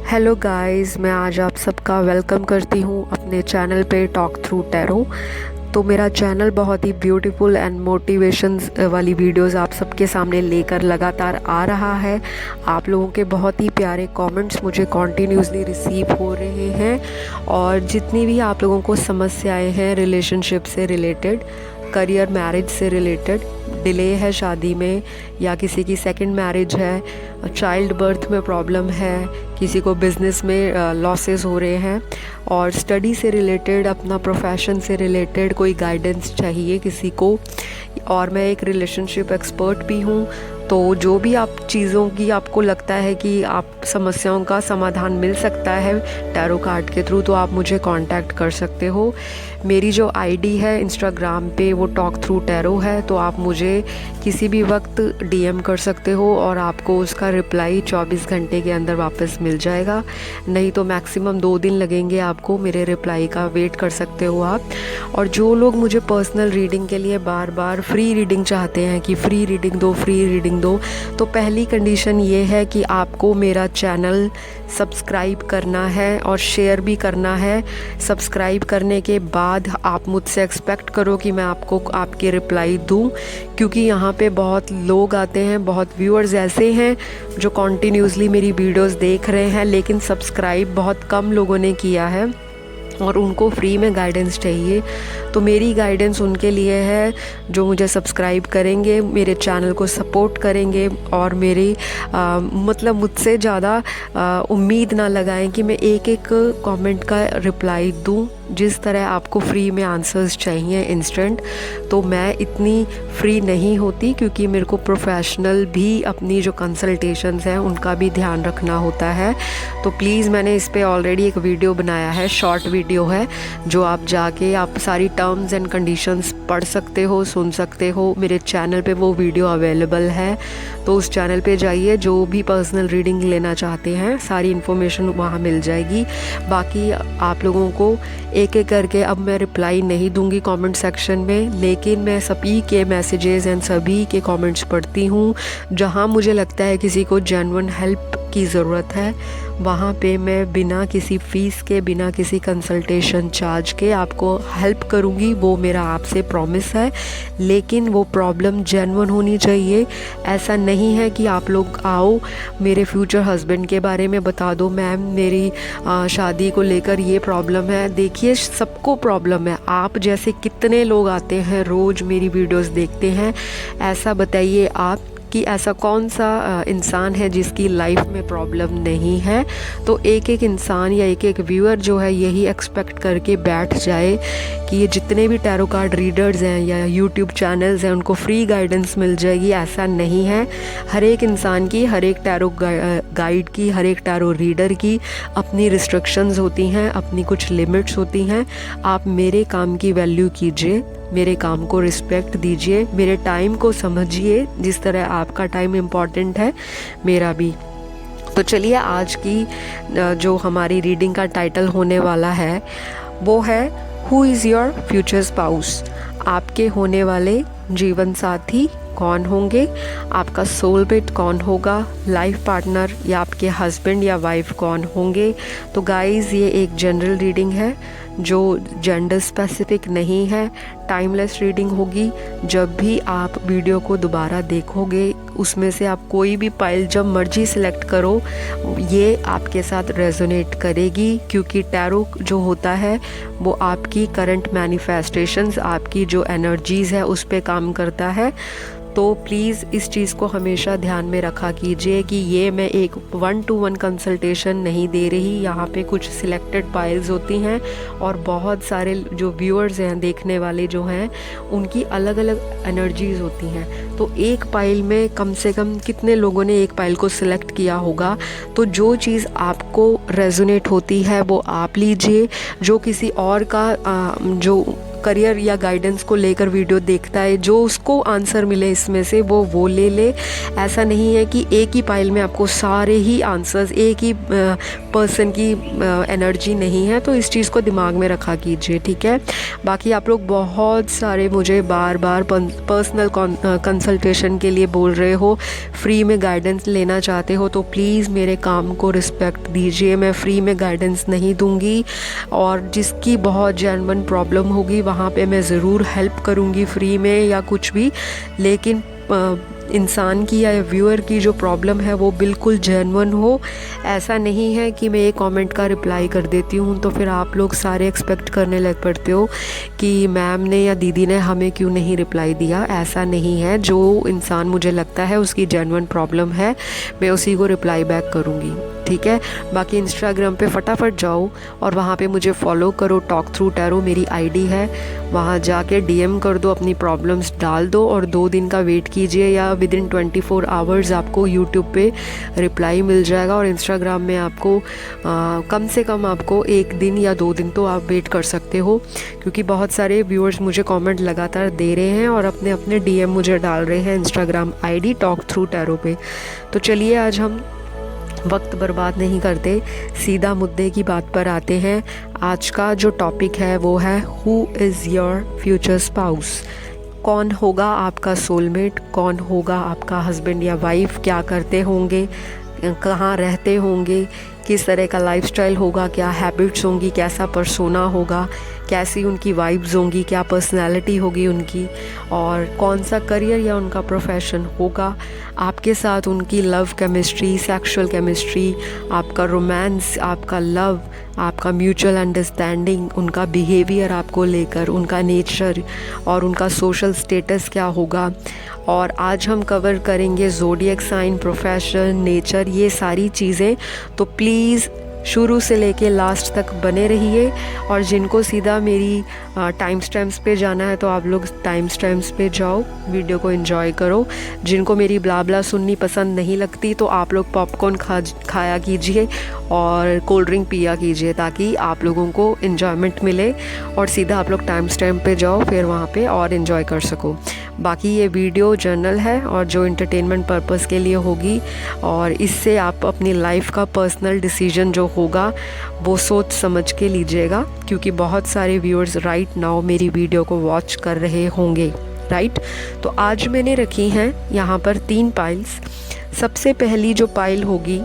Hello guys, मैं आज आप सबका वेलकम करती हूँ अपने चैनल पे टॉक थ्रू टैरो। तो मेरा चैनल बहुत ही ब्यूटीफुल एंड मोटिवेशंस वाली वीडियोस आप सबके सामने लेकर लगातार आ रहा है। आप लोगों के बहुत ही प्यारे कमेंट्स मुझे कॉन्टीन्यूसली रिसीव हो रहे हैं और जितनी भी आप लोगों को समस्याएं हैं रिलेशनशिप से रिलेटेड, करियर, मैरिज से रिलेटेड, डिले है शादी में या किसी की सेकंड मैरिज है, चाइल्ड बर्थ में प्रॉब्लम है, किसी को बिज़नेस में लॉसेस हो रहे हैं और स्टडी से रिलेटेड, अपना प्रोफेशन से रिलेटेड कोई गाइडेंस चाहिए किसी को, और मैं एक रिलेशनशिप एक्सपर्ट भी हूँ। तो जो भी आप चीज़ों की आपको लगता है कि आप समस्याओं का समाधान मिल सकता है टैरो कार्ड के थ्रू, तो आप मुझे कांटेक्ट कर सकते हो। मेरी जो आईडी है इंस्टाग्राम पे वो टॉक थ्रू टैरो है, तो आप मुझे किसी भी वक्त डीएम कर सकते हो और आपको उसका रिप्लाई 24 घंटे के अंदर वापस मिल जाएगा। नहीं तो मैक्सिमम 2 दिन लगेंगे आपको मेरे रिप्लाई का, वेट कर सकते हो आप। और जो लोग मुझे पर्सनल रीडिंग के लिए बार बार फ्री रीडिंग चाहते हैं कि फ्री रीडिंग दो, फ्री रीडिंग दो, तो पहली कंडीशन ये है कि आपको मेरा चैनल सब्सक्राइब करना है और शेयर भी करना है। सब्सक्राइब करने के बाद आप मुझसे एक्सपेक्ट करो कि मैं आपको आपके रिप्लाई दूं, क्योंकि यहाँ पे बहुत लोग आते हैं, बहुत व्यूअर्स ऐसे हैं जो कॉन्टीन्यूसली मेरी वीडियोस देख रहे हैं, लेकिन सब्सक्राइब बहुत कम लोगों ने किया है और उनको फ्री में गाइडेंस चाहिए। तो मेरी गाइडेंस उनके लिए है जो मुझे सब्सक्राइब करेंगे, मेरे चैनल को सपोर्ट करेंगे और मेरी मतलब मुझसे ज़्यादा उम्मीद ना लगाएं कि मैं एक एक कमेंट का रिप्लाई दूं। जिस तरह आपको फ्री में आंसर्स चाहिए इंस्टेंट, तो मैं इतनी फ्री नहीं होती, क्योंकि मेरे को प्रोफेशनल भी अपनी जो कंसल्टेशंस हैं उनका भी ध्यान रखना होता है। तो प्लीज़, मैंने इस पे ऑलरेडी एक वीडियो बनाया है, शॉर्ट वीडियो है, जो आप जाके आप सारी टर्म्स एंड कंडीशंस पढ़ सकते हो, सुन सकते हो। मेरे चैनल पे वो वीडियो अवेलेबल है, तो उस चैनल पे जाइए। जो भी पर्सनल रीडिंग लेना चाहते हैं सारी इन्फॉर्मेशन वहाँ मिल जाएगी। बाकी आप लोगों को एक एक करके अब मैं रिप्लाई नहीं दूंगी कमेंट सेक्शन में, लेकिन मैं सभी के मैसेजेस एंड सभी के कमेंट्स पढ़ती हूँ। जहाँ मुझे लगता है किसी को जेन्युइन हेल्प की ज़रूरत है, वहाँ पे मैं बिना किसी फ़ीस के, बिना किसी कंसल्टेशन चार्ज के आपको हेल्प करूँगी। वो मेरा आपसे प्रॉमिस है, लेकिन वो प्रॉब्लम जेन्युइन होनी चाहिए। ऐसा नहीं है कि आप लोग आओ मेरे फ्यूचर हस्बैंड के बारे में बता दो, मैम मेरी शादी को लेकर ये प्रॉब्लम है। देखिए, सबको प्रॉब्लम है। आप जैसे कितने लोग आते हैं रोज़ मेरी वीडियोस देखते हैं, ऐसा बताइए आप कि ऐसा कौन सा इंसान है जिसकी लाइफ में प्रॉब्लम नहीं है। तो एक एक इंसान या एक एक व्यूअर जो है यही एक्सपेक्ट करके बैठ जाए कि ये जितने भी टैरो कार्ड रीडर्स हैं या यूट्यूब चैनल्स हैं उनको फ्री गाइडेंस मिल जाएगी। ऐसा नहीं है। हर एक इंसान की, हर एक टैरो गाइड की, हर एक टैरो रीडर की अपनी रिस्ट्रिक्शंस होती हैं, अपनी कुछ लिमिट्स होती हैं। आप मेरे काम की वैल्यू कीजिए, मेरे काम को रिस्पेक्ट दीजिए, मेरे टाइम को समझिए। जिस तरह आपका टाइम इम्पॉर्टेंट है, मेरा भी। तो चलिए, आज की जो हमारी रीडिंग का टाइटल होने वाला है वो है who is your future spouse. आपके होने वाले जीवन साथी कौन होंगे, आपका सोलमेट कौन होगा, लाइफ पार्टनर या आपके हस्बैंड या वाइफ कौन होंगे। तो गाइस, ये एक जनरल रीडिंग है जो जेंडर स्पेसिफिक नहीं है, टाइमलेस रीडिंग होगी। जब भी आप वीडियो को दोबारा देखोगे, उसमें से आप कोई भी पाइल जब मर्जी सिलेक्ट करो, ये आपके साथ रेजोनेट करेगी, क्योंकि टैरो जो होता है वो आपकी करंट मैनिफेस्टेशंस, आपकी जो एनर्जीज़ है उस पे काम करता है। तो प्लीज़ इस चीज़ को हमेशा ध्यान में रखा कीजिए कि ये मैं एक 1-to-1 कंसल्टेशन नहीं दे रही। यहाँ पे कुछ सिलेक्टेड पाइल्स होती हैं और बहुत सारे जो व्यूअर्स हैं, देखने वाले जो हैं, उनकी अलग अलग एनर्जीज़ होती हैं। तो एक पाइल में कम से कम कितने लोगों ने एक पाइल को सिलेक्ट किया होगा। तो जो चीज़ आपको रेजोनेट होती है वो आप लीजिए, जो किसी और का जो करियर या गाइडेंस को लेकर वीडियो देखता है, जो उसको आंसर मिले इसमें से वो ले ले। ऐसा नहीं है कि एक ही पाइल में आपको सारे ही आंसर्स, एक ही पर्सन की एनर्जी नहीं है, तो इस चीज़ को दिमाग में रखा कीजिए, ठीक है। बाकी आप लोग बहुत सारे मुझे बार बार पर्सनल कंसल्टेशन के लिए बोल रहे हो, फ्री में गाइडेंस लेना चाहते हो, तो प्लीज़ मेरे काम को रिस्पेक्ट दीजिए। मैं फ्री में गाइडेंस नहीं दूंगी, और जिसकी बहुत जेन्युइन प्रॉब्लम होगी वहाँ पे मैं ज़रूर हेल्प करूँगी फ्री में या कुछ भी, लेकिन इंसान की या व्यूअर की जो प्रॉब्लम है वो बिल्कुल जेन्युइन हो। ऐसा नहीं है कि मैं एक कमेंट का रिप्लाई कर देती हूँ तो फिर आप लोग सारे एक्सपेक्ट करने लग पड़ते हो कि मैम ने या दीदी ने हमें क्यों नहीं रिप्लाई दिया। ऐसा नहीं है, जो इंसान मुझे लगता है उसकी जेन्युइन प्रॉब्लम है, मैं उसी को रिप्लाई बैक करूँगी, ठीक है। बाकी इंस्टाग्राम पे फटाफट जाओ और वहाँ पे मुझे फॉलो करो, टॉक थ्रू टैरो मेरी आईडी है, वहाँ जाके डीएम कर दो, अपनी प्रॉब्लम्स डाल दो और 2 दिन का वेट कीजिए, या विद इन 24 आवर्स आपको यूट्यूब पे रिप्लाई मिल जाएगा। और इंस्टाग्राम में आपको कम से कम आपको 1 दिन या 2 दिन तो आप वेट कर सकते हो, क्योंकि बहुत सारे व्यूअर्स मुझे कमेंट लगातार दे रहे हैं और अपने अपने डीएम मुझे डाल रहे हैं Instagram ID talk through tarot पे। तो चलिए आज हम वक्त बर्बाद नहीं करते, सीधा मुद्दे की बात पर आते हैं। आज का जो टॉपिक है वो है who is your future spouse. कौन होगा आपका सोलमेट, कौन होगा आपका हस्बैंड या वाइफ, क्या करते होंगे, कहाँ रहते होंगे, किस तरह का लाइफस्टाइल होगा, क्या हैबिट्स होंगी, कैसा पर्सोना होगा, कैसी उनकी वाइब्स होंगी, क्या पर्सनालिटी होगी उनकी, और कौन सा करियर या उनका प्रोफेशन होगा। आपके साथ उनकी लव केमिस्ट्री, सेक्सुअल केमिस्ट्री, आपका रोमांस, आपका लव, आपका म्यूचुअल अंडरस्टैंडिंग, उनका बिहेवियर आपको लेकर, उनका नेचर और उनका सोशल स्टेटस क्या होगा। और आज हम कवर करेंगे ज़ोडिएक साइन, प्रोफेशन, नेचर, ये सारी चीज़ें। तो प्लीज़ शुरू से लेके लास्ट तक बने रहिए। और जिनको सीधा मेरी टाइम स्टैम्प्स पे जाना है तो आप लोग टाइम स्टैम्प्स पे जाओ, वीडियो को एंजॉय करो। जिनको मेरी ब्ला ब्ला सुननी पसंद नहीं लगती तो आप लोग पॉपकॉर्न खाया कीजिए और कोल्ड ड्रिंक पिया कीजिए, ताकि आप लोगों को एंजॉयमेंट मिले और सीधा आप लोग टाइम स्टैम्प पे जाओ, फिर वहाँ पे और एंजॉय कर सको। बाकी ये वीडियो जर्नल है और जो इंटरटेनमेंट पर्पस के लिए होगी, और इससे आप अपनी लाइफ का पर्सनल डिसीजन जो होगा वो सोच समझ के लीजिएगा, क्योंकि बहुत सारे व्यूअर्स राइट नाउ मेरी वीडियो को वॉच कर रहे होंगे, राइट। तो आज मैंने रखी हैं यहाँ पर 3 पाइल्स। सबसे पहली जो पाइल होगी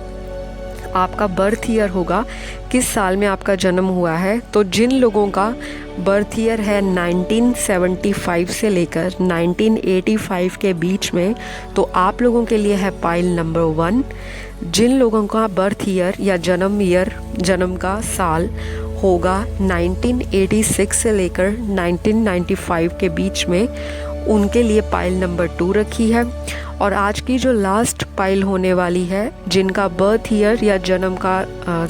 आपका बर्थ ईयर होगा, किस साल में आपका जन्म हुआ है। तो जिन लोगों का बर्थ ईयर है 1975 से लेकर 1985 के बीच में, तो आप लोगों के लिए है पाइल नंबर 1। जिन लोगों का बर्थ ईयर या जन्म का साल होगा 1986 से लेकर 1995 के बीच में, उनके लिए पाइल नंबर 2 रखी है। और आज की जो लास्ट पाइल होने वाली है, जिनका बर्थ ईयर या जन्म का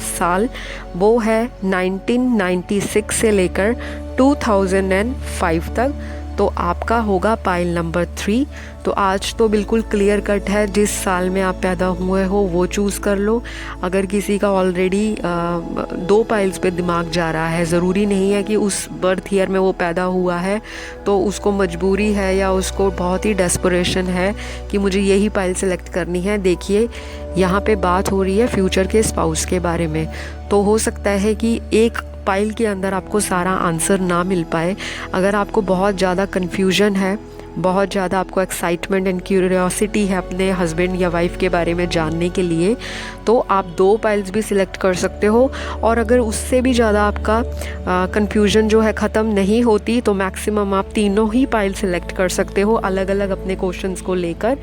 साल वो है 1996 से लेकर 2005 तक, तो आपका होगा पाइल नंबर 3। तो आज तो बिल्कुल क्लियर कट है, जिस साल में आप पैदा हुए हो वो चूज़ कर लो। अगर किसी का ऑलरेडी 2 पाइल्स पे दिमाग जा रहा है, ज़रूरी नहीं है कि उस बर्थ ईयर में वो पैदा हुआ है, तो उसको मजबूरी है या उसको बहुत ही डेस्परेशन है कि मुझे यही पाइल सेलेक्ट करनी है। देखिए यहाँ पे बात हो रही है फ्यूचर के स्पाउस के बारे में, तो हो सकता है कि एक पाइल के अंदर आपको सारा आंसर ना मिल पाए। अगर आपको बहुत ज़्यादा कन्फ्यूजन है, बहुत ज़्यादा आपको एक्साइटमेंट एंड क्यूरियोसिटी है अपने हस्बैंड या वाइफ के बारे में जानने के लिए, तो आप 2 पाइल्स भी सिलेक्ट कर सकते हो। और अगर उससे भी ज़्यादा आपका कन्फ्यूजन जो है ख़त्म नहीं होती, तो मैक्सिमम आप 3 ही पाइल सिलेक्ट कर सकते हो अलग अलग अपने क्वेश्चंस को लेकर।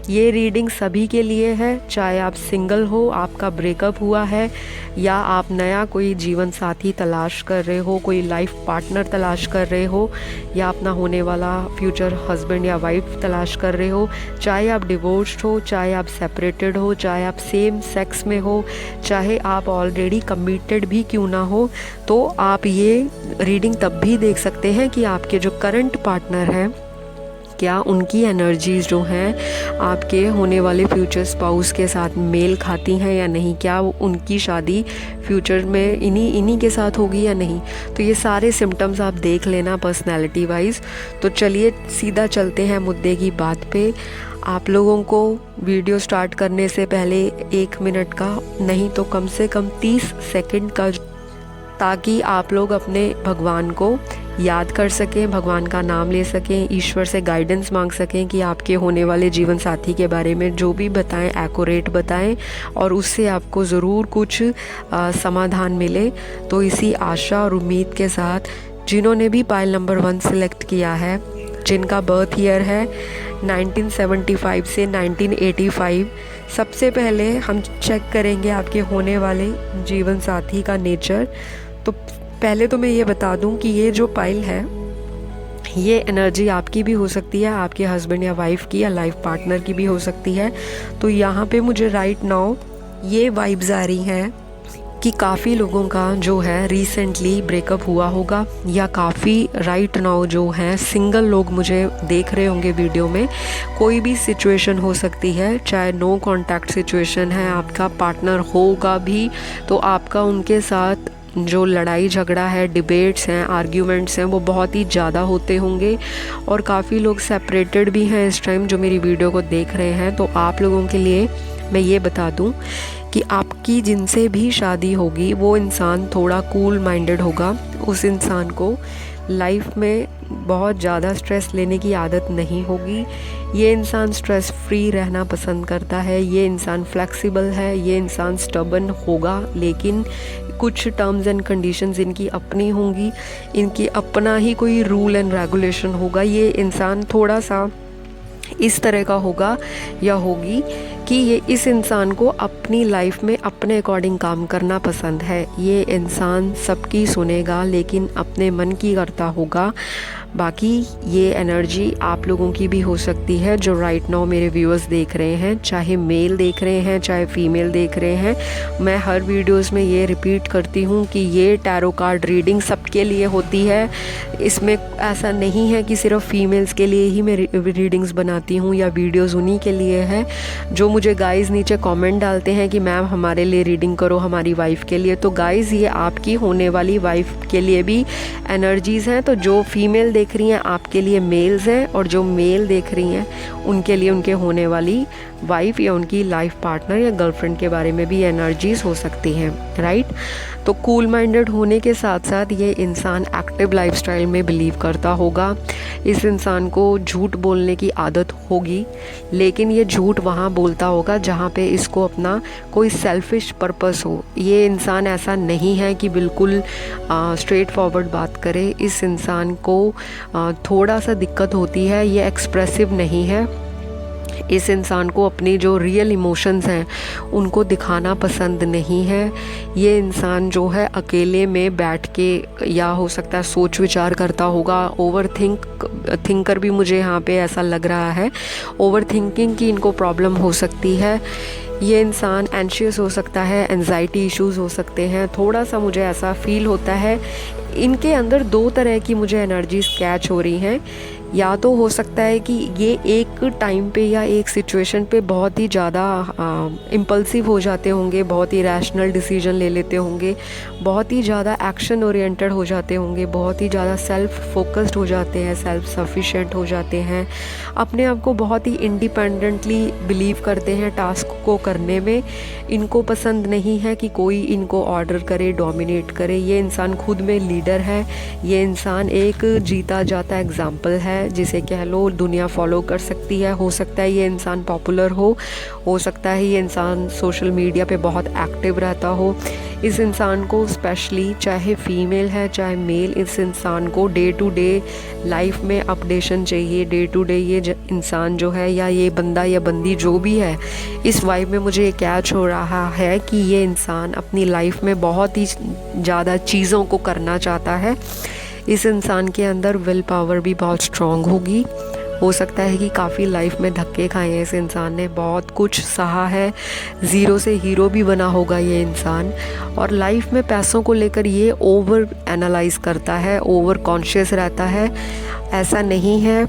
ये रीडिंग सभी के लिए है, चाहे आप सिंगल हो, आपका ब्रेकअप हुआ है, या आप नया कोई जीवन साथी तलाश कर रहे हो, कोई लाइफ पार्टनर तलाश कर रहे हो, या अपना होने वाला फ्यूचर हस्बैंड या वाइफ तलाश कर रहे हो, चाहे आप डिवोर्स्ड हो, चाहे आप सेपरेटेड हो, चाहे आप सेम सेक्स में हो, चाहे आप ऑलरेडी कमिटेड भी क्यों ना हो, तो आप ये रीडिंग तब भी देख सकते हैं कि आपके जो करंट पार्टनर हैं क्या उनकी एनर्जीज़ जो हैं आपके होने वाले फ्यूचर स्पाउस के साथ मेल खाती हैं या नहीं, क्या उनकी शादी फ्यूचर में इन्हीं के साथ होगी या नहीं। तो ये सारे सिम्टम्स आप देख लेना पर्सनैलिटी वाइज। तो चलिए सीधा चलते हैं मुद्दे की बात पे। आप लोगों को वीडियो स्टार्ट करने से पहले 1 मिनट का नहीं तो कम से कम 30 सेकंड का, ताकि आप लोग अपने भगवान को याद कर सकें, भगवान का नाम ले सकें, ईश्वर से गाइडेंस मांग सकें कि आपके होने वाले जीवन साथी के बारे में जो भी बताएं एक्यूरेट बताएं और उससे आपको ज़रूर कुछ समाधान मिले। तो इसी आशा और उम्मीद के साथ जिन्होंने भी पाइल नंबर 1 सिलेक्ट किया है, जिनका बर्थ ईयर है 1975 से 1985, सबसे पहले हम चेक करेंगे आपके होने वाले जीवन साथी का नेचर। तो पहले तो मैं ये बता दूं कि ये जो पाइल है, ये एनर्जी आपकी भी हो सकती है, आपके हस्बैंड या वाइफ की या लाइफ पार्टनर की भी हो सकती है। तो यहाँ पे मुझे राइट नाउ ये वाइब्स आ रही हैं कि काफ़ी लोगों का जो है रिसेंटली ब्रेकअप हुआ होगा, या काफ़ी राइट नाउ जो हैं सिंगल लोग मुझे देख रहे होंगे वीडियो में। कोई भी सिचुएशन हो सकती है, चाहे नो कांटेक्ट सिचुएशन है, आपका पार्टनर होगा भी तो आपका उनके साथ जो लड़ाई झगड़ा है, डिबेट्स हैं, आर्ग्यूमेंट्स हैं, वो बहुत ही ज़्यादा होते होंगे। और काफ़ी लोग सेपरेटेड भी हैं इस टाइम जो मेरी वीडियो को देख रहे हैं। तो आप लोगों के लिए मैं ये बता दूं कि आपकी जिनसे भी शादी होगी वो इंसान थोड़ा कूल माइंडेड होगा। उस इंसान को लाइफ में बहुत ज़्यादा स्ट्रेस लेने की आदत नहीं होगी। ये इंसान स्ट्रेस फ्री रहना पसंद करता है, ये इंसान फ्लेक्सिबल है, ये इंसान स्टबन होगा, लेकिन कुछ टर्म्स एंड कंडीशंस इनकी अपनी होंगी, इनकी अपना ही कोई रूल एंड रेगुलेशन होगा। ये इंसान थोड़ा सा इस तरह का होगा या होगी कि ये इस इंसान को अपनी लाइफ में अपने अकॉर्डिंग काम करना पसंद है। ये इंसान सबकी सुनेगा लेकिन अपने मन की करता होगा। बाकी ये एनर्जी आप लोगों की भी हो सकती है जो राइट नाउ मेरे व्यूअर्स देख रहे हैं, चाहे मेल देख रहे हैं चाहे फीमेल देख रहे हैं। मैं हर वीडियोस में ये रिपीट करती हूँ कि ये टैरो कार्ड रीडिंग सबके लिए होती है। इसमें ऐसा नहीं है कि सिर्फ फीमेल्स के लिए ही मैं रीडिंग्स बनाती हूँ या वीडियोज़ उन्हीं के लिए है। जो मुझे गाइज़ नीचे कमेंट डालते हैं कि मैम हमारे लिए रीडिंग करो, हमारी वाइफ के लिए, तो गाइज़ ये आपकी होने वाली वाइफ के लिए भी एनर्जीज़ हैं। तो जो फीमेल देख रही हैं आपके लिए मेल्स हैं, और जो मेल देख रही हैं उनके लिए उनके होने वाली वाइफ या उनकी लाइफ पार्टनर या गर्लफ्रेंड के बारे में भी एनर्जीज हो सकती हैं, राइट। तो कूल माइंडेड होने के साथ साथ ये इंसान एक्टिव लाइफस्टाइल में बिलीव करता होगा। इस इंसान को झूठ बोलने की आदत होगी, लेकिन ये झूठ वहाँ बोलता होगा जहाँ पे इसको अपना कोई सेल्फिश पर्पस हो। ये इंसान ऐसा नहीं है कि बिल्कुल स्ट्रेट फॉरवर्ड बात करे। इस इंसान को थोड़ा सा दिक्कत होती है, ये एक्सप्रेसिव नहीं है। इस इंसान को अपनी जो रियल इमोशंस हैं उनको दिखाना पसंद नहीं है। ये इंसान जो है अकेले में बैठ के या हो सकता है सोच विचार करता होगा। थिंकर भी मुझे यहाँ पे ऐसा लग रहा है। ओवर थिंकिंग की इनको प्रॉब्लम हो सकती है। ये इंसान एंशियस हो सकता है, एंजाइटी इश्यूज़ हो सकते हैं। थोड़ा सा मुझे ऐसा फील होता है इनके अंदर 2 तरह की मुझे एनर्जीज कैच हो रही हैं। या तो हो सकता है कि ये एक टाइम पे या एक सिचुएशन पे बहुत ही ज़्यादा इम्पल्सिव हो जाते होंगे, बहुत ही रैशनल डिसीजन ले लेते होंगे, बहुत ही ज़्यादा एक्शन ओरिएंटेड हो जाते होंगे, बहुत ही ज़्यादा सेल्फ फोकस्ड हो जाते हैं, सेल्फ सफिशिएंट हो जाते हैं, अपने आप को बहुत ही इंडिपेंडेंटली बिलीव करते हैं टास्क को करने में। इनको पसंद नहीं है कि कोई इनको ऑर्डर करे, डोमिनेट करे। ये इंसान खुद में लीडर है। ये इंसान एक जीता जाता एग्जाम्पल है जिसे कह लो दुनिया फॉलो कर सकती है। हो सकता है ये इंसान पॉपुलर हो सकता है ये इंसान सोशल मीडिया पे बहुत एक्टिव रहता हो। इस इंसान को स्पेशली, चाहे फीमेल है चाहे मेल, इस इंसान को डे टू डे लाइफ में अपडेशन चाहिए। डे टू डे ये इंसान जो है या ये बंदा या बंदी जो भी है, इस वाइब में मुझे ये कैच हो रहा है कि ये इंसान अपनी लाइफ में बहुत ही ज़्यादा चीज़ों को करना चाहता है। इस इंसान के अंदर विल पावर भी बहुत स्ट्रॉन्ग होगी। हो सकता है कि काफ़ी लाइफ में धक्के खाए हैं इस इंसान ने, बहुत कुछ सहा है, ज़ीरो से हीरो भी बना होगा ये इंसान। और लाइफ में पैसों को लेकर ये ओवर एनालाइज करता है, ओवर कॉन्शियस रहता है। ऐसा नहीं है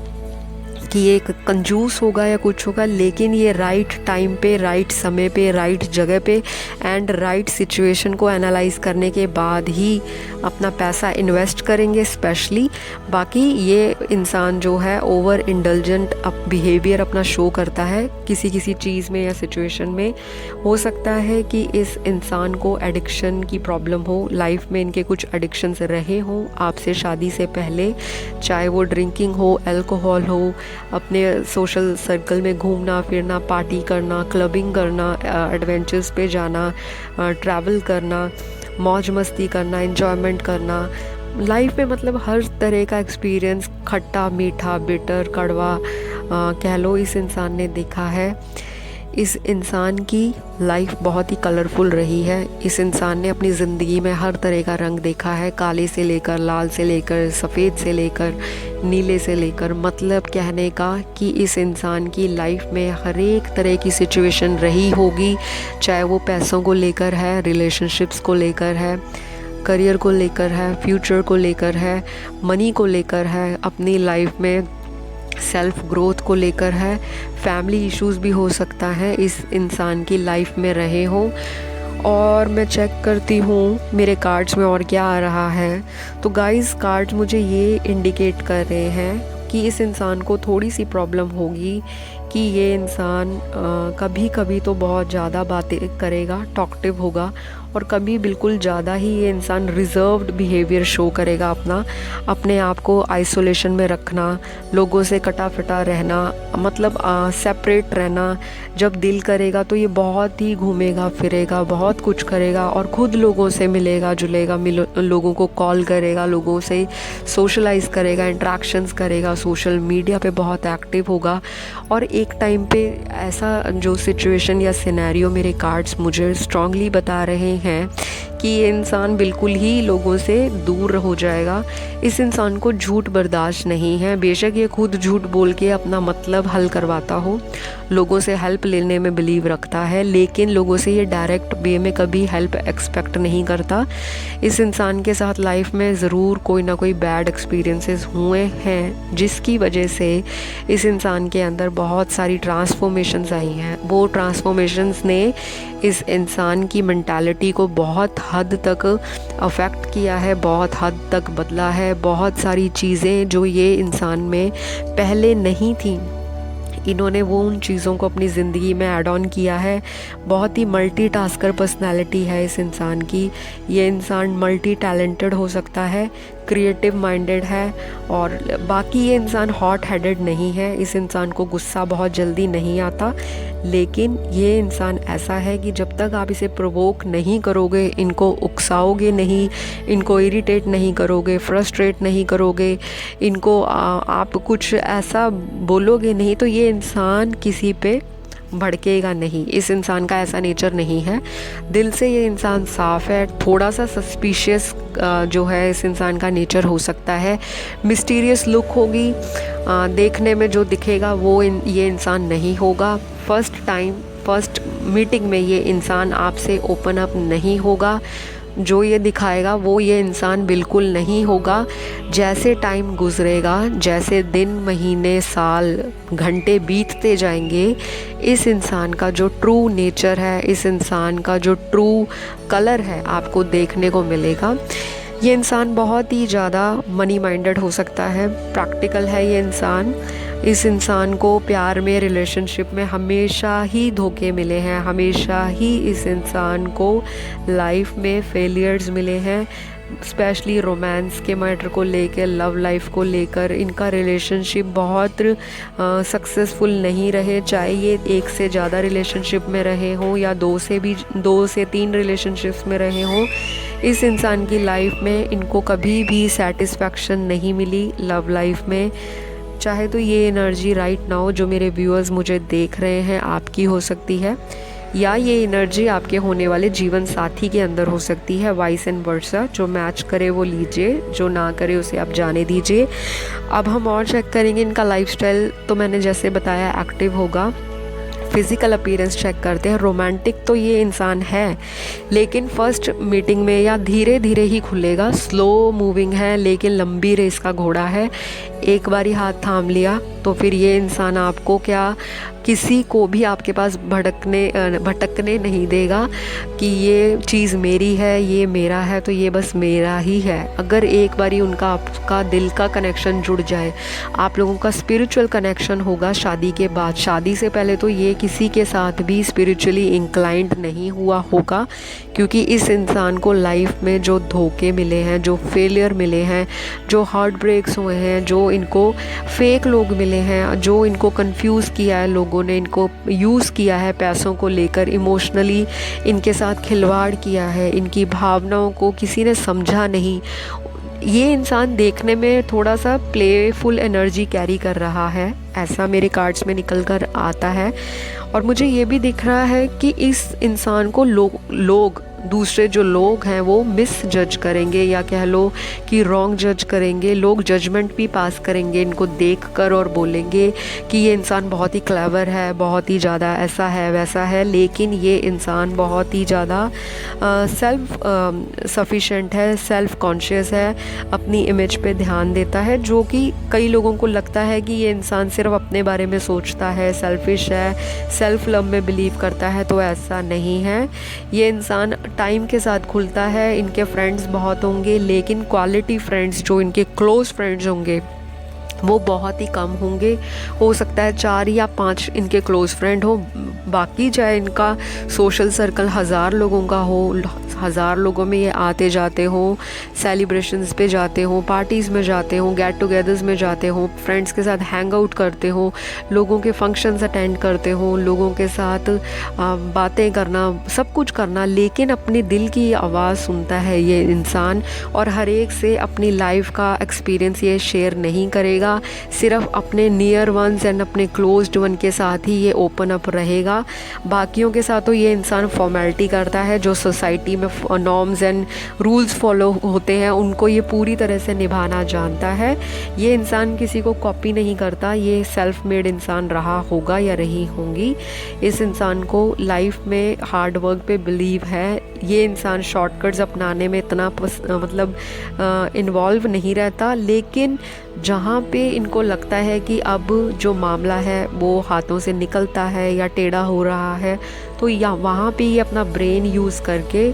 कि ये एक कंजूस होगा या कुछ होगा, लेकिन ये राइट टाइम पे, राइट समय पे, राइट जगह पे एंड राइट सिचुएशन को एनालाइज करने के बाद ही अपना पैसा इन्वेस्ट करेंगे स्पेशली। बाकी ये इंसान जो है ओवर इंडल्जेंट बिहेवियर अपना शो करता है किसी किसी चीज़ में या सिचुएशन में। हो सकता है कि इस इंसान को एडिक्शन की प्रॉब्लम हो, लाइफ में इनके कुछ एडिक्शंस रहे हों आपसे शादी से पहले, चाहे वो ड्रिंकिंग हो, अल्कोहल हो, अपने सोशल सर्कल में घूमना फिरना, पार्टी करना, क्लबिंग करना, एडवेंचर्स पे जाना, ट्रैवल करना, मौज मस्ती करना, एंजॉयमेंट करना, लाइफ में मतलब हर तरह का एक्सपीरियंस, खट्टा मीठा बिटर कड़वा कह लो, इस इंसान ने देखा है। इस इंसान की लाइफ बहुत ही कलरफुल रही है। इस इंसान ने अपनी ज़िंदगी में हर तरह का रंग देखा है, काले से लेकर लाल से लेकर सफ़ेद से लेकर नीले से लेकर। मतलब कहने का कि इस इंसान की लाइफ में हर एक तरह की सिचुएशन रही होगी, चाहे वो पैसों को लेकर है, रिलेशनशिप्स को लेकर है, करियर को लेकर है, फ्यूचर को लेकर है, मनी को लेकर है, अपनी लाइफ में सेल्फ ग्रोथ को लेकर है, फैमिली इश्यूज़ भी हो सकता है इस इंसान की लाइफ में रहे हों। और मैं चेक करती हूँ मेरे कार्ड्स में और क्या आ रहा है। तो गाइस, कार्ड्स मुझे ये इंडिकेट कर रहे हैं कि इस इंसान को थोड़ी सी प्रॉब्लम होगी कि ये इंसान कभी कभी तो बहुत ज़्यादा बातें करेगा, टॉकटिव होगा, और कभी बिल्कुल ज़्यादा ही ये इंसान रिज़र्व्ड बिहेवियर शो करेगा, अपने आप को आइसोलेशन में रखना, लोगों से कटा फटा रहना, मतलब सेपरेट रहना। जब दिल करेगा तो ये बहुत ही घूमेगा फिरेगा, बहुत कुछ करेगा और ख़ुद लोगों से मिलेगा जुलेगा, लोगों को कॉल करेगा, लोगों से सोशलाइज करेगा, इंट्रैक्शंस करेगा, सोशल मीडिया पे बहुत एक्टिव होगा। और एक टाइम पे ऐसा जो सिचुएशन या सिनेरियो मेरे कार्ड्स मुझे स्ट्रांगली बता रहे हैं कि ये इंसान बिल्कुल ही लोगों से दूर हो जाएगा। इस इंसान को झूठ बर्दाश्त नहीं है, बेशक ये खुद झूठ बोल के अपना मतलब हल करवाता हो, लोगों से हेल्प लेने में बिलीव रखता है, लेकिन लोगों से ये डायरेक्ट वे में कभी हेल्प एक्सपेक्ट नहीं करता। इस इंसान के साथ लाइफ में ज़रूर कोई ना कोई बैड एक्सपीरियंसेस हुए हैं, जिसकी वजह से इस इंसान के अंदर बहुत सारी ट्रांसफॉर्मेशंस आई हैं। वो ट्रांसफॉर्मेशंस ने इस इंसान की मेंटालिटी को बहुत हद तक अफेक्ट किया है, बहुत हद तक बदला है। बहुत सारी चीज़ें जो ये इंसान में पहले नहीं थी, इन्होंने वो उन चीज़ों को अपनी ज़िंदगी में ऐड ऑन किया है। बहुत ही मल्टीटास्कर पर्सनैलिटी है इस इंसान की। ये इंसान मल्टी टैलेंटेड हो सकता है, क्रिएटिव माइंडेड है, और बाकी ये इंसान हॉट हेडेड नहीं है। इस इंसान को गुस्सा बहुत जल्दी नहीं आता, लेकिन ये इंसान ऐसा है कि जब तक आप इसे प्रोवोक नहीं करोगे, इनको उकसाओगे नहीं, इनको इरिटेट नहीं करोगे, फ्रस्ट्रेट नहीं करोगे, इनको आप कुछ ऐसा बोलोगे नहीं, तो ये इंसान किसी पे भड़केगा नहीं। इस इंसान का ऐसा नेचर नहीं है। दिल से ये इंसान साफ़ है। थोड़ा सा सस्पिशियस जो है इस इंसान का नेचर हो सकता है। मिस्टीरियस लुक होगी, देखने में जो दिखेगा वो ये इंसान नहीं होगा। फर्स्ट मीटिंग में ये इंसान आपसे ओपन अप नहीं होगा। जो ये दिखाएगा वो ये इंसान बिल्कुल नहीं होगा। जैसे टाइम गुजरेगा, जैसे दिन महीने साल घंटे बीतते जाएंगे, इस इंसान का जो ट्रू नेचर है, इस इंसान का जो ट्रू कलर है आपको देखने को मिलेगा। ये इंसान बहुत ही ज़्यादा मनी माइंडेड हो सकता है, प्रैक्टिकल है ये इंसान। इस इंसान को प्यार में, रिलेशनशिप में हमेशा ही धोखे मिले हैं, हमेशा ही इस इंसान को लाइफ में फेलियर्स मिले हैं, स्पेशली रोमांस के मैटर को लेकर, लव लाइफ को लेकर। इनका रिलेशनशिप बहुत सक्सेसफुल नहीं रहे, चाहे ये एक से ज़्यादा रिलेशनशिप में रहे हों या दो से तीन रिलेशनशिप्स में रहे हों। इस इंसान की लाइफ में इनको कभी भी सेटिस्फैक्शन नहीं मिली लव लाइफ में। चाहे तो ये एनर्जी राइट नाउ जो मेरे व्यूअर्स मुझे देख रहे हैं आपकी हो सकती है, या ये एनर्जी आपके होने वाले जीवन साथी के अंदर हो सकती है। वाइस एंड वर्सा, जो मैच करे वो लीजिए, जो ना करे उसे आप जाने दीजिए। अब हम और चेक करेंगे इनका लाइफस्टाइल। तो मैंने जैसे बताया एक्टिव होगा। फिज़िकल अपीयरेंस चेक करते हैं। रोमांटिक तो ये इंसान है, लेकिन फर्स्ट मीटिंग में या धीरे धीरे ही खुलेगा। स्लो मूविंग है, लेकिन लंबी रेस का घोड़ा है। एक बारी हाथ थाम लिया तो फिर ये इंसान आपको क्या, किसी को भी आपके पास भटकने नहीं देगा कि ये चीज़ मेरी है, ये मेरा है, तो ये बस मेरा ही है। अगर एक बारी उनका आपका दिल का कनेक्शन जुड़ जाए, आप लोगों का स्पिरिचुअल कनेक्शन होगा शादी के बाद। शादी से पहले तो ये किसी के साथ भी स्पिरिचुअली इंक्लाइंड नहीं हुआ होगा, क्योंकि इस इंसान को लाइफ में जो धोखे मिले हैं, जो फेलियर मिले हैं, जो हार्ट ब्रेक्स हुए हैं, जो इनको फेक लोग मिले हैं, जो इनको कंफ्यूज किया है, लोगों ने इनको यूज़ किया है पैसों को लेकर, इमोशनली इनके साथ खिलवाड़ किया है, इनकी भावनाओं को किसी ने समझा नहीं। ये इंसान देखने में थोड़ा सा प्लेफुल एनर्जी कैरी कर रहा है, ऐसा मेरे कार्ड्स में निकल कर आता है। और मुझे ये भी दिख रहा है कि इस इंसान को लोग दूसरे जो लोग हैं वो मिस जज करेंगे, या कह लो कि रॉन्ग जज करेंगे। लोग जजमेंट भी पास करेंगे इनको देखकर और बोलेंगे कि ये इंसान बहुत ही क्लेवर है, बहुत ही ज़्यादा ऐसा है वैसा है। लेकिन ये इंसान बहुत ही ज़्यादा सेल्फ सफिशेंट है, सेल्फ कॉन्शियस है, अपनी इमेज पे ध्यान देता है, जो कि कई लोगों को लगता है कि ये इंसान सिर्फ अपने बारे में सोचता है, सेल्फिश है, सेल्फ लव में बिलीव करता है। तो ऐसा नहीं है। ये इंसान टाइम के साथ खुलता है। इनके फ्रेंड्स बहुत होंगे, लेकिन क्वालिटी फ्रेंड्स जो इनके क्लोज़ फ्रेंड्स होंगे वो बहुत ही कम होंगे। हो सकता है 4 या 5 इनके क्लोज़ फ्रेंड हो, बाकी चाहे इनका सोशल सर्कल 1000 लोगों का हो, 1000 लोगों में ये आते जाते हों, सेलिब्रेशंस पे जाते हों, पार्टीज़ में जाते हों, गेट टुगेदर्स में जाते हों, फ्रेंड्स के साथ हैंग आउट करते हों, लोगों के फंक्शंस अटेंड करते हों, लोगों के साथ बातें करना, सब कुछ करना, लेकिन अपने दिल की आवाज़ सुनता है ये इंसान। और हर एक से अपनी लाइफ का एक्सपीरियंस ये शेयर नहीं करेगा, सिर्फ अपने नियर वंस एंड अपने क्लोज्ड वन के साथ ही ये ओपन अप रहेगा। बाकियों के साथ तो ये इंसान फॉर्मेलिटी करता है, जो सोसाइटी में नॉर्म्स एंड रूल्स फॉलो होते हैं उनको ये पूरी तरह से निभाना जानता है। ये इंसान किसी को कॉपी नहीं करता, ये सेल्फ मेड इंसान रहा होगा या रही होंगी। इस इंसान को लाइफ में हार्ड वर्क पे बिलीव है। ये इंसान शॉर्टकट्स अपनाने में इतना मतलब इन्वॉल्व नहीं रहता, लेकिन जहाँ पे इनको लगता है कि अब जो मामला है वो हाथों से निकलता है या टेढ़ा हो रहा है, तो या वहाँ पे ये अपना ब्रेन यूज़ करके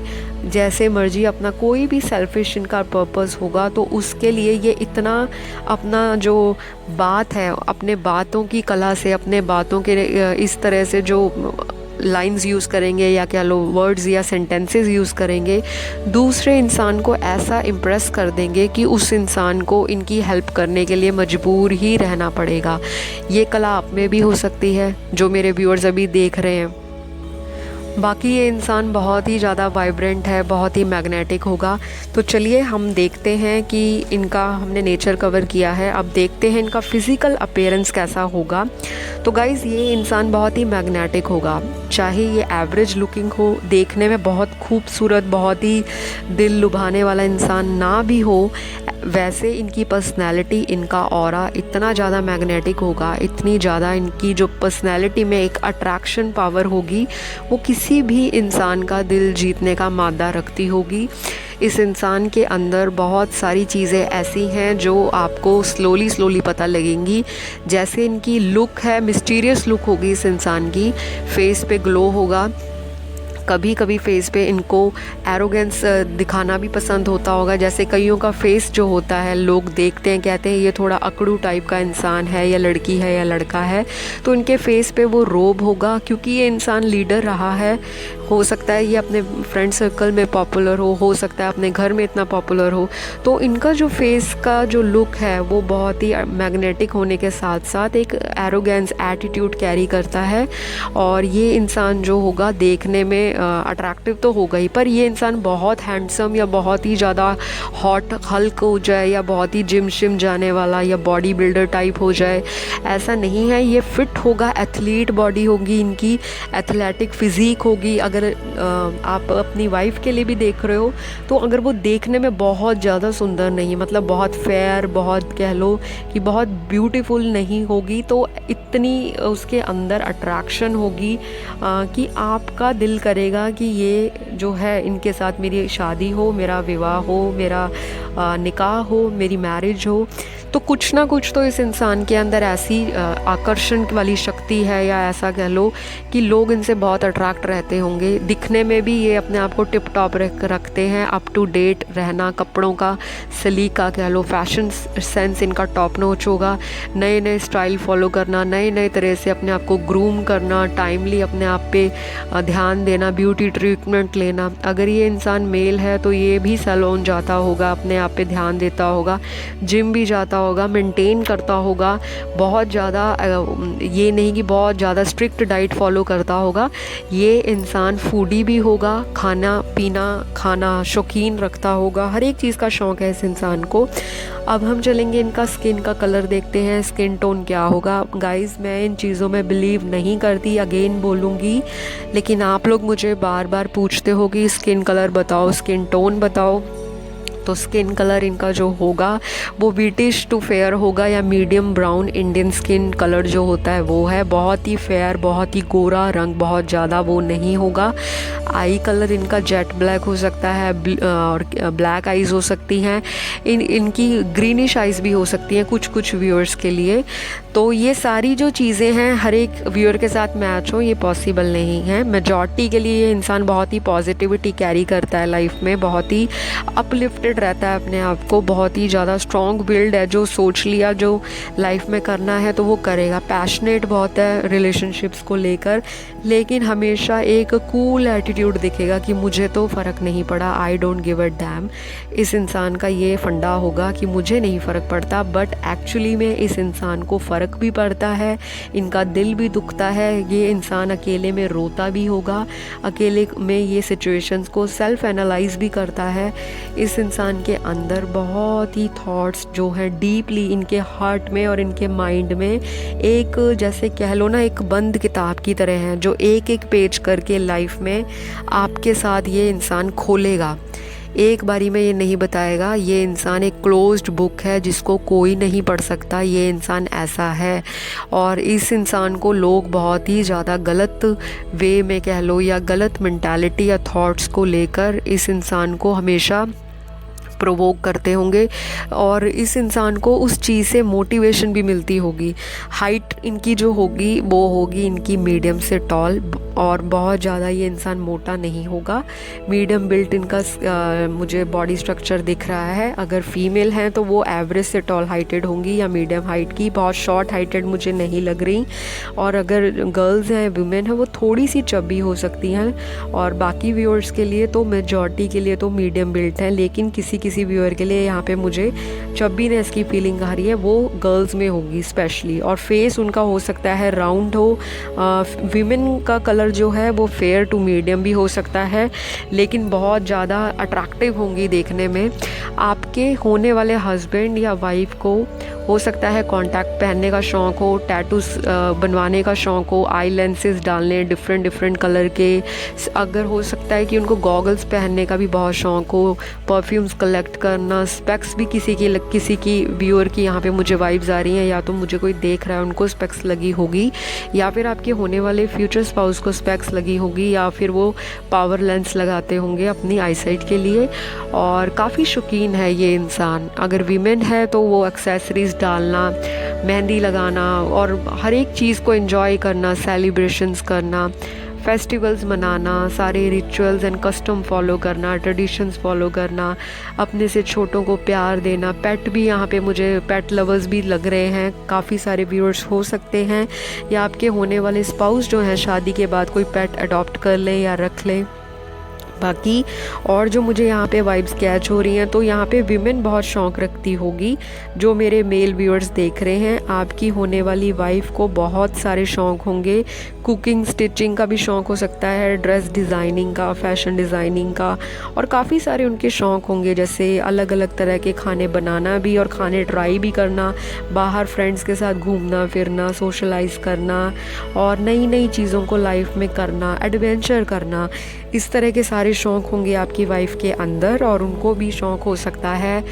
जैसे मर्जी अपना कोई भी सेल्फिश इनका पर्पस होगा, तो उसके लिए ये इतना अपना जो बात है, अपने बातों की कला से, अपने बातों के इस तरह से जो लाइंस यूज़ करेंगे या क्या लो वर्ड्स या सेंटेंसेस यूज़ करेंगे, दूसरे इंसान को ऐसा इम्प्रेस कर देंगे कि उस इंसान को इनकी हेल्प करने के लिए मजबूर ही रहना पड़ेगा। ये कला आप में भी हो सकती है जो मेरे व्यूअर्स अभी देख रहे हैं। बाकी ये इंसान बहुत ही ज़्यादा वाइब्रेंट है, बहुत ही मैग्नेटिक होगा। तो चलिए हम देखते हैं कि इनका, हमने नेचर कवर किया है, अब देखते हैं इनका फ़िज़िकल अपीयरेंस कैसा होगा। तो गाइज़ ये इंसान बहुत ही मैग्नेटिक होगा, चाहे ये एवरेज लुकिंग हो, देखने में बहुत खूबसूरत, बहुत ही दिल लुभाने वाला इंसान ना भी हो, वैसे इनकी पर्सनैलिटी, इनका ऑरा इतना ज़्यादा मैग्नेटिक होगा, इतनी ज़्यादा इनकी जो पर्सनैलिटी में एक अट्रैक्शन पावर होगी, वो किसी भी इंसान का दिल जीतने का मादा रखती होगी। इस इंसान के अंदर बहुत सारी चीज़ें ऐसी हैं जो आपको स्लोली पता लगेंगी। जैसे इनकी लुक है, मिस्टीरियस लुक होगी इस इंसान की, फेस पे ग्लो होगा, कभी कभी फेस पे इनको एरोगेंस दिखाना भी पसंद होता होगा। जैसे कईयों का फेस जो होता है, लोग देखते हैं, कहते हैं ये थोड़ा अकड़ू टाइप का इंसान है, या लड़की है या लड़का है, तो इनके फेस पे वो रोब होगा, क्योंकि ये इंसान लीडर रहा है। हो सकता है ये अपने फ्रेंड सर्कल में पॉपुलर हो सकता है अपने घर में इतना पॉपुलर हो, तो इनका जो फेस का जो लुक है वो बहुत ही मैग्नेटिक होने के साथ साथ एक एरोगेंस एटीट्यूड कैरी करता है। और ये इंसान जो होगा देखने में अट्रैक्टिव तो होगा ही, पर ये इंसान बहुत हैंडसम या बहुत ही ज़्यादा हॉट हल्क हो जाए, या बहुत ही जिम शिम जाने वाला या बॉडी बिल्डर टाइप हो जाए, ऐसा नहीं है। ये फिट होगा, एथलीट बॉडी होगी इनकी, एथलेटिक फिज़ीक होगी। अगर आप अपनी वाइफ के लिए भी देख रहे हो, तो अगर वो देखने में बहुत ज़्यादा सुंदर नहीं, मतलब बहुत फेयर, बहुत कह लो कि बहुत ब्यूटीफुल नहीं होगी, तो इतनी उसके अंदर अट्रैक्शन होगी कि आपका दिल करेगा कि ये जो है इनके साथ मेरी शादी हो, मेरा विवाह हो, मेरा निकाह हो, मेरी मैरिज हो। तो कुछ ना कुछ तो इस इंसान के अंदर ऐसी आकर्षण वाली शक्ति है, या ऐसा कह लो कि लोग इनसे बहुत अट्रैक्ट रहते होंगे। दिखने में भी ये अपने आप को टिप टॉप रखते हैं, अप टू डेट रहना, कपड़ों का सलीका कह लो, फैशन सेंस इनका टॉप नॉच होगा, नए नए स्टाइल फॉलो करना, नए नए तरह से अपने आप को ग्रूम करना, टाइमली अपने आप पे ध्यान देना, ब्यूटी ट्रीटमेंट लेना। अगर ये इंसान मेल है तो ये भी सैलून जाता होगा, अपने आप पे ध्यान देता होगा, जिम भी जाता होगा, मेंटेन करता होगा, बहुत ज़्यादा ये नहीं कि बहुत ज़्यादा स्ट्रिक्ट डाइट फॉलो करता होगा। ये इंसान फूडी भी होगा, खाना पीना खाना शौकीन रखता होगा, हर एक चीज़ का शौक़ है इस इंसान को। अब हम चलेंगे इनका स्किन का कलर देखते हैं, स्किन टोन क्या होगा। गाइस, मैं इन चीज़ों में बिलीव नहीं करती, अगेन बोलूँगी, लेकिन आप लोग मुझे बार बार पूछते हो कि स्किन कलर बताओ, स्किन टोन बताओ। तो स्किन कलर इनका जो होगा वो ब्रिटिश टू फेयर होगा, या medium brown Indian skin colour जो होता है वो है। बहुत ही फेयर, बहुत ही गोरा रंग, बहुत ज़्यादा वो नहीं होगा। आई कलर इनका जेट ब्लैक हो सकता है, और ब्लैक आइज़ हो सकती हैं, इनकी ग्रीनिश आइज़ भी हो सकती हैं कुछ कुछ व्यूअर्स के लिए। तो ये सारी जो चीज़ें हैं हर एक व्यूअर के साथ मैच हो, ये पॉसिबल नहीं है। मेजॉरिटी के लिए ये इंसान बहुत ही पॉजिटिविटी कैरी करता है लाइफ में, बहुत ही अपलिफ्टेड रहता है अपने आप को, बहुत ही ज़्यादा स्ट्रॉन्ग बिल्ड है, जो सोच लिया जो लाइफ में करना है तो वो करेगा। पैशनेट बहुत है रिलेशनशिप्स को लेकर, लेकिन हमेशा एक कूल एटीट्यूड दिखेगा कि मुझे तो फ़र्क नहीं पड़ा, I don't give a dam. इस इंसान का ये फंडा होगा कि मुझे नहीं फ़र्क पड़ता, बट एक्चुअली में इस इंसान को फ़र्क भी पड़ता है, इनका दिल भी दुखता है। ये इंसान अकेले में रोता भी होगा, अकेले में ये सिचुएशंस को सेल्फ एनालाइज भी करता है। इस इंसान के अंदर बहुत ही थॉट्स जो हैं डीपली इनके हार्ट में और इनके माइंड में, एक जैसे कह लो ना, एक बंद किताब की तरह हैं, जो एक एक पेज करके लाइफ में आपके साथ ये इंसान खोलेगा। एक बारी में ये नहीं बताएगा। ये इंसान एक क्लोज्ड बुक है जिसको कोई नहीं पढ़ सकता, ये इंसान ऐसा है। और इस इंसान को लोग बहुत ही ज़्यादा गलत वे में कह लो, या गलत मेंटालिटी या थॉट्स को लेकर इस इंसान को हमेशा प्रोवोक करते होंगे, और इस इंसान को उस चीज़ से मोटिवेशन भी मिलती होगी। हाइट इनकी जो होगी वो होगी इनकी मीडियम से टॉल, और बहुत ज़्यादा ये इंसान मोटा नहीं होगा। मीडियम बिल्ट इनका मुझे बॉडी स्ट्रक्चर दिख रहा है। अगर फीमेल हैं तो वो एवरेज से टॉल हाइटेड होंगी या मीडियम हाइट की, बहुत शॉर्ट हाइटेड मुझे नहीं लग रही। और अगर गर्ल्स हैं, वुमेन हैं, वो थोड़ी सी चब्बी हो सकती हैं। और बाकी व्यूअर्स के लिए तो मेजॉरिटी के लिए तो मीडियम बिल्ट है, लेकिन किसी व्यूअर के लिए यहाँ पे मुझे चब्बीनेस की फीलिंग आ रही है, वो गर्ल्स में होगी स्पेशली। और फेस उनका हो सकता है राउंड हो। विमेन का कलर जो है वो फेयर टू मीडियम भी हो सकता है, लेकिन बहुत ज़्यादा अट्रैक्टिव होंगी देखने में। आपके होने वाले हस्बैंड या वाइफ को हो सकता है कॉन्टैक्ट पहनने का शौक़ हो, टैटूज बनवाने का शौक़ हो, आई लेंसेज डालने डिफरेंट कलर के। अगर हो सकता है कि उनको गॉगल्स पहनने का भी बहुत शौक़ हो, परफ्यूम्स कलेक्ट करना, स्पेक्स भी किसी की व्यूअर की यहाँ पे मुझे वाइब्स आ रही हैं, या तो मुझे कोई देख रहा है उनको स्पेक्स लगी होगी, या फिर आपके होने वाले फ्यूचर स्पाउस को स्पेक्स लगी होगी, या फिर वो पावर लेंस लगाते होंगे अपनी आईसाइट के लिए। और काफ़ी शौकीन है ये इंसान। अगर वीमेन है तो वो एक्सेसरीज़ डालना, मेहंदी लगाना, और हर एक चीज़ को एंजॉय करना, सेलिब्रेशंस करना, फेस्टिवल्स मनाना, सारे रिचुअल्स एंड कस्टम फॉलो करना, ट्रेडिशंस फॉलो करना, अपने से छोटों को प्यार देना। पेट भी यहाँ पे मुझे पेट लवर्स भी लग रहे हैं, काफ़ी सारे व्यूअर्स हो सकते हैं, या आपके होने वाले स्पाउस जो हैं शादी के बाद कोई पेट अडॉप्ट कर लें या रख लें। बाकी और जो मुझे यहाँ पे वाइब्स कैच हो रही हैं, तो यहाँ पे विमेन बहुत शौक़ रखती होगी। जो मेरे मेल व्यूअर्स देख रहे हैं, आपकी होने वाली वाइफ को बहुत सारे शौक़ होंगे। कुकिंग, स्टिचिंग का भी शौक़ हो सकता है, ड्रेस डिज़ाइनिंग का, फैशन डिज़ाइनिंग का, और काफ़ी सारे उनके शौक़ होंगे, जैसे अलग अलग तरह के खाने बनाना भी और खाने ट्राई भी करना, बाहर फ्रेंड्स के साथ घूमना फिरना, सोशलाइज़ करना, और नई नई चीज़ों को लाइफ में करना, एडवेंचर करना। इस तरह के सारे शौक़ होंगे आपकी वाइफ के अंदर, और उनको भी शौक़ हो सकता है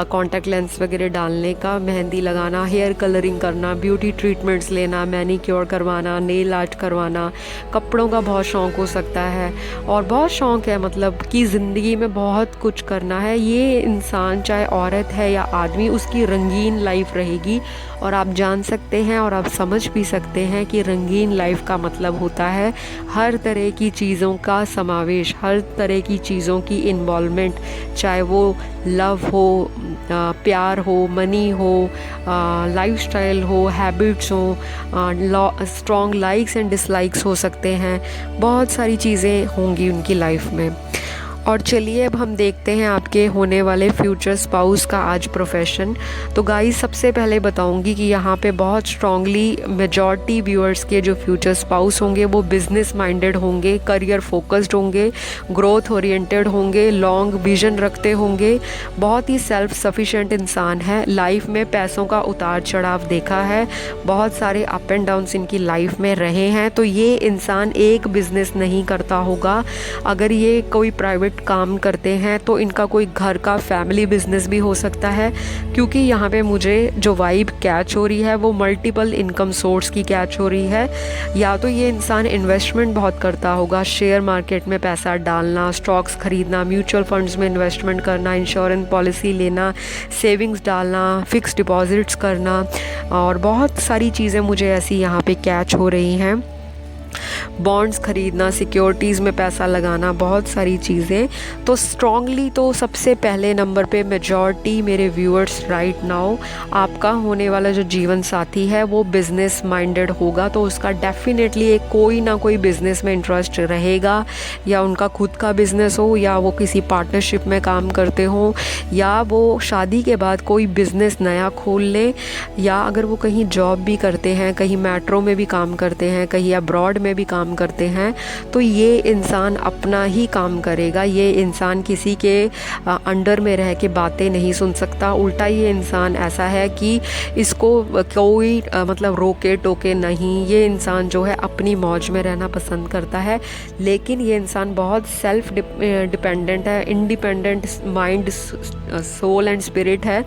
कॉन्टैक्ट लेंस वगैरह डालने का, मेहंदी लगाना, हेयर कलरिंग करना, ब्यूटी ट्रीटमेंट्स लेना, मैनीक्योर करवाना, नेल आर्ट करवाना, कपड़ों का बहुत शौक़ हो सकता है, और बहुत शौक़ है मतलब कि ज़िंदगी में बहुत कुछ करना है। ये इंसान चाहे औरत है या आदमी, उसकी रंगीन लाइफ रहेगी। और आप जान सकते हैं और आप समझ भी सकते हैं कि रंगीन लाइफ का मतलब होता है हर तरह की चीज़ों का समावेश, हर तरह की चीज़ों की इन्वॉल्वमेंट, चाहे वो लव हो, प्यार हो, मनी हो, लाइफस्टाइल हो, हैबिट्स हो, स्ट्रॉन्ग लाइक्स एंड डिसलाइक्स हो सकते हैं, बहुत सारी चीज़ें होंगी उनकी लाइफ में। और चलिए अब हम देखते हैं आपके होने वाले फ्यूचर स्पाउस का आज प्रोफेशन। तो गाइस सबसे पहले बताऊंगी कि यहाँ पे बहुत स्ट्रांगली मेजॉरिटी व्यूअर्स के जो फ्यूचर स्पाउस होंगे वो बिजनेस माइंडेड होंगे, करियर फोकस्ड होंगे, ग्रोथ ओरिएंटेड होंगे, लॉन्ग विजन रखते होंगे, बहुत ही सेल्फ सफिशिएंट इंसान है। लाइफ में पैसों का उतार चढ़ाव देखा है, बहुत सारे अप एंड डाउन्स इनकी लाइफ में रहे हैं। तो ये इंसान एक बिज़नेस नहीं करता होगा। अगर ये कोई प्राइवेट काम करते हैं तो इनका कोई घर का फैमिली बिजनेस भी हो सकता है, क्योंकि यहाँ पे मुझे जो वाइब कैच हो रही है वो मल्टीपल इनकम सोर्स की कैच हो रही है। या तो ये इंसान इन्वेस्टमेंट बहुत करता होगा, शेयर मार्केट में पैसा डालना, स्टॉक्स खरीदना, म्यूचुअल फंड्स में इन्वेस्टमेंट करना, इंश्योरेंस पॉलिसी लेना, सेविंग्स डालना, फिक्स डिपॉजिट्स करना, और बहुत सारी चीज़ें मुझे ऐसी यहाँ पे कैच हो रही हैं। बॉन्ड्स खरीदना, सिक्योरिटीज़ में पैसा लगाना, बहुत सारी चीज़ें। तो स्ट्रॉन्गली तो सबसे पहले नंबर पे मेजॉरिटी मेरे व्यूअर्स राइट नाउ, आपका होने वाला जो जीवन साथी है वो बिज़नेस माइंडेड होगा। तो उसका डेफिनेटली एक कोई ना कोई बिज़नेस में इंटरेस्ट रहेगा, या उनका खुद का बिज़नेस हो, या वो किसी पार्टनरशिप में काम करते हो, या वो शादी के बाद कोई बिज़नेस नया खोल लें, या अगर वो कहीं जॉब भी करते हैं, कहीं मेट्रो में भी काम करते हैं, कहीं अब्रॉड में भी काम करते हैं, तो ये इंसान अपना ही काम करेगा। ये इंसान किसी के अंडर में रह के बातें नहीं सुन सकता। उल्टा ये इंसान ऐसा है कि इसको कोई मतलब रोके टोके नहीं। ये इंसान जो है अपनी मौज में रहना पसंद करता है, लेकिन ये इंसान बहुत सेल्फ डिपेंडेंट है, independent mind, soul and spirit है।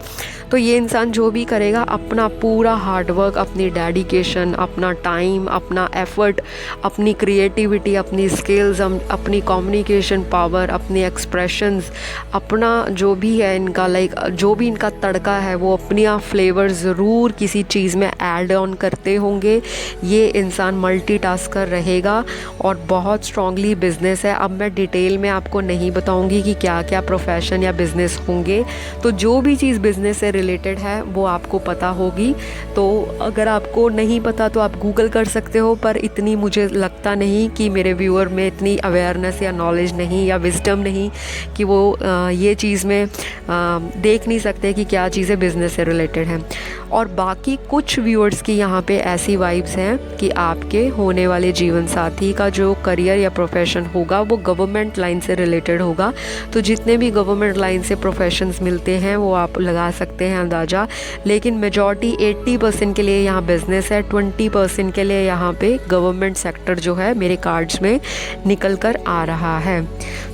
तो ये इंसान जो भी करेगा अपना पूरा हार्डवर्क, अपनी डेडिकेशन, अपना टाइम, अपना एफर्ट, अपनी क्रिएटिविटी, अपनी स्किल्स, अपनी कम्युनिकेशन पावर, अपनी एक्सप्रेशंस, अपना जो भी है इनका जो भी इनका तड़का है वो अपनी फ्लेवर ज़रूर किसी चीज़ में ऐड ऑन करते होंगे। ये इंसान मल्टीटास्कर रहेगा और बहुत स्ट्रांगली बिजनेस है। अब मैं डिटेल में आपको नहीं बताऊंगी कि क्या क्या प्रोफेशन या बिज़नेस होंगे, तो जो भी चीज़ बिज़नेस से रिलेटेड है वो आपको पता होगी। तो अगर आपको नहीं पता तो आप गूगल कर सकते हो, पर इतनी मुझे लगता नहीं कि मेरे व्यूअर में इतनी अवेयरनेस या नॉलेज नहीं या विजडम नहीं कि वो ये चीज़ में देख नहीं सकते कि क्या चीज़ें बिज़नेस से रिलेटेड हैं। और बाकी कुछ व्यूअर्स की यहाँ पे ऐसी वाइब्स हैं कि आपके होने वाले जीवन साथी का जो करियर या प्रोफेशन होगा वो गवर्नमेंट लाइन से रिलेटेड होगा। तो जितने भी गवर्नमेंट लाइन से प्रोफेशंस मिलते हैं वो आप लगा सकते हैं अंदाज़ा, लेकिन मेजॉरिटी 80% के लिए यहाँ बिज़नेस है, 20% के लिए यहाँ पे गवर्नमेंट सेक्टर जो है मेरे कार्ड्स में निकल कर आ रहा है।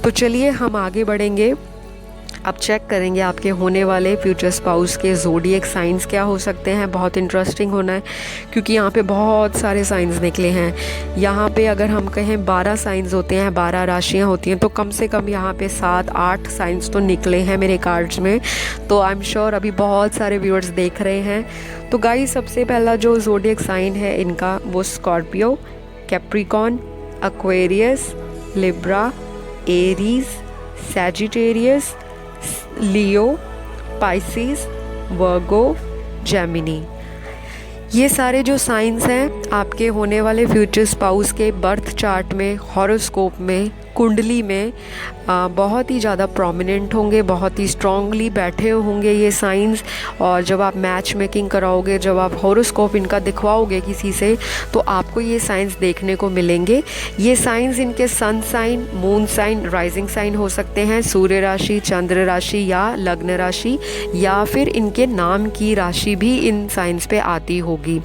तो चलिए हम आगे बढ़ेंगे। अब चेक करेंगे आपके होने वाले फ्यूचर स्पाउस के ज़ोडिएक साइंस क्या हो सकते हैं। बहुत इंटरेस्टिंग होना है क्योंकि यहाँ पे बहुत सारे साइंस निकले हैं। यहाँ पे अगर हम कहें 12 साइंस होते हैं, 12 राशियाँ होती हैं, तो कम से कम यहाँ पे 7-8 साइंस तो निकले हैं मेरे कार्ड्स में। तो आई एम श्योर अभी बहुत सारे व्यूअर्स देख रहे हैं। तो गाइस सबसे पहला जो ज़ोडिएक साइन है इनका वो Scorpio, Capricorn, Aquarius, Libra, Aries, Sagittarius, Leo, Pisces, Virgo, Gemini. ये सारे जो साइंस हैं आपके होने वाले फ्यूचर स्पाउस के बर्थ चार्ट में, हॉरोस्कोप में, कुंडली में बहुत ही ज़्यादा प्रोमिनेंट होंगे, बहुत ही स्ट्रांगली बैठे होंगे ये साइंस। और जब आप मैच मेकिंग कराओगे, जब आप हॉरोस्कोप इनका दिखवाओगे किसी से, तो आपको ये साइंस देखने को मिलेंगे। ये साइंस इनके sun sign, moon sign, rising sign हो सकते हैं, सूर्य राशि, चंद्र राशि या लग्न राशि, या फिर इनके नाम की राशि भी इन साइंस पे आती होगी।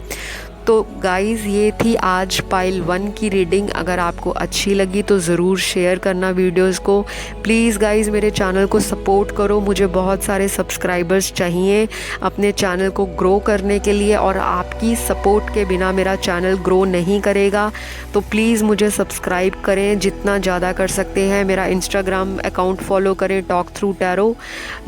तो गाइज़ ये थी आज पाइल 1 की रीडिंग। अगर आपको अच्छी लगी तो ज़रूर शेयर करना वीडियोस को। प्लीज़ गाइज़ मेरे चैनल को सपोर्ट करो, मुझे बहुत सारे सब्सक्राइबर्स चाहिए अपने चैनल को ग्रो करने के लिए, और आपकी सपोर्ट के बिना मेरा चैनल ग्रो नहीं करेगा। तो प्लीज़ मुझे सब्सक्राइब करें, जितना ज़्यादा कर सकते हैं। मेरा इंस्टाग्राम अकाउंट फॉलो करें, टॉक थ्रू टैरो।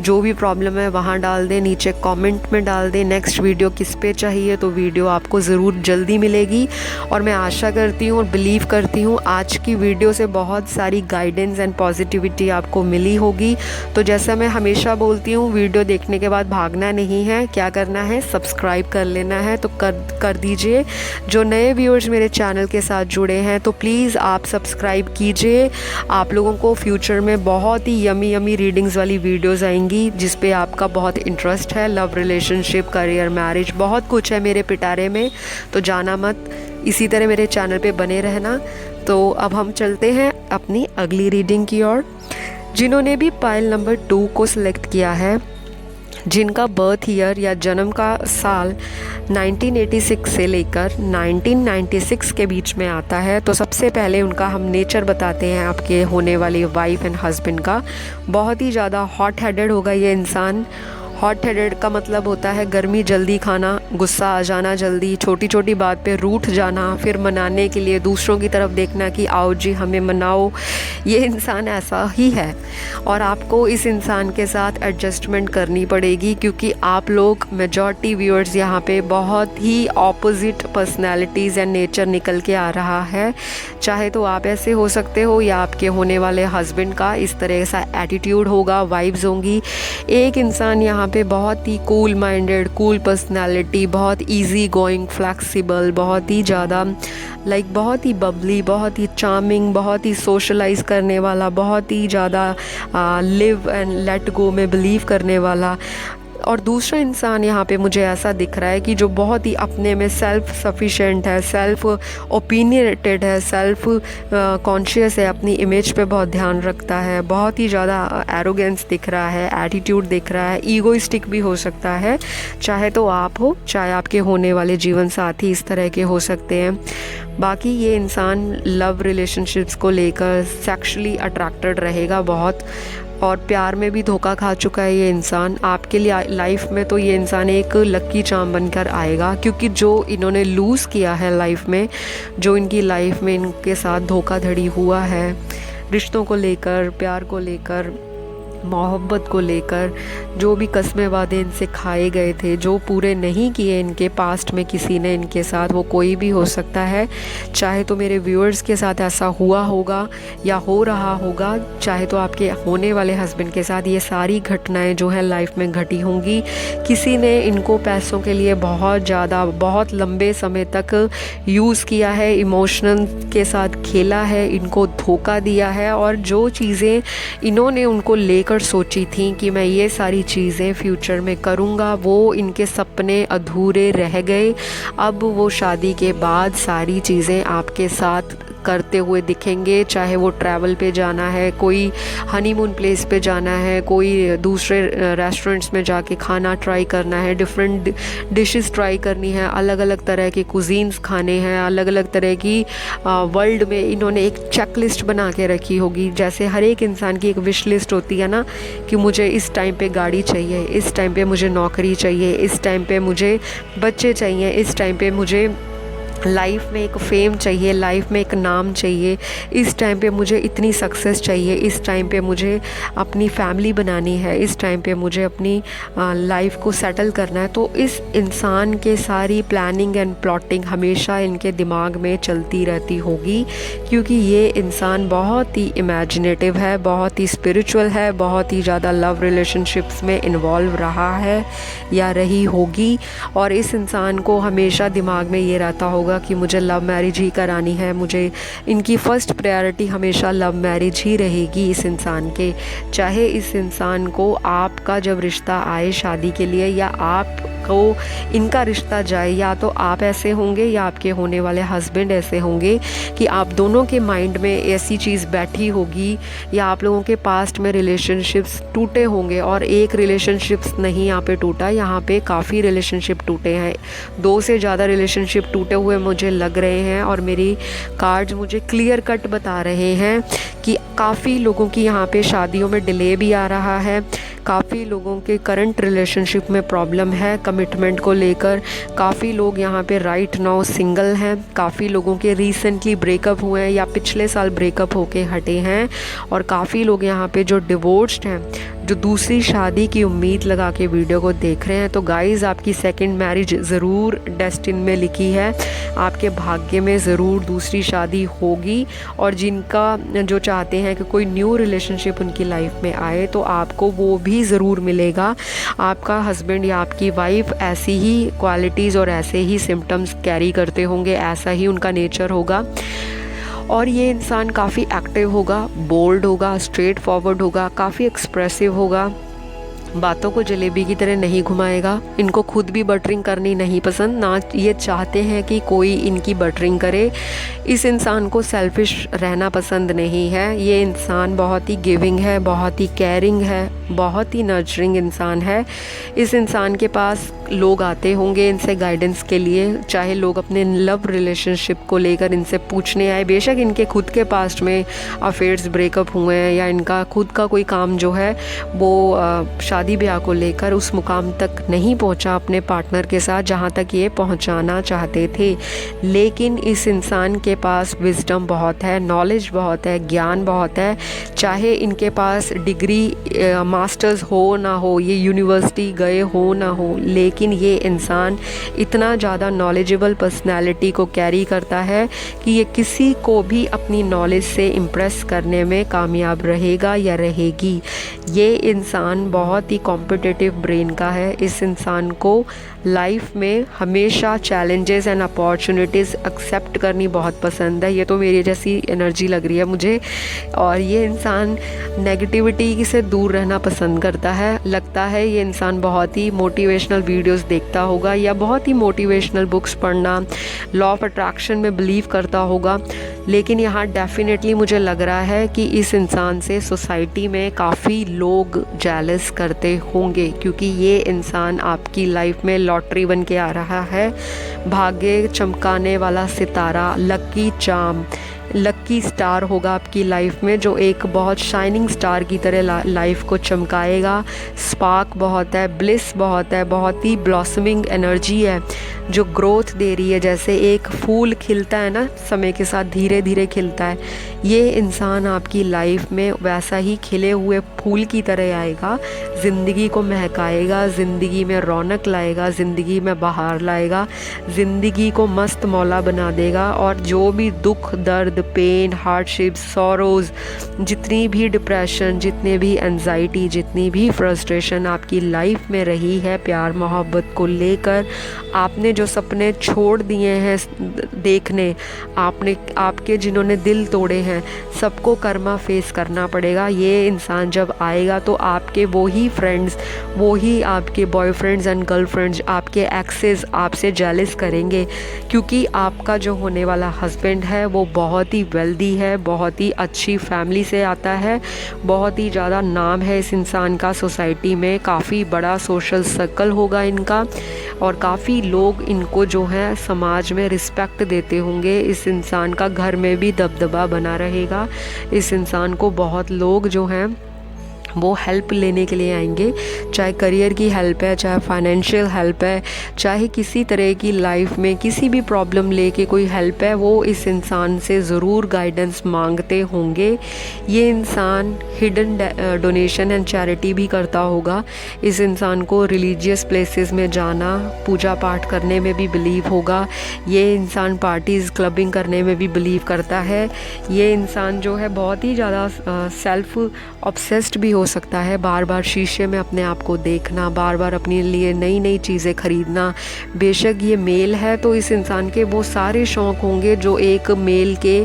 जो भी प्रॉब्लम है वहाँ डाल दें, नीचे कमेंट में डाल दें नेक्स्ट वीडियो किस पे चाहिए, तो वीडियो आपको ज़रूर जल्दी मिलेगी। और मैं आशा करती हूँ और बिलीव करती हूँ आज की वीडियो से बहुत सारी गाइडेंस एंड पॉजिटिविटी आपको मिली होगी। तो जैसा मैं हमेशा बोलती हूँ, वीडियो देखने के बाद भागना नहीं है, क्या करना है, सब्सक्राइब कर लेना है। तो कर दीजिए। जो नए व्यूअर्स मेरे चैनल के साथ जुड़े हैं तो प्लीज़ आप सब्सक्राइब कीजिए। आप लोगों को फ्यूचर में बहुत ही यमी रीडिंग्स वाली वीडियोस आएंगी जिस पे आपका बहुत इंटरेस्ट है। लव, रिलेशनशिप, करियर, मैरिज, बहुत कुछ है मेरे पिटारे में, तो जाना मत। इसी तरह मेरे चैनल पे बने रहना। तो अब हम चलते हैं अपनी अगली रीडिंग की ओर। जिन्होंने भी पाइल नंबर 2 को सिलेक्ट किया है, जिनका बर्थ ईयर या जन्म का साल 1986 से लेकर 1996 के बीच में आता है, तो सबसे पहले उनका हम नेचर बताते हैं आपके होने वाली वाइफ एंड हस्बैंड का। बहुत ही ज़्यादा हॉट हेडेड होगा ये इंसान। हॉट हेडेड का मतलब होता है गर्मी जल्दी खाना, गुस्सा आ जाना जल्दी, छोटी छोटी बात पे रूठ जाना, फिर मनाने के लिए दूसरों की तरफ देखना कि आओ जी हमें मनाओ। ये इंसान ऐसा ही है और आपको इस इंसान के साथ एडजस्टमेंट करनी पड़ेगी, क्योंकि आप लोग मेजॉरिटी व्यूअर्स यहाँ पे बहुत ही ऑपोजिट पर्सनैलिटीज़ एंड नेचर निकल के आ रहा है। चाहे तो आप ऐसे हो सकते हो या आपके होने वाले हस्बैंड का इस तरह सा एटीट्यूड होगा, वाइब्स होंगी। एक इंसान यहाँ पे बहुत ही कूल माइंडेड, कूल पर्सनालिटी, बहुत इजी गोइंग, फ्लेक्सिबल, बहुत ही ज़्यादा बहुत ही बबली, बहुत ही चार्मिंग, बहुत ही सोशलाइज करने वाला, बहुत ही ज़्यादा लिव एंड लेट गो में बिलीव करने वाला। और दूसरा इंसान यहाँ पे मुझे ऐसा दिख रहा है कि जो बहुत ही अपने में सेल्फ सफिशिएंट है, सेल्फ ओपिनियटेड है, सेल्फ कॉन्शियस है, अपनी इमेज पे बहुत ध्यान रखता है, बहुत ही ज़्यादा एरोगेंस दिख रहा है, एटीट्यूड दिख रहा है, ईगोइस्टिक भी हो सकता है। चाहे तो आप हो, चाहे आपके होने वाले जीवन साथी इस तरह के हो सकते हैं। बाकी ये इंसान लव रिलेशनशिप्स को लेकर सेक्सुअली अट्रैक्टेड रहेगा बहुत, और प्यार में भी धोखा खा चुका है ये इंसान। आपके लिए लाइफ में तो ये इंसान एक लक्की चार्म बनकर आएगा, क्योंकि जो इन्होंने लूज़ किया है लाइफ में, जो इनकी लाइफ में इनके साथ धोखाधड़ी हुआ है रिश्तों को लेकर, प्यार को लेकर, मोहब्बत को लेकर, जो भी कस्में वादे इनसे खाए गए थे, जो पूरे नहीं किए इनके पास्ट में किसी ने इनके साथ, वो कोई भी हो सकता है। चाहे तो मेरे व्यूअर्स के साथ ऐसा हुआ होगा या हो रहा होगा, चाहे तो आपके होने वाले हस्बैंड के साथ ये सारी घटनाएं जो हैं लाइफ में घटी होंगी। किसी ने इनको पैसों के लिए बहुत ज़्यादा, बहुत लंबे समय तक यूज़ किया है, इमोशनल के साथ खेला है, इनको धोखा दिया है, और जो चीज़ें इन्होंने उनको लेकर सोची थी कि मैं ये सारी चीज़ें फ्यूचर में करूँगा, वो इनके सपने अधूरे रह गए। अब वो शादी के बाद सारी चीज़ें आपके साथ करते हुए दिखेंगे। चाहे वो ट्रैवल पे जाना है, कोई हनीमून प्लेस पे जाना है, कोई दूसरे रेस्टोरेंट्स में जाके खाना ट्राई करना है, डिफरेंट डिशेस ट्राई करनी है, अलग अलग तरह के कुजीन्स खाने हैं, अलग अलग तरह की वर्ल्ड में इन्होंने एक चेक लिस्ट बना के रखी होगी। जैसे हर एक इंसान की एक विश लिस्ट होती है ना, कि मुझे इस टाइम पे गाड़ी चाहिए, इस टाइम पे मुझे नौकरी चाहिए, इस टाइम पे मुझे बच्चे चाहिए, इस टाइम पे मुझे लाइफ में एक फेम चाहिए, लाइफ में एक नाम चाहिए, इस टाइम पे मुझे इतनी सक्सेस चाहिए, इस टाइम पे मुझे अपनी फैमिली बनानी है, इस टाइम पे मुझे अपनी लाइफ को सेटल करना है। तो इस इंसान के सारी प्लानिंग एंड प्लॉटिंग हमेशा इनके दिमाग में चलती रहती होगी, क्योंकि ये इंसान बहुत ही इमेजिनेटिव है, बहुत ही स्पिरिचुअल है, बहुत ही ज़्यादा लव रिलेशनशिप्स में इन्वॉल्व रहा है या रही होगी। और इस इंसान को हमेशा दिमाग में ये रहता होगा कि मुझे लव मैरिज ही करानी है, मुझे इनकी फ़र्स्ट प्रायोरिटी हमेशा लव मैरिज ही रहेगी इस इंसान के। चाहे इस इंसान को आपका जब रिश्ता आए शादी के लिए, या आप इनको इनका रिश्ता जाए, या तो आप ऐसे होंगे या आपके होने वाले हस्बैंड ऐसे होंगे कि आप दोनों के माइंड में ऐसी चीज़ बैठी होगी, या आप लोगों के पास्ट में रिलेशनशिप्स टूटे होंगे। और एक रिलेशनशिप्स नहीं यहाँ पे टूटा, यहाँ पे काफ़ी रिलेशनशिप टूटे हैं, 2 से ज़्यादा रिलेशनशिप टूटे हुए मुझे लग रहे हैं। और मेरी कार्ड्स मुझे क्लियर कट बता रहे हैं कि काफ़ी लोगों की यहाँ पे शादियों में डिले भी आ रहा है, काफ़ी लोगों के करंट रिलेशनशिप में प्रॉब्लम है कमिटमेंट को लेकर, काफ़ी लोग यहाँ पे राइट नाउ सिंगल हैं, काफ़ी लोगों के रिसेंटली ब्रेकअप हुए हैं या पिछले साल ब्रेकअप होके हटे हैं, और काफ़ी लोग यहाँ पे जो डिवोर्स्ड हैं, जो दूसरी शादी की उम्मीद लगा के वीडियो को देख रहे हैं। तो गाइस, आपकी सेकंड मैरिज ज़रूर डेस्टिन में लिखी है, आपके भाग्य में ज़रूर दूसरी शादी होगी। और जिनका जो चाहते हैं कि कोई न्यू रिलेशनशिप उनकी लाइफ में आए, तो आपको वो भी ज़रूर मिलेगा। आपका हस्बैंड या आपकी वाइफ ऐसी ही क्वालिटीज़ और ऐसे ही सिम्टम्स कैरी करते होंगे, ऐसा ही उनका नेचर होगा। और ये इंसान काफ़ी एक्टिव होगा, बोल्ड होगा, स्ट्रेट फॉरवर्ड होगा, काफ़ी एक्सप्रेसिव होगा, बातों को जलेबी की तरह नहीं घुमाएगा। इनको खुद भी बटरिंग करनी नहीं पसंद, ना ये चाहते हैं कि कोई इनकी बटरिंग करे। इस इंसान को सेल्फिश रहना पसंद नहीं है। ये इंसान बहुत ही गिविंग है, बहुत ही केयरिंग है, बहुत ही नर्चरिंग इंसान है। इस इंसान के पास लोग आते होंगे इनसे गाइडेंस के लिए, चाहे लोग अपने लव रिलेशनशिप को लेकर इनसे पूछने आए। बेशक इनके खुद के पास्ट में अफेयर्स ब्रेकअप हुए हैं, या इनका खुद का कोई काम जो है वो शादी ब्याह को लेकर उस मुकाम तक नहीं पहुंचा अपने पार्टनर के साथ जहां तक ये पहुंचाना चाहते थे। लेकिन इस इंसान के पास विजडम बहुत है, नॉलेज बहुत है, ज्ञान बहुत है। चाहे इनके पास डिग्री मास्टर्स हो ना हो, ये यूनिवर्सिटी गए हो ना हो, लेकिन ये इंसान इतना ज़्यादा नॉलेजेबल पर्सनैलिटी को कैरी करता है कि ये किसी को भी अपनी नॉलेज से इम्प्रेस करने में कामयाब रहेगा या रहेगी। ये इंसान बहुत ही कॉम्पिटिटिव ब्रेन का है। इस इंसान को लाइफ में हमेशा चैलेंजेस एंड अपॉर्चुनिटीज़ एक्सेप्ट करनी बहुत पसंद है। ये तो मेरी जैसी एनर्जी लग रही है मुझे। और ये इंसान नेगेटिविटी से दूर रहना पसंद करता है। लगता है ये इंसान बहुत ही मोटिवेशनल वीडियोस देखता होगा, या बहुत ही मोटिवेशनल बुक्स पढ़ना, लॉ ऑफ अट्रैक्शन में बिलीव करता होगा। लेकिन यहाँ डेफिनेटली मुझे लग रहा है कि इस इंसान से सोसाइटी में काफ़ी लोग जेलस करते होंगे, क्योंकि ये इंसान आपकी लाइफ में लॉटरी बन के आ रहा है। भाग्य चमकाने वाला सितारा, लकी चार्म, लकी स्टार होगा आपकी लाइफ में, जो एक बहुत शाइनिंग स्टार की तरह लाइफ को चमकाएगा। स्पार्क बहुत है, ब्लिस बहुत है, बहुत ही ब्लॉसमिंग एनर्जी है जो ग्रोथ दे रही है। जैसे एक फूल खिलता है ना, समय के साथ धीरे धीरे खिलता है, ये इंसान आपकी लाइफ में वैसा ही खिले हुए फूल की तरह आएगा, ज़िंदगी को महकाएगा, ज़िंदगी में रौनक लाएगा, ज़िंदगी में बहार लाएगा, ज़िंदगी को मस्त मौला बना देगा। और जो भी दुख, दर्द, पेन, हार्डशिप्स, सॉरोज़, जितनी भी डिप्रेशन, जितने भी एंजाइटी, जितनी भी फ्रस्ट्रेशन आपकी लाइफ में रही है प्यार मोहब्बत को लेकर, आपने जो सपने छोड़ दिए हैं देखने, आपके जिन्होंने दिल तोड़े हैं, सबको कर्मा फेस करना पड़ेगा। ये इंसान जब आएगा तो आपके वो ही फ्रेंड्स, वो ही आपके बॉयफ्रेंड्स एंड गर्लफ्रेंड्स, आपके एक्सेस आपसे जेलस करेंगे, क्योंकि आपका जो होने वाला हस्बैंड है वो बहुत ही वेल्दी है, बहुत ही अच्छी फैमिली से आता है, बहुत ही ज़्यादा नाम है इस इंसान का सोसाइटी में, काफ़ी बड़ा सोशल सर्कल होगा इनका, और काफ़ी लोग इनको जो है समाज में रिस्पेक्ट देते होंगे। इस इंसान का घर में भी दबदबा बना रहेगा। इस इंसान को बहुत लोग जो हैं वो हेल्प लेने के लिए आएंगे, चाहे करियर की हेल्प है, चाहे फाइनेंशियल हेल्प है, चाहे किसी तरह की लाइफ में किसी भी प्रॉब्लम लेके कोई हेल्प है, वो इस इंसान से ज़रूर गाइडेंस मांगते होंगे। ये इंसान हिडन डोनेशन एंड चैरिटी भी करता होगा। इस इंसान को रिलीजियस प्लेसेस में जाना, पूजा पाठ करने में भी बिलीव होगा। ये इंसान पार्टीज़, क्लबिंग करने में भी बिलीव करता है। ये इंसान जो है बहुत ही ज़्यादा सेल्फ ऑब्सेस्ड भी हो हो सकता है बार बार शीशे में अपने आप को देखना, बार बार अपने लिए नई नई चीज़ें खरीदना। बेशक ये मेल है तो इस इंसान के वो सारे शौक़ होंगे जो एक मेल के,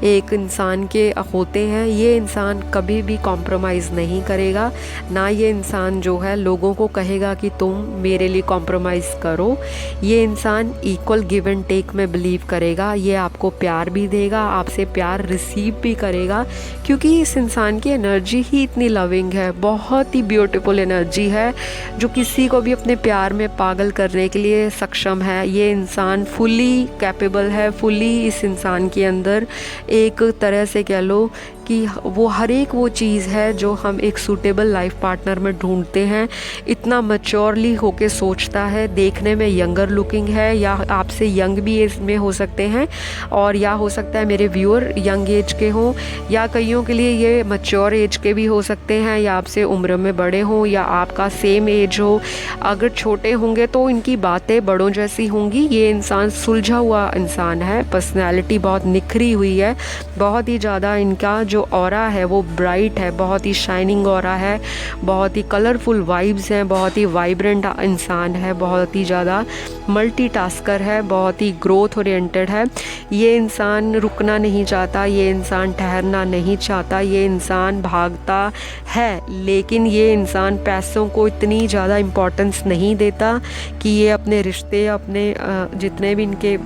एक इंसान के होते हैं। ये इंसान कभी भी कॉम्प्रोमाइज़ नहीं करेगा, ना ये इंसान जो है लोगों को कहेगा कि तुम मेरे लिए कॉम्प्रोमाइज़ करो। ये इंसान इक्वल गिव एंड टेक में बिलीव करेगा। ये आपको प्यार भी देगा, आपसे प्यार रिसीव भी करेगा, क्योंकि इस इंसान की एनर्जी ही इतनी लविंग है, बहुत ही ब्यूटीफुल एनर्जी है जो किसी को भी अपने प्यार में पागल करने के लिए सक्षम है। ये इंसान फुली कैपेबल है, फुली इस इंसान के अंदर एक तरह से कह लो कि वो हर एक वो चीज़ है जो हम एक सूटेबल लाइफ पार्टनर में ढूंढते हैं। इतना मैच्योरली होके सोचता है, देखने में यंगर लुकिंग है, या आपसे यंग भी एज में हो सकते हैं, और या हो सकता है मेरे व्यूअर यंग एज के हों, या कईयों के लिए ये मैच्योर एज के भी हो सकते हैं, या आपसे उम्र में बड़े हों, या आपका सेम एज हो। अगर छोटे होंगे तो इनकी बातें बड़ों जैसी होंगी। ये इंसान सुलझा हुआ इंसान है, पर्सनैलिटी बहुत निखरी हुई है, बहुत ही ज़्यादा इनका जो ऑरा है वो ब्राइट है, बहुत ही शाइनिंग ऑरा है, बहुत ही कलरफुल वाइब्स हैं, बहुत ही वाइब्रेंट इंसान है, बहुत ही ज़्यादा मल्टीटास्कर है, बहुत ही ग्रोथ ओरिएंटेड है। ये इंसान रुकना नहीं चाहता, ये इंसान ठहरना नहीं चाहता, ये इंसान भागता है, लेकिन ये इंसान पैसों को इतनी ज़्यादा इम्पोर्टेंस नहीं देता कि ये अपने रिश्ते, अपने जितने भी इनके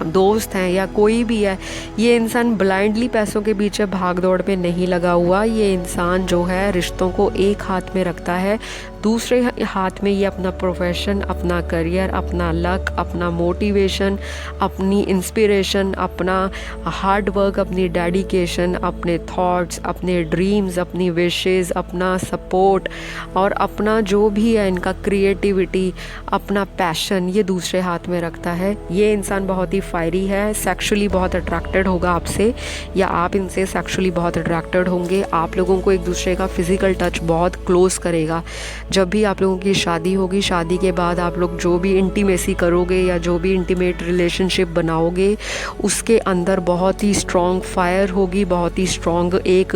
दोस्त हैं या कोई भी है, ये इंसान ब्लाइंडली पैसों के पीछे भाग दौड़ में नहीं लगा हुआ। ये इंसान जो है रिश्तों को एक हाथ में रखता है, दूसरे हाथ में ये अपना प्रोफेशन, अपना करियर, अपना लक, अपना मोटिवेशन, अपनी इंस्पिरेशन, अपना हार्ड वर्क, अपनी डेडिकेशन, अपने थॉट्स, अपने ड्रीम्स, अपनी विशेस, अपना सपोर्ट और अपना जो भी है इनका क्रिएटिविटी, अपना पैशन, ये दूसरे हाथ में रखता है। ये इंसान बहुत ही फायरी है, सेक्सुअली बहुत अट्रैक्टेड होगा आपसे, या आप इनसे सेक्सुअली बहुत अट्रैक्टेड होंगे। आप लोगों को एक दूसरे का फिज़िकल टच बहुत क्लोज करेगा। जब भी आप लोगों की शादी होगी, शादी के बाद आप लोग जो भी इंटीमेसी करोगे या जो भी इंटीमेट रिलेशनशिप बनाओगे, उसके अंदर बहुत ही स्ट्रॉन्ग फायर होगी, बहुत ही स्ट्रॉन्ग एक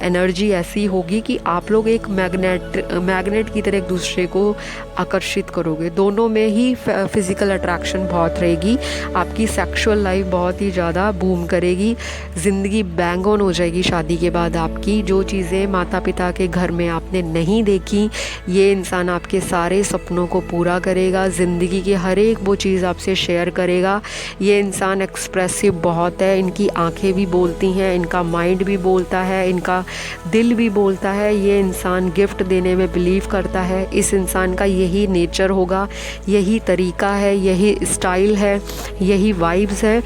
एनर्जी ऐसी होगी कि आप लोग एक मैग्नेट की तरह एक दूसरे को आकर्षित करोगे। दोनों में ही फिज़िकल अट्रैक्शन बहुत रहेगी। आपकी सेक्सुअल लाइफ बहुत ही ज़्यादा बूम करेगी, ज़िंदगी बैंग ऑन हो जाएगी शादी के बाद आपकी। जो चीज़ें माता पिता के घर में आपने नहीं देखी, ये इंसान आपके सारे सपनों को पूरा करेगा, ज़िंदगी की हर एक वो चीज़ आपसे शेयर करेगा। ये इंसान एक्सप्रेसिव बहुत है, इनकी आंखें भी बोलती हैं, इनका माइंड भी बोलता है, इनका दिल भी बोलता है। ये इंसान गिफ्ट देने में बिलीव करता है। इस इंसान का यही नेचर होगा, यही तरीका है, यही स्टाइल है, यही वाइब्स है।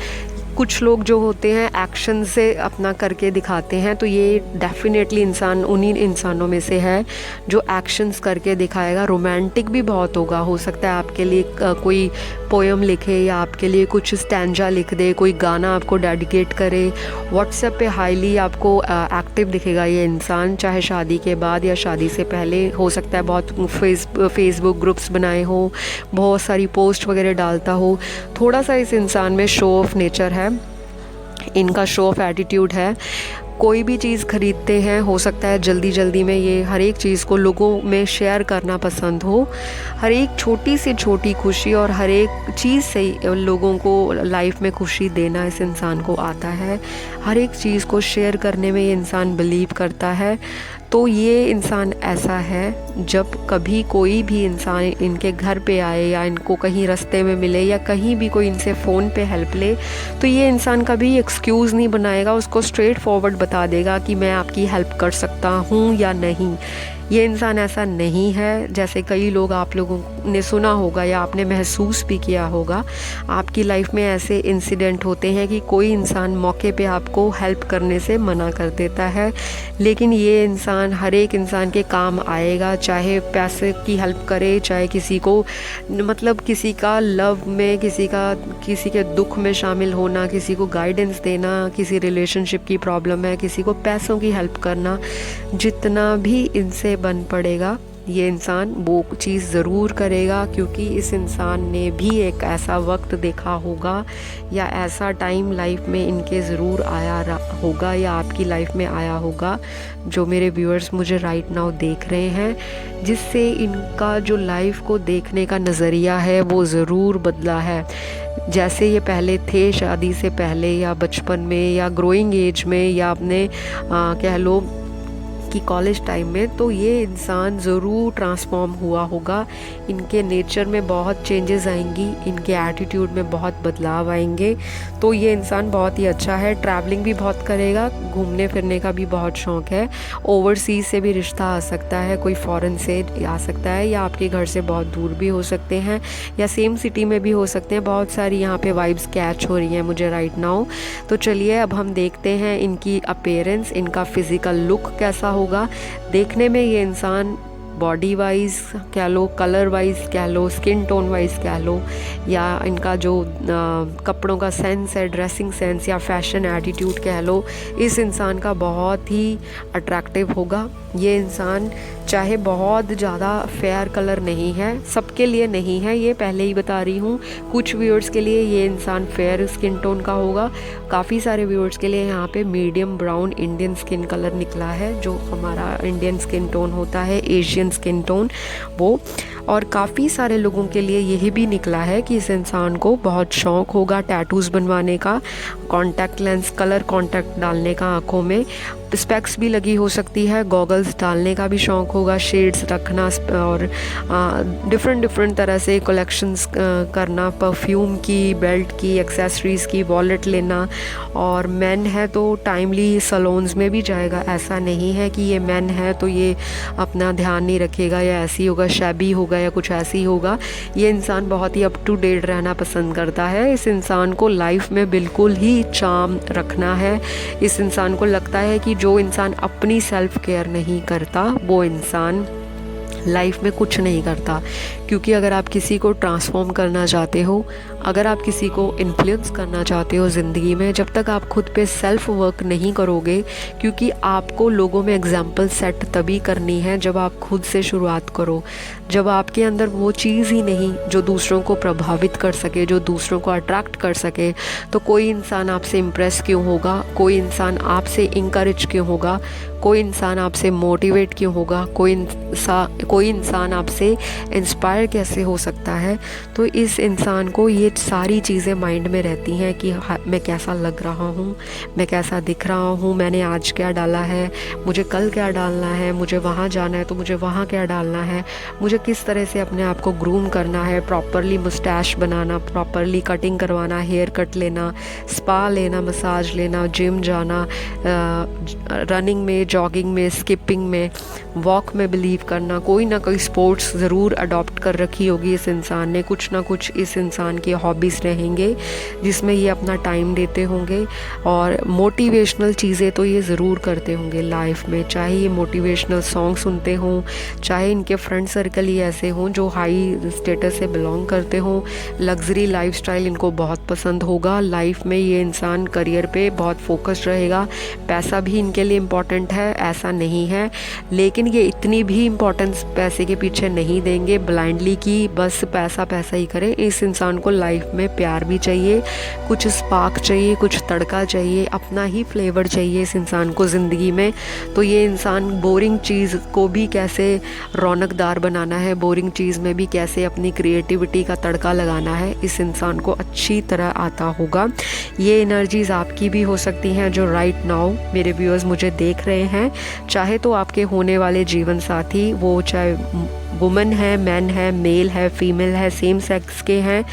कुछ लोग जो होते हैं एक्शन से अपना करके दिखाते हैं, तो ये डेफिनेटली इंसान उन्हीं इंसानों में से है जो एक्शंस करके दिखाएगा। रोमांटिक भी बहुत होगा, हो सकता है आपके लिए कोई पोएम लिखे या आपके लिए कुछ स्टैंजा लिख दे, कोई गाना आपको डेडिकेट करे। व्हाट्सएप पे हाईली आपको एक्टिव दिखेगा ये इंसान, चाहे शादी के बाद या शादी से पहले। हो सकता है बहुत फेसबुक ग्रुप्स बनाए हो, बहुत सारी पोस्ट वगैरह डालता हो। थोड़ा सा इस इंसान में शो ऑफ नेचर है, इनका शो ऑफ एटीट्यूड है। कोई भी चीज़ खरीदते हैं, हो सकता है जल्दी जल्दी में ये हर एक चीज़ को लोगों में शेयर करना पसंद हो। हर एक छोटी से छोटी खुशी और हर एक चीज़ से लोगों को लाइफ में खुशी देना इस इंसान को आता है। हर एक चीज़ को शेयर करने में ये इंसान बिलीव करता है। तो ये इंसान ऐसा है, जब कभी कोई भी इंसान इनके घर पे आए या इनको कहीं रास्ते में मिले या कहीं भी कोई इनसे फ़ोन पे हेल्प ले, तो ये इंसान कभी एक्सक्यूज़ नहीं बनाएगा, उसको स्ट्रेट फॉरवर्ड बता देगा कि मैं आपकी हेल्प कर सकता हूँ या नहीं। ये इंसान ऐसा नहीं है। जैसे कई लोग आप लोगों ने सुना होगा या आपने महसूस भी किया होगा, आपकी लाइफ में ऐसे इंसिडेंट होते हैं कि कोई इंसान मौके पे आपको हेल्प करने से मना कर देता है, लेकिन ये इंसान हर एक इंसान के काम आएगा, चाहे पैसे की हेल्प करे, चाहे किसी को मतलब किसी का लव में, किसी के दुख में शामिल होना, किसी को गाइडेंस देना, किसी रिलेशनशिप की प्रॉब्लम है, किसी को पैसों की हेल्प करना, जितना भी इनसे बन पड़ेगा ये इंसान वो चीज़ ज़रूर करेगा, क्योंकि इस इंसान ने भी एक ऐसा वक्त देखा होगा या ऐसा टाइम लाइफ में इनके ज़रूर आया होगा या आपकी लाइफ में आया होगा, जो मेरे व्यूअर्स मुझे राइट नाउ देख रहे हैं, जिससे इनका जो लाइफ को देखने का नज़रिया है वो ज़रूर बदला है। जैसे ये पहले थे शादी से पहले या बचपन में या ग्रोइंग एज में या अपने कह लो कि कॉलेज टाइम में, तो ये इंसान ज़रूर ट्रांसफॉर्म हुआ होगा। इनके नेचर में बहुत चेंजेस आएंगी, इनके एटीट्यूड में बहुत बदलाव आएंगे। तो ये इंसान बहुत ही अच्छा है। ट्रैवलिंग भी बहुत करेगा, घूमने फिरने का भी बहुत शौक़ है। ओवरसीज़ से भी रिश्ता आ सकता है, कोई फॉरेन से आ सकता है या आपके घर से बहुत दूर भी हो सकते हैं या सेम सिटी में भी हो सकते हैं। बहुत सारी यहाँ पे वाइब्स कैच हो रही हैं मुझे राइट नाउ। तो चलिए अब हम देखते हैं इनकी अपीयरेंस, इनका फिज़िकल लुक कैसा होगा। देखने में ये इंसान बॉडी वाइज कह लो, कलर वाइज कह लो, स्किन टोन वाइज कह लो, या इनका जो कपड़ों का सेंस है, ड्रेसिंग सेंस या फैशन एटीट्यूड कह लो, इस इंसान का बहुत ही अट्रैक्टिव होगा। ये इंसान चाहे बहुत ज़्यादा फेयर कलर नहीं है, सबके लिए नहीं है, ये पहले ही बता रही हूँ। कुछ व्यूअर्स के लिए ये इंसान फेयर स्किन टोन का होगा, काफ़ी सारे व्यूअर्स के लिए यहाँ पे medium brown Indian skin colour निकला है, जो हमारा इंडियन स्किन टोन होता है, एशियन स्किन टोन वो। और काफ़ी सारे लोगों के लिए यही भी निकला है कि इस इंसान को बहुत शौक़ होगा टैटूज़ बनवाने का, कॉन्टैक्ट लेंस कलर कॉन्टैक्ट डालने का आँखों में, स्पेक्स भी लगी हो सकती है, गॉगल्स डालने का भी शौक़ होगा, शेड्स रखना और डिफरेंट तरह से कलेक्शंस करना, परफ्यूम की, बेल्ट की, एक्सेसरीज़ की, वॉलेट लेना। और मेन है तो टाइमली सलोन्स में भी जाएगा। ऐसा नहीं है कि ये मेन है तो ये अपना ध्यान नहीं रखेगा या ऐसी होगा, शैबी होगा या कुछ ऐसी होगा। ये इंसान बहुत ही अप टू डेट रहना पसंद करता है। इस इंसान को लाइफ में बिल्कुल ही चार्म रखना है। इस इंसान को लगता है कि जो इंसान अपनी सेल्फ केयर नहीं करता वो इंसान लाइफ में कुछ नहीं करता। क्योंकि अगर आप किसी को ट्रांसफॉर्म करना चाहते हो, अगर आप किसी को इन्फ्लुएंस करना चाहते हो ज़िंदगी में, जब तक आप खुद पे सेल्फ वर्क नहीं करोगे, क्योंकि आपको लोगों में एग्जाम्पल सेट तभी करनी है जब आप खुद से शुरुआत करो। जब आपके अंदर वो चीज़ ही नहीं जो दूसरों को प्रभावित कर सके, जो दूसरों को अट्रैक्ट कर सके, तो कोई इंसान आपसे इम्प्रेस क्यों होगा, कोई इंसान आपसे इंकरेज क्यों होगा, कोई इंसान आपसे मोटिवेट क्यों होगा, कोई इंसान आपसे इंस्पायर कैसे हो सकता है। तो इस इंसान को ये सारी चीज़ें माइंड में रहती हैं कि मैं कैसा लग रहा हूँ, मैं कैसा दिख रहा हूँ, मैंने आज क्या डाला है, मुझे कल क्या डालना है, मुझे वहाँ जाना है तो मुझे वहाँ क्या डालना है, मुझे किस तरह से अपने आप को ग्रूम करना है, प्रॉपरली मुस्टैश बनाना, प्रॉपरली कटिंग करवाना, हेयर कट लेना, स्पा लेना, मसाज लेना, जिम जाना, रनिंग में, जॉगिंग में, स्किपिंग में, वॉक में बिलीव करना। कोई ना कोई स्पोर्ट्स ज़रूर अडॉप्ट कर रखी होगी इस इंसान ने, कुछ ना कुछ इस इंसान के हॉबीज़ रहेंगे जिसमें ये अपना टाइम देते होंगे। और मोटिवेशनल चीज़ें तो ये ज़रूर करते होंगे लाइफ में, चाहे ये मोटिवेशनल सॉन्ग सुनते हों, चाहे इनके फ्रेंड सर्कल ही ऐसे हों जो हाई स्टेटस से बिलोंग करते हों। लग्जरी लाइफस्टाइल इनको बहुत पसंद होगा। लाइफ में ये इंसान करियर पे बहुत फोकस्ड रहेगा। पैसा भी इनके लिए इम्पॉर्टेंट है, ऐसा नहीं है, लेकिन ये इतनी भी इम्पोर्टेंस पैसे के पीछे नहीं देंगे ब्लाइंडली कि बस पैसा पैसा ही करें। इस इंसान को लाइफ में प्यार भी चाहिए, कुछ स्पार्क चाहिए, कुछ तड़का चाहिए, अपना ही फ्लेवर चाहिए इस इंसान को ज़िंदगी में। तो ये इंसान बोरिंग चीज़ को भी कैसे रौनकदार बनाना है, बोरिंग चीज़ में भी कैसे अपनी क्रिएटिविटी का तड़का लगाना है, इस इंसान को अच्छी तरह आता होगा। ये एनर्जीज़ आपकी भी हो सकती हैं जो राइट नाउ मेरे व्यूअर्स मुझे देख रहे हैं। चाहे तो आपके होने वाले जीवन साथी, वो चाहे वुमन है, मैन है, मेल है, फीमेल है, सेम सेक्स के हैं,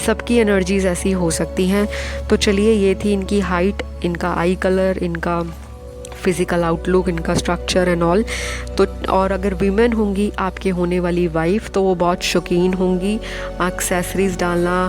सबकी एनर्जीज़ ऐसी हो सकती हैं। तो चलिए, ये थी इनकी हाइट, इनका आई कलर, इनका फिज़िकल आउटलुक, इनका स्ट्रक्चर एंड ऑल। तो और अगर वीमेन होंगी आपके होने वाली वाइफ, तो वो बहुत शौकीन होंगी एक्सेसरीज़ डालना,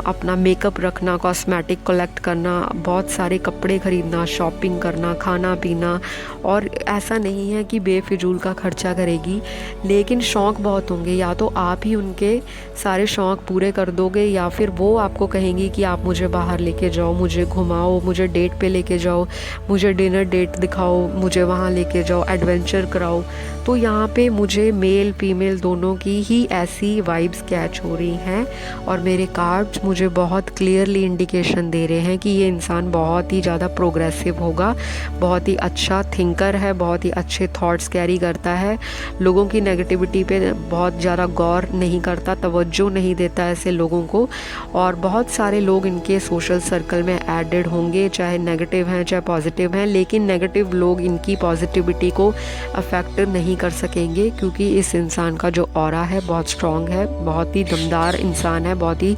अपना मेकअप रखना, कॉस्मेटिक कलेक्ट करना, बहुत सारे कपड़े ख़रीदना, शॉपिंग करना, खाना पीना। और ऐसा नहीं है कि बेफिजूल का खर्चा करेगी, लेकिन शौक़ बहुत होंगे। या तो आप ही उनके सारे शौक़ पूरे कर दोगे, या फिर वो आपको कहेंगी कि आप मुझे बाहर लेके जाओ, मुझे घुमाओ, मुझे डेट पे लेके जाओ, मुझे डिनर डेट दिखाओ, मुझे वहाँ लेके जाओ, एडवेंचर कराओ। तो यहाँ पे मुझे मेल फीमेल दोनों की ही ऐसी वाइब्स कैच हो रही हैं और मेरे कार्ड्स मुझे बहुत क्लियरली इंडिकेशन दे रहे हैं कि ये इंसान बहुत ही ज़्यादा प्रोग्रेसिव होगा, बहुत ही अच्छा थिंकर है, बहुत ही अच्छे थॉट्स कैरी करता है, लोगों की नेगेटिविटी पे बहुत ज़्यादा गौर नहीं करता, तवज्जो नहीं देता ऐसे लोगों को। और बहुत सारे लोग इनके सोशल सर्कल में एडेड होंगे, चाहे नेगेटिव हैं चाहे पॉजिटिव हैं, लेकिन नेगेटिव लोग इनकी पॉजिटिविटी को अफेक्ट नहीं कर सकेंगे क्योंकि इस इंसान का जो ऑरा है बहुत स्ट्रॉन्ग है, बहुत ही दमदार इंसान है, बहुत ही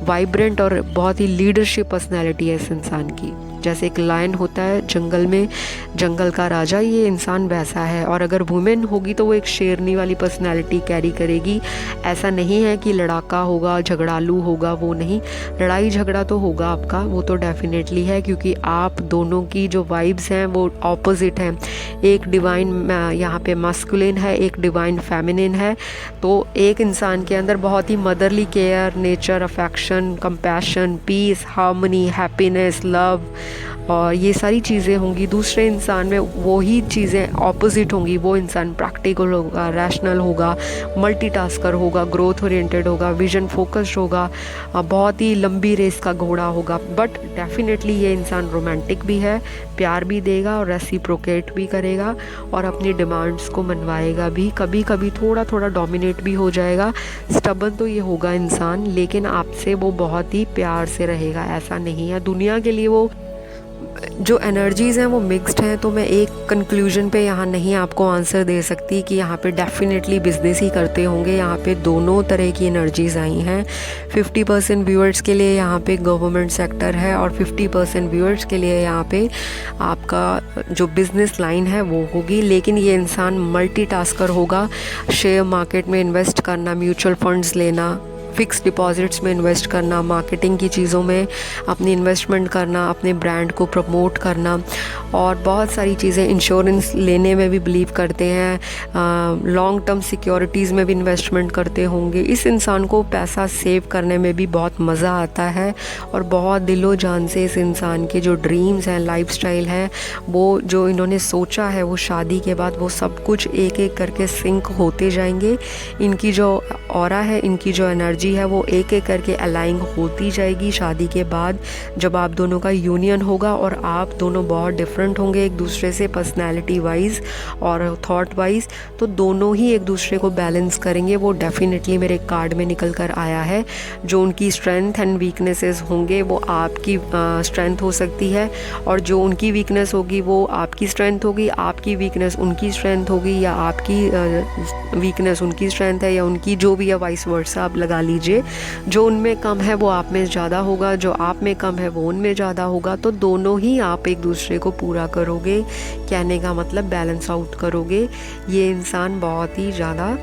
वाइब्रेंट और बहुत ही लीडरशिप पर्सनैलिटी है इस इंसान की। जैसे एक लायन होता है जंगल में, जंगल का राजा, ये इंसान वैसा है। और अगर वुमेन होगी तो वो एक शेरनी वाली पर्सनैलिटी कैरी करेगी। ऐसा नहीं है कि लड़ाका होगा, झगड़ालू होगा, वो नहीं, लड़ाई झगड़ा तो होगा आपका, वो तो डेफिनेटली है क्योंकि आप दोनों की जो वाइब्स हैं वो ऑपोजिट हैं। एक डिवाइन यहाँ पे मस्कुलिन है, एक डिवाइन फेमिनिन है। तो एक इंसान के अंदर बहुत ही motherly care, nature, affection, compassion, peace, harmony, happiness, love और ये सारी चीज़ें होंगी। दूसरे इंसान में वही चीज़ें ऑपोजिट होंगी। वो इंसान प्रैक्टिकल होगा, रैशनल होगा, मल्टीटास्कर होगा, ग्रोथ ओरिएंटेड होगा, विजन फोकस्ड होगा, बहुत ही लंबी रेस का घोड़ा होगा। बट डेफिनेटली ये इंसान रोमांटिक भी है, प्यार भी देगा और रेसिप्रोकेट भी करेगा और अपनी डिमांड्स को मनवाएगा भी। कभी कभी थोड़ा थोड़ा डोमिनेट भी हो जाएगा। स्टबन तो ये होगा इंसान, लेकिन आपसे वो बहुत ही प्यार से रहेगा, ऐसा नहीं है। दुनिया के लिए वो जो एनर्जीज़ हैं वो मिक्स्ड हैं। तो मैं एक कंक्लूजन पे यहाँ नहीं आपको आंसर दे सकती कि यहाँ पे डेफिनेटली बिजनेस ही करते होंगे। यहाँ पे दोनों तरह की एनर्जीज़ आई हैं। 50% व्यूअर्स के लिए यहाँ पे गवर्नमेंट सेक्टर है और 50% व्यूअर्स के लिए यहाँ पे आपका जो बिज़नेस लाइन है वो होगी। लेकिन ये इंसान मल्टीटास्कर होगा। शेयर मार्केट में इन्वेस्ट करना, म्यूचुअल फंड्स लेना, फिक्स डिपॉजिट्स में इन्वेस्ट करना, मार्केटिंग की चीज़ों में अपनी इन्वेस्टमेंट करना, अपने ब्रांड को प्रमोट करना और बहुत सारी चीज़ें, इंश्योरेंस लेने में भी बिलीव करते हैं, लॉन्ग टर्म सिक्योरिटीज़ में भी इन्वेस्टमेंट करते होंगे। इस इंसान को पैसा सेव करने में भी बहुत मज़ा आता है और बहुत दिलो जान से इस इंसान के जो ड्रीम्स हैं, लाइफस्टाइल है, वो जो इन्होंने सोचा है वो शादी के बाद वो सब कुछ एक एक करके सिंक होते जाएंगे। इनकी जो ऑरा है, इनकी जो एनर्जी है वो एक एक करके अलाइन होती जाएगी शादी के बाद, जब आप दोनों का यूनियन होगा। और आप दोनों बहुत डिफरेंट होंगे एक दूसरे से, पर्सनैलिटी वाइज और थॉट वाइज। तो दोनों ही एक दूसरे को बैलेंस करेंगे। वो डेफिनेटली मेरे कार्ड में निकल कर आया है। जो उनकी स्ट्रेंथ एंड वीकनेसेस होंगे वो आपकी स्ट्रेंथ हो सकती है और जो उनकी वीकनेस होगी वो आपकी स्ट्रेंथ होगी, आपकी वीकनेस उनकी स्ट्रेंथ होगी, या आपकी वीकनेस उनकी स्ट्रेंथ है, या उनकी जो भी है वाइस वर्सा आप लगा लीजिए। जो उनमें कम है वो आप में ज़्यादा होगा, जो आप में कम है वो उनमें ज़्यादा होगा। तो दोनों ही आप एक दूसरे को पूरा करोगे, कहने का मतलब बैलेंस आउट करोगे। ये इंसान बहुत ही ज़्यादा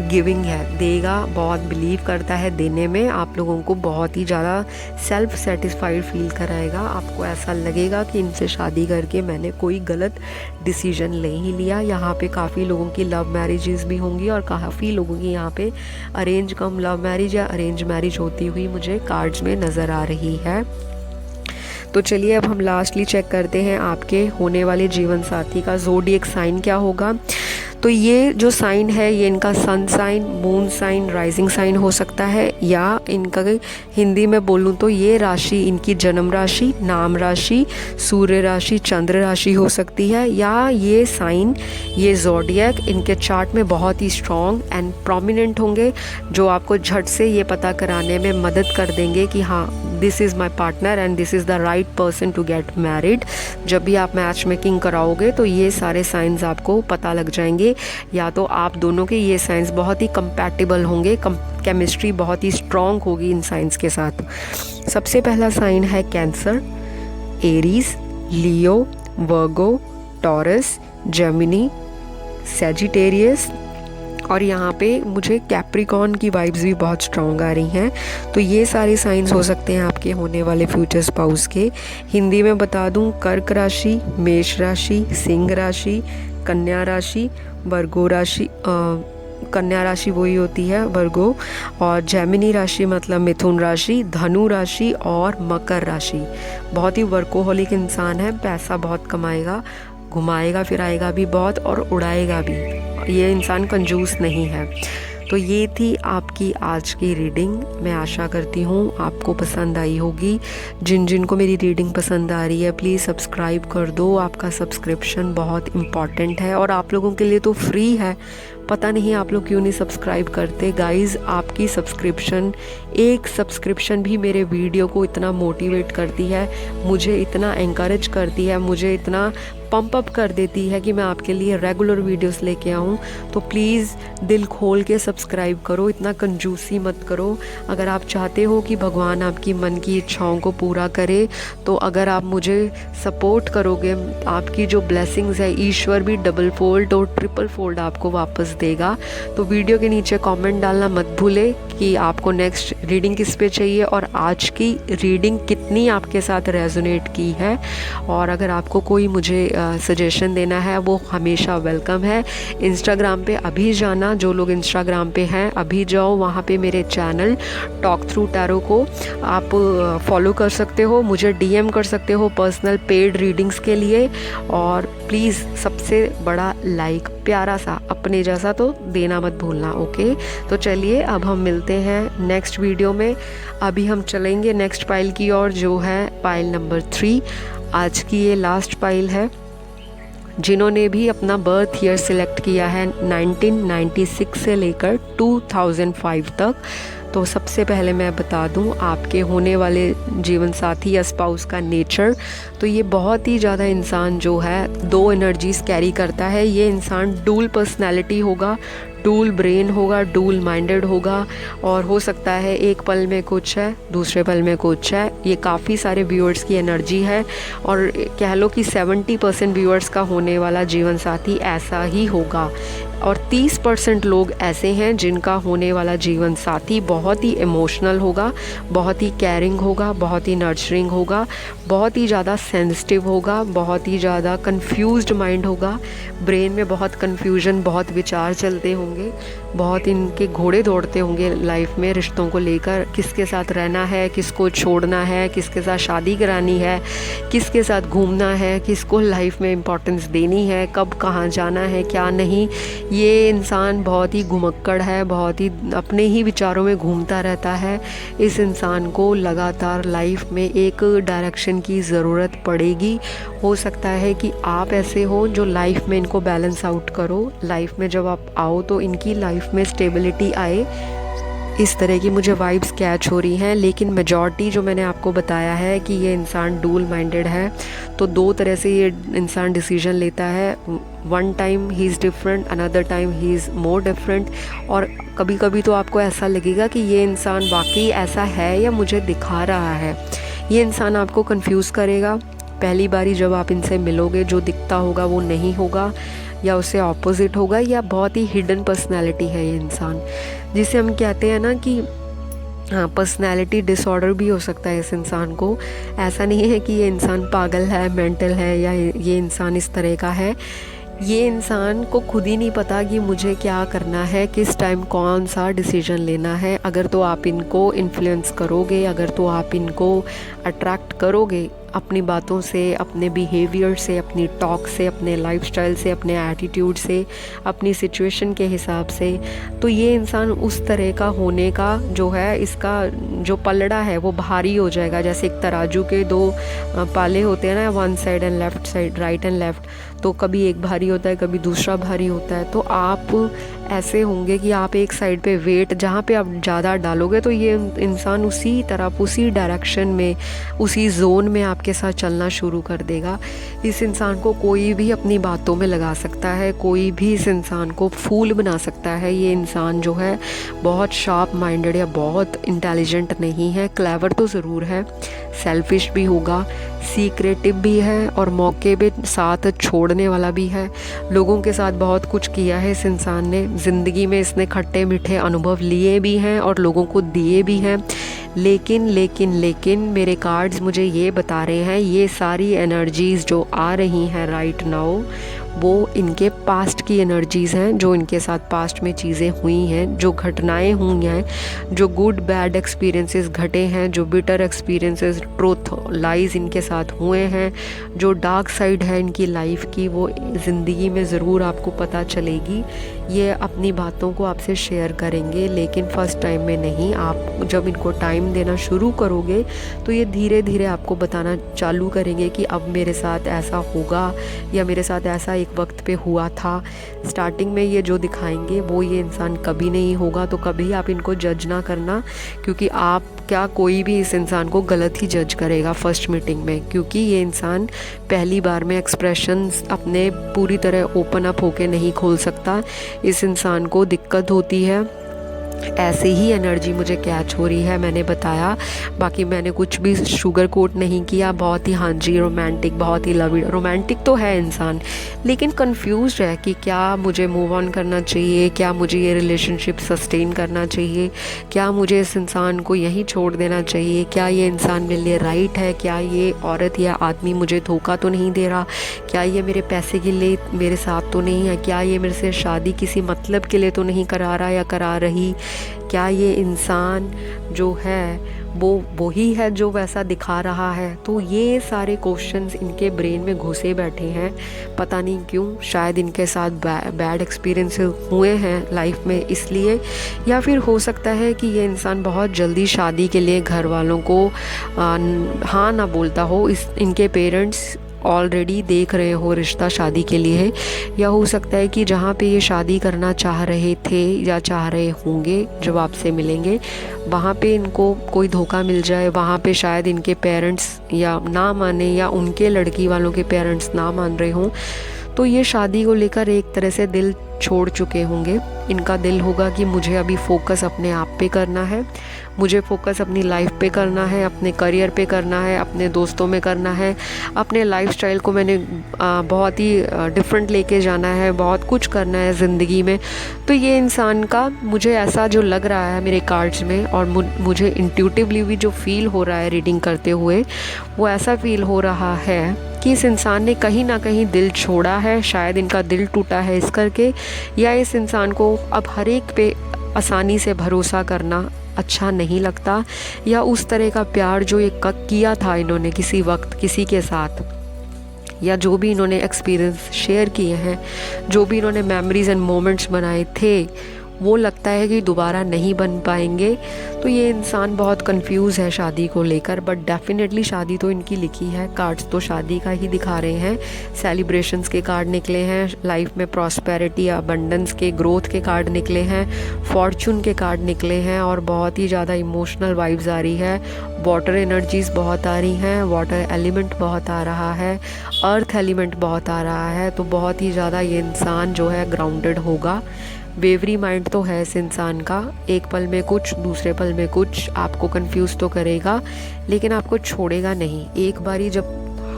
गिविंग है, देगा, बहुत बिलीव करता है देने में। आप लोगों को बहुत ही ज़्यादा सेल्फ सेटिस्फाइड फील कराएगा। आपको ऐसा लगेगा कि इनसे शादी करके मैंने कोई गलत डिसीजन नहीं लिया। यहाँ पे काफ़ी लोगों की लव मैरिजेस भी होंगी और काफ़ी लोगों की यहाँ पे अरेंज कम लव मैरिज या अरेंज मैरिज होती हुई मुझे कार्ड्स में नज़र आ रही है। तो चलिए अब हम लास्टली चेक करते हैं आपके होने वाले जीवन साथी का ज़ोडिएक साइन क्या होगा। तो ये जो साइन है ये इनका sun sign, moon sign, rising sign हो सकता है, या इनका हिंदी में बोलूँ तो ये राशि इनकी जन्म राशि, नाम राशि, सूर्य राशि, चंद्र राशि हो सकती है, या ये साइन, ये ज़ोडिएक इनके चार्ट में बहुत ही स्ट्रॉन्ग एंड प्रोमिनेंट होंगे, जो आपको झट से ये पता कराने में मदद कर देंगे कि हाँ this is my partner and this is the right person to get married. जब भी आप मैच मेकिंग कराओगे तो ये सारे साइंस आपको पता लग जाएंगे। या तो आप दोनों के ये साइंस बहुत ही कंपैटिबल होंगे, केमिस्ट्री बहुत ही स्ट्रॉन्ग होगी इन साइंस के साथ। सबसे पहला साइन है कैंसर, एरीज, लियो, वर्गो, टॉरस, जेमिनी, सैजिटेरियस और यहाँ पे मुझे कैप्रिकॉर्न की वाइब्स भी बहुत स्ट्रॉन्ग आ रही हैं। तो ये सारे साइंस हो सकते हैं आपके होने वाले फ्यूचर स्पाउस के। हिंदी में बता दूँ, कर्क राशि, मेष राशि, सिंह राशि, कन्या राशि, वर्गो राशि, कन्या राशि वही होती है वर्गो, और जेमिनी राशि मतलब मिथुन राशि, धनु राशि और मकर राशि। बहुत ही वर्कोहोलिक इंसान है, पैसा बहुत कमाएगा, घुमाएगा फिराएगा भी बहुत और उड़ाएगा भी। ये इंसान कंजूस नहीं है। तो ये थी आपकी आज की रीडिंग। मैं आशा करती हूँ आपको पसंद आई होगी। जिन जिन को मेरी रीडिंग पसंद आ रही है प्लीज़ सब्सक्राइब कर दो। आपका सब्सक्रिप्शन बहुत इम्पॉर्टेंट है और आप लोगों के लिए तो फ्री है। पता नहीं आप लोग क्यों नहीं सब्सक्राइब करते। गाइज़, आपकी सब्सक्रिप्शन, एक सब्सक्रिप्शन भी मेरे वीडियो को इतना मोटिवेट करती है, मुझे इतना एनकरेज करती है, मुझे इतना पंप अप कर देती है कि मैं आपके लिए रेगुलर वीडियोस लेके आऊँ। तो प्लीज़ दिल खोल के सब्सक्राइब करो, इतना कंजूसी मत करो। अगर आप चाहते हो कि भगवान आपकी मन की इच्छाओं को पूरा करे, तो अगर आप मुझे सपोर्ट करोगे, आपकी जो ब्लेसिंग्स है ईश्वर भी डबल फोल्ड और ट्रिपल फोल्ड आपको वापस देगा। तो वीडियो के नीचे कमेंट डालना मत भूले कि आपको नेक्स्ट रीडिंग किस पे चाहिए और आज की रीडिंग कितनी आपके साथ रेजोनेट की है। और अगर आपको कोई मुझे सजेशन देना है वो हमेशा वेलकम है। इंस्टाग्राम पे अभी जाना, जो लोग इंस्टाग्राम पे हैं अभी जाओ, वहाँ पे मेरे चैनल टॉक थ्रू टैरो को आप फॉलो कर सकते हो, मुझे डीएम कर सकते हो पर्सनल पेड रीडिंग्स के लिए। और प्लीज़ सबसे बड़ा लाइक, प्यारा सा अपने जैसा तो देना मत भूलना। ओके, तो चलिए अब हम मिलते हैं नेक्स्ट वीडियो में। अभी हम चलेंगे नेक्स्ट पाइल की ओर, जो है पाइल नंबर 3। आज की ये लास्ट पाइल है। जिन्होंने भी अपना बर्थ ईयर सिलेक्ट किया है 1996 से लेकर 2005 तक, तो सबसे पहले मैं बता दूं आपके होने वाले जीवन साथी या स्पाउस का नेचर। तो ये बहुत ही ज़्यादा इंसान जो है 2 एनर्जीज कैरी करता है। ये इंसान डुअल पर्सनैलिटी होगा, डुअल ब्रेन होगा, डुअल माइंडेड होगा, और हो सकता है एक पल में कुछ है दूसरे पल में कुछ है। ये काफ़ी सारे व्यूअर्स की एनर्जी है और कह लो कि 70% व्यूअर्स का होने वाला जीवन साथी ऐसा ही होगा। और 30% लोग ऐसे हैं जिनका होने वाला जीवन साथी बहुत ही इमोशनल होगा, बहुत ही केयरिंग होगा, बहुत ही नर्चरिंग होगा, बहुत ही ज़्यादा सेंसिटिव होगा, बहुत ही ज़्यादा कंफ्यूज्ड माइंड होगा। ब्रेन में बहुत कंफ्यूजन, बहुत विचार चलते होंगे, बहुत इनके घोड़े दौड़ते होंगे लाइफ में रिश्तों को लेकर। किसके साथ रहना है, किसको छोड़ना है, किसके साथ शादी करानी है, किसके साथ घूमना है, किसको लाइफ में इम्पोर्टेंस देनी है, कब कहाँ जाना है, क्या नहीं। ये इंसान बहुत ही घुमक्कड़ है, बहुत ही अपने ही विचारों में घूमता रहता है। इस इंसान को लगातार लाइफ में एक डायरेक्शन की ज़रूरत पड़ेगी। हो सकता है कि आप ऐसे हो जो लाइफ में इनको बैलेंस आउट करो। लाइफ में जब आप आओ तो इनकी लाइफ में स्टेबिलिटी आए, इस तरह की मुझे वाइब्स कैच हो रही हैं। लेकिन मेजॉरिटी जो मैंने आपको बताया है कि ये इंसान डुअल माइंडेड है, तो 2 तरह से ये इंसान डिसीजन लेता है। One time he is different, another time he is more different. और कभी कभी तो आपको ऐसा लगेगा कि ये इंसान वाकई ऐसा है या मुझे दिखा रहा है। ये इंसान आपको कंफ्यूज करेगा। पहली बारी जब आप इनसे मिलोगे जो दिखता होगा वो नहीं होगा, या उससे ऑपोजिट होगा, या बहुत ही हिडन पर्सनैलिटी है ये इंसान, जिसे हम कहते हैं ना कि हाँ, पर्सनैलिटी डिसऑर्डर भी हो सकता है इस इंसान को। ऐसा नहीं है कि ये इंसान पागल है, मेंटल है, या ये इंसान इस तरह का है। ये इंसान को खुद ही नहीं पता कि मुझे क्या करना है, किस टाइम कौन सा डिसीजन लेना है। अगर तो आप इनको इन्फ्लुएंस करोगे, अगर तो आप इनको अट्रैक्ट करोगे अपनी बातों से, अपने बिहेवियर से, अपनी टॉक से, अपने लाइफस्टाइल से, अपने एटीट्यूड से, अपनी सिचुएशन के हिसाब से, तो ये इंसान उस तरह का होने का जो है, इसका जो पलड़ा है वो भारी हो जाएगा। जैसे एक तराजू के 2 पाले होते हैं ना, one side and left side, right and left, तो कभी एक भारी होता है, कभी दूसरा भारी होता है। तो आप ऐसे होंगे कि आप एक साइड पे वेट जहाँ पे आप ज़्यादा डालोगे तो ये इंसान उसी तरफ, उसी डायरेक्शन में, उसी जोन में आपके साथ चलना शुरू कर देगा। इस इंसान को कोई भी अपनी बातों में लगा सकता है, कोई भी इस इंसान को फूल बना सकता है। ये इंसान जो है बहुत शार्प माइंडेड या बहुत इंटेलिजेंट नहीं है, क्लेवर तो ज़रूर है, सेल्फिश भी होगा, सीक्रेटिव भी है, और मौके पे साथ छोड़ने वाला भी है। लोगों के साथ बहुत कुछ किया है इस इंसान ने ज़िंदगी में, इसने खट्टे मीठे अनुभव लिए भी हैं और लोगों को दिए भी हैं। लेकिन मेरे कार्ड्स मुझे ये बता रहे हैं, ये सारी एनर्जीज़ जो आ रही हैं राइट नाउ, वो इनके पास्ट की एनर्जीज़ हैं, जो इनके साथ पास्ट में चीज़ें हुई हैं, जो घटनाएं हुई हैं, जो गुड बैड एक्सपीरियंसेस घटे हैं, जो बिटर एक्सपीरियंसेस ट्रूथ लाइज इनके साथ हुए हैं, जो डार्क साइड है इनकी लाइफ की, वो ज़िंदगी में ज़रूर आपको पता चलेगी। ये अपनी बातों को आपसे शेयर करेंगे, लेकिन फ़र्स्ट टाइम में नहीं। आप जब इनको टाइम देना शुरू करोगे तो ये धीरे धीरे आपको बताना चालू करेंगे कि अब मेरे साथ ऐसा होगा या मेरे साथ ऐसा एक वक्त पे हुआ था। स्टार्टिंग में ये जो दिखाएंगे वो ये इंसान कभी नहीं होगा, तो कभी आप इनको जज ना करना, क्योंकि आप क्या कोई भी इस इंसान को गलत ही जज करेगा फर्स्ट मीटिंग में, क्योंकि ये इंसान पहली बार में एक्सप्रेशंस अपने पूरी तरह ओपन अप होके नहीं खोल सकता। इस इंसान को दिक्कत होती है। ऐसे ही एनर्जी मुझे कैच हो रही है, मैंने बताया। बाकी मैंने कुछ भी शुगर कोट नहीं किया। बहुत ही हाँ जी रोमांटिक, बहुत ही लवी रोमांटिक तो है इंसान, लेकिन कंफ्यूज्ड है कि क्या मुझे मूव ऑन करना चाहिए, क्या मुझे ये रिलेशनशिप सस्टेन करना चाहिए, क्या मुझे इस इंसान को यहीं छोड़ देना चाहिए, क्या ये इंसान मेरे लिए राइट है, क्या ये औरत या आदमी मुझे धोखा तो नहीं दे रहा, क्या ये मेरे पैसे के लिए मेरे साथ तो नहीं है, क्या ये मेरे से शादी किसी मतलब के लिए तो नहीं करा रहा या करा रही, क्या ये इंसान जो है वो वही है जो वैसा दिखा रहा है। तो ये सारे क्वेश्चंस इनके ब्रेन में घुसे बैठे हैं, पता नहीं क्यों। शायद इनके साथ बैड एक्सपीरियंस हुए हैं लाइफ में इसलिए, या फिर हो सकता है कि ये इंसान बहुत जल्दी शादी के लिए घर वालों को हाँ ना बोलता हो। इनके पेरेंट्स ऑलरेडी देख रहे हो रिश्ता शादी के लिए, या हो सकता है कि जहाँ पे ये शादी करना चाह रहे थे या चाह रहे होंगे जब आपसे मिलेंगे, वहाँ पे इनको कोई धोखा मिल जाए। वहाँ पे शायद इनके पेरेंट्स या ना माने, या उनके लड़की वालों के पेरेंट्स ना मान रहे हों, तो ये शादी को लेकर एक तरह से दिल छोड़ चुके होंगे। इनका दिल होगा कि मुझे अभी फोकस अपने आप पे करना है, मुझे फोकस अपनी लाइफ पे करना है, अपने करियर पे करना है, अपने दोस्तों में करना है, अपने लाइफस्टाइल को मैंने बहुत ही डिफरेंट लेके जाना है, बहुत कुछ करना है ज़िंदगी में। तो ये इंसान का मुझे ऐसा जो लग रहा है मेरे कार्ड्स में, और मुझे इंट्यूटिवली भी जो फील हो रहा है रीडिंग करते हुए, वो ऐसा फील हो रहा है कि इस इंसान ने कहीं ना कहीं दिल छोड़ा है। शायद इनका दिल टूटा है इस करके, या इस इंसान को अब हर एक पे आसानी से भरोसा करना अच्छा नहीं लगता, या उस तरह का प्यार जो ये किया था इन्होंने किसी वक्त किसी के साथ, या जो भी इन्होंने एक्सपीरियंस शेयर किए हैं, जो भी इन्होंने मेमोरीज एंड मोमेंट्स बनाए थे, वो लगता है कि दोबारा नहीं बन पाएंगे। तो ये इंसान बहुत कंफ्यूज है शादी को लेकर, बट डेफिनेटली शादी तो इनकी लिखी है। कार्ड्स तो शादी का ही दिखा रहे हैं, सेलिब्रेशंस के कार्ड निकले हैं, लाइफ में प्रॉस्पेरिटी अबंडेंस के ग्रोथ के कार्ड निकले हैं, फॉर्चून के कार्ड निकले हैं, और बहुत ही ज़्यादा इमोशनल वाइब्स आ रही है। वाटर एनर्जीज़ बहुत आ रही हैं, वाटर एलिमेंट बहुत आ रहा है, अर्थ एलिमेंट बहुत आ रहा है। तो बहुत ही ज़्यादा ये इंसान जो है ग्राउंडेड होगा। वेवरी माइंड तो है इस इंसान का, एक पल में कुछ दूसरे पल में कुछ, आपको कंफ्यूज तो करेगा लेकिन आपको छोड़ेगा नहीं। एक बारी जब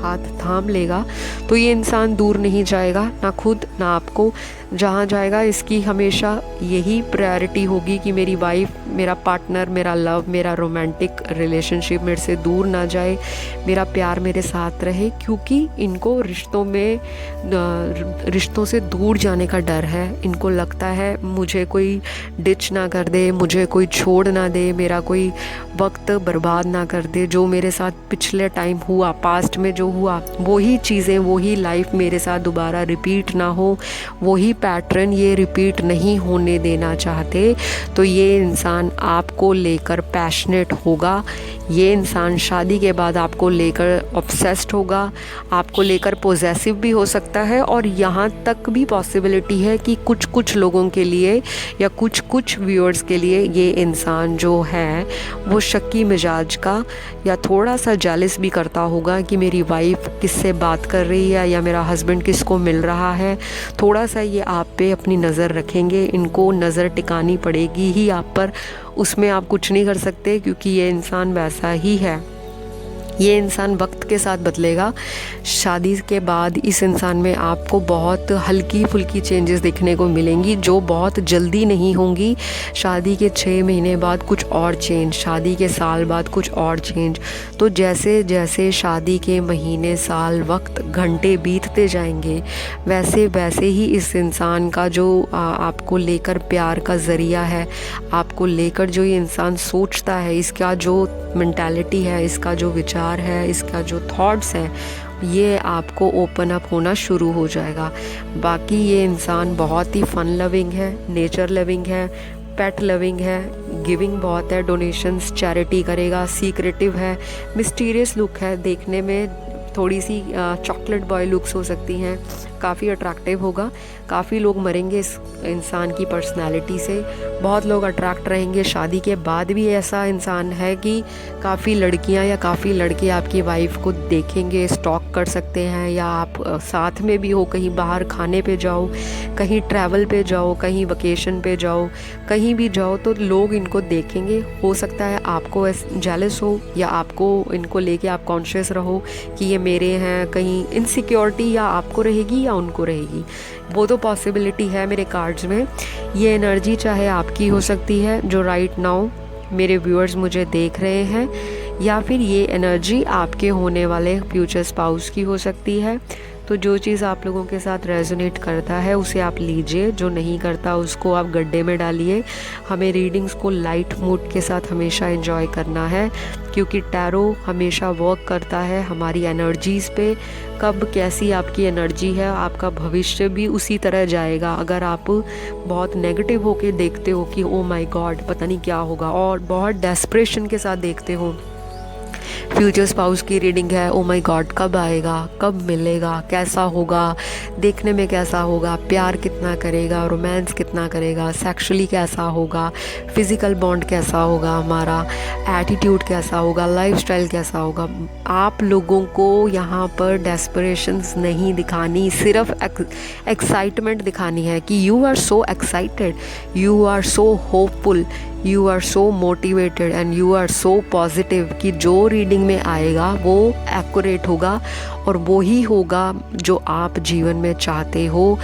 हाथ थाम लेगा तो ये इंसान दूर नहीं जाएगा, ना खुद ना आपको। जहाँ जाएगा इसकी हमेशा यही प्रायोरिटी होगी कि मेरी वाइफ, मेरा पार्टनर, मेरा लव, मेरा रोमांटिक रिलेशनशिप मेरे से दूर ना जाए, मेरा प्यार मेरे साथ रहे, क्योंकि इनको रिश्तों से दूर जाने का डर है। इनको लगता है मुझे कोई डिच ना कर दे, मुझे कोई छोड़ ना दे, मेरा कोई वक्त बर्बाद ना कर दे। जो मेरे साथ पिछले टाइम हुआ, पास्ट में जो हुआ, वही चीज़ें, वही लाइफ मेरे साथ दोबारा रिपीट ना हो, वही पैटर्न ये रिपीट नहीं होने देना चाहते। तो ये इंसान आपको लेकर पैशनेट होगा। ये इंसान शादी के बाद आपको लेकर ऑब्सेस्ड होगा, आपको लेकर पोजेसिव भी हो सकता है, और यहाँ तक भी पॉसिबिलिटी है कि कुछ लोगों के लिए या कुछ व्यूअर्स के लिए ये इंसान जो है वो शक्की मिजाज का या थोड़ा सा जेलस भी करता होगा कि मेरी वाइफ किससे बात कर रही है या मेरा हस्बैंड किसको मिल रहा है। थोड़ा सा ये आप पे अपनी नज़र रखेंगे, इनको नज़र टिकानी पड़ेगी ही आप पर, उसमें आप कुछ नहीं कर सकते क्योंकि ये इंसान वैसा ही है। ये इंसान वक्त के साथ बदलेगा। शादी के बाद इस इंसान में आपको बहुत हल्की फुल्की चेंजेस देखने को मिलेंगी, जो बहुत जल्दी नहीं होंगी। शादी के 6 महीने बाद कुछ और चेंज, शादी के साल बाद कुछ और चेंज। तो जैसे जैसे शादी के महीने, साल, वक्त, घंटे बीतते जाएंगे, वैसे वैसे ही इस इंसान का जो आपको लेकर प्यार का ज़रिया है, आपको लेकर जो ये इंसान सोचता है, इसका जो मेंटालिटी है, इसका जो विचार है, इसका जो थॉट्स हैं, ये आपको ओपन अप होना शुरू हो जाएगा। बाकी ये इंसान बहुत ही फ़न लविंग है, नेचर लविंग है, पेट लविंग है, गिविंग बहुत है, डोनेशंस, चैरिटी करेगा, सीक्रेटिव है, मिस्टीरियस लुक है, देखने में थोड़ी सी चॉकलेट बॉय लुक्स हो सकती हैं, काफ़ी अट्रैक्टिव होगा। काफ़ी लोग मरेंगे इस इंसान की पर्सनालिटी से, बहुत लोग अट्रैक्ट रहेंगे। शादी के बाद भी ऐसा इंसान है कि काफ़ी लड़कियां या काफ़ी लड़के आपकी वाइफ को देखेंगे, स्टॉक कर सकते हैं, या आप साथ में भी हो, कहीं बाहर खाने पे जाओ, कहीं ट्रैवल पे जाओ, कहीं वकेशन पे जाओ, कहीं भी जाओ तो लोग इनको देखेंगे। हो सकता है आपको जेलस हो, या आपको इनको लेके आप कॉन्शियस रहो कि ये मेरे हैं। कहीं इनसिक्योरिटी या आपको रहेगी या उनको रहेगी, वो तो पॉसिबिलिटी है मेरे कार्ड्स में। ये एनर्जी चाहे आपकी हो सकती है जो राइट नाउ मेरे व्यूअर्स मुझे देख रहे हैं, या फिर ये एनर्जी आपके होने वाले फ्यूचर स्पाउस की हो सकती है। तो जो चीज़ आप लोगों के साथ रेजोनेट करता है उसे आप लीजिए, जो नहीं करता उसको आप गड्ढे में डालिए। हमें रीडिंग्स को लाइट मूड के साथ हमेशा एंजॉय करना है, क्योंकि टैरो हमेशा वर्क करता है हमारी एनर्जीज़ पे। कब कैसी आपकी एनर्जी है, आपका भविष्य भी उसी तरह जाएगा। अगर आप बहुत नेगेटिव होके देखते हो कि ओ माय गॉड पता नहीं क्या होगा, और बहुत डेस्परेशन के साथ देखते हो, फ्यूचर स्पाउस की रीडिंग है, ओ माय गॉड कब आएगा, कब मिलेगा, कैसा होगा, देखने में कैसा होगा, प्यार कितना करेगा, रोमांस कितना करेगा, सेक्सुअली कैसा होगा, फिज़िकल बॉन्ड कैसा होगा, हमारा एटीट्यूड कैसा होगा, लाइफस्टाइल कैसा होगा। आप लोगों को यहाँ पर डेस्परेशंस नहीं दिखानी, सिर्फ एक्साइटमेंट दिखानी है कि you are so excited, you are so hopeful, you are so motivated and you are so positive कि जो रीडिंग में आएगा वो एक्यूरेट होगा और वो ही होगा जो आप जीवन में चाहते हो,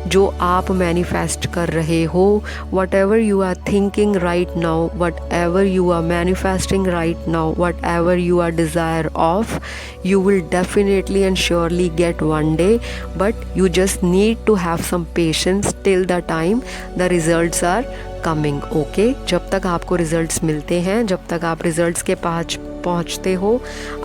जो आप मैनिफेस्ट कर रहे हो। Whatever you are thinking right now, whatever you are manifesting right now, whatever you are desire of, you will definitely and surely get one day, but you just need to have some patience till the time the results are coming. okay? जब तक आपको results मिलते हैं, जब तक आप results के पास पहुंचते हो,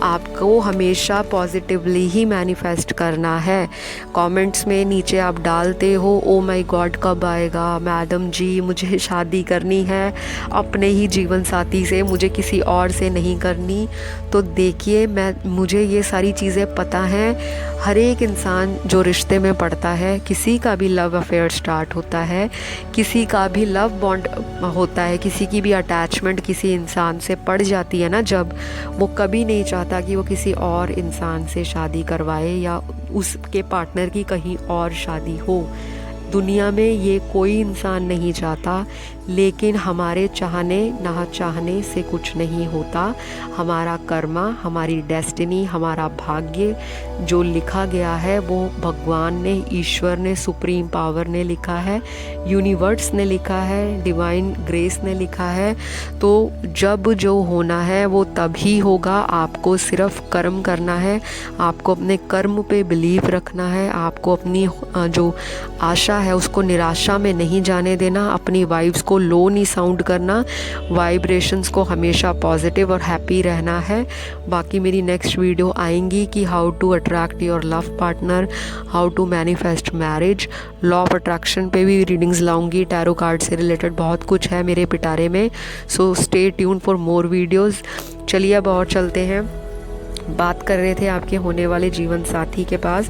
आपको हमेशा पॉजिटिवली ही मैनिफेस्ट करना है। कमेंट्स में नीचे आप डालते हो ओ माय गॉड कब आएगा, मैडम जी मुझे शादी करनी है अपने ही जीवन साथी से, मुझे किसी और से नहीं करनी। तो देखिए मुझे ये सारी चीज़ें पता हैं। हर एक इंसान जो रिश्ते में पड़ता है, किसी का भी लव अफेयर स्टार्ट होता है, किसी का भी लव बॉन्ड होता है, किसी की भी अटैचमेंट किसी इंसान से पड़ जाती है ना, जब वो कभी नहीं चाहता कि वो किसी और इंसान से शादी करवाए या उसके पार्टनर की कहीं और शादी हो। दुनिया में ये कोई इंसान नहीं चाहता, लेकिन हमारे चाहने ना चाहने से कुछ नहीं होता। हमारा कर्मा, हमारी डेस्टिनी, हमारा भाग्य जो लिखा गया है वो भगवान ने, ईश्वर ने, सुप्रीम पावर ने लिखा है, यूनिवर्स ने लिखा है, डिवाइन ग्रेस ने लिखा है। तो जब जो होना है वो तभी होगा। आपको सिर्फ कर्म करना है, आपको अपने कर्म पे बिलीव रखना है, आपको अपनी जो आशा है उसको निराशा में नहीं जाने देना, अपनी वाइब्स को लो नहीं साउंड करना, वाइब्रेशंस को हमेशा पॉजिटिव और हैप्पी रहना है। बाकी मेरी नेक्स्ट वीडियो आएंगी कि how to attract your love partner, how to manifest marriage, law of attraction पे भी रीडिंग्स लाऊंगी, टैरो कार्ड से रिलेटेड बहुत कुछ है मेरे पिटारे में। So stay tune for more videos. चलिए अब और चलते हैं। बात कर रहे थे आपके होने वाले जीवन साथी के पास,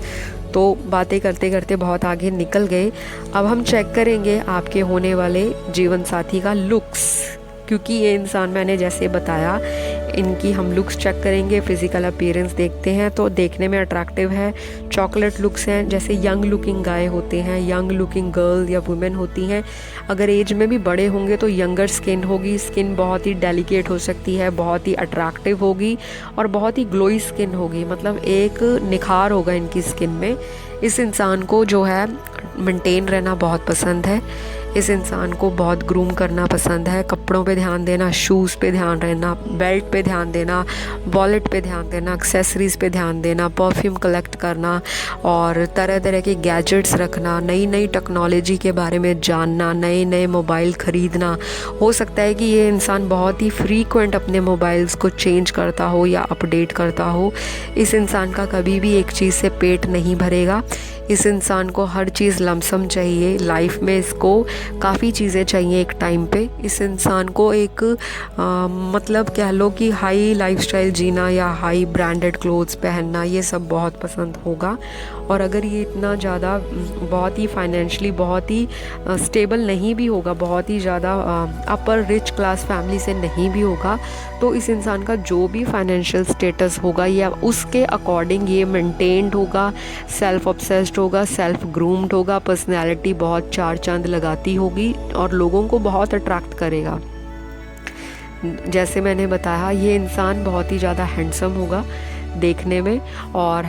तो बातें करते करते बहुत आगे निकल गए। अब हम चेक करेंगे आपके होने वाले जीवन साथी का लुक्स, क्योंकि ये इंसान मैंने जैसे बताया इनकी हम लुक्स चेक करेंगे, फिज़िकल अपीयरेंस देखते हैं तो देखने में अट्रैक्टिव है, चॉकलेट लुक्स हैं, जैसे यंग लुकिंग गाय होते हैं, यंग लुकिंग गर्ल या वुमेन होती हैं। अगर एज में भी बड़े होंगे तो यंगर स्किन होगी, स्किन बहुत ही डेलिकेट हो सकती है, बहुत ही अट्रैक्टिव होगी और बहुत ही ग्लोई स्किन होगी, मतलब एक निखार होगा इनकी स्किन में। इस इंसान को जो है मेंटेन रहना बहुत पसंद है, इस इंसान को बहुत ग्रूम करना पसंद है, कपड़ों पे ध्यान देना, शूज़ पे ध्यान रहना, बेल्ट पे ध्यान देना, वॉलेट पे ध्यान देना, एक्सेसरीज़ पे ध्यान देना, परफ्यूम कलेक्ट करना और तरह तरह के गैजेट्स रखना, नई नई टेक्नोलॉजी के बारे में जानना, नए नए मोबाइल ख़रीदना। हो सकता है कि ये इंसान बहुत ही फ्रीक्वेंट अपने मोबाइल्स को चेंज करता हो या अपडेट करता हो। इस इंसान का कभी भी एक चीज़ से पेट नहीं भरेगा, इस इंसान को हर चीज़ लमसम चाहिए लाइफ में, इसको काफ़ी चीज़ें चाहिए एक टाइम पे। इस इंसान को एक मतलब कह लो कि हाई लाइफस्टाइल जीना या हाई ब्रांडेड क्लोथ्स पहनना ये सब बहुत पसंद होगा। और अगर ये इतना ज़्यादा बहुत ही फाइनेंशियली बहुत ही स्टेबल नहीं भी होगा, बहुत ही ज़्यादा अपर रिच क्लास फैमिली से नहीं भी होगा, तो इस इंसान का जो भी फाइनेंशियल स्टेटस होगा या उसके अकॉर्डिंग ये मेंटेन्ड होगा, सेल्फ ऑब्सेस्ड होगा, सेल्फ ग्रूम्ड होगा, पर्सनैलिटी बहुत चार चांद लगाती होगी और लोगों को बहुत अट्रैक्ट करेगा। जैसे मैंने बताया, ये इंसान बहुत ही ज़्यादा हैंडसम होगा देखने में और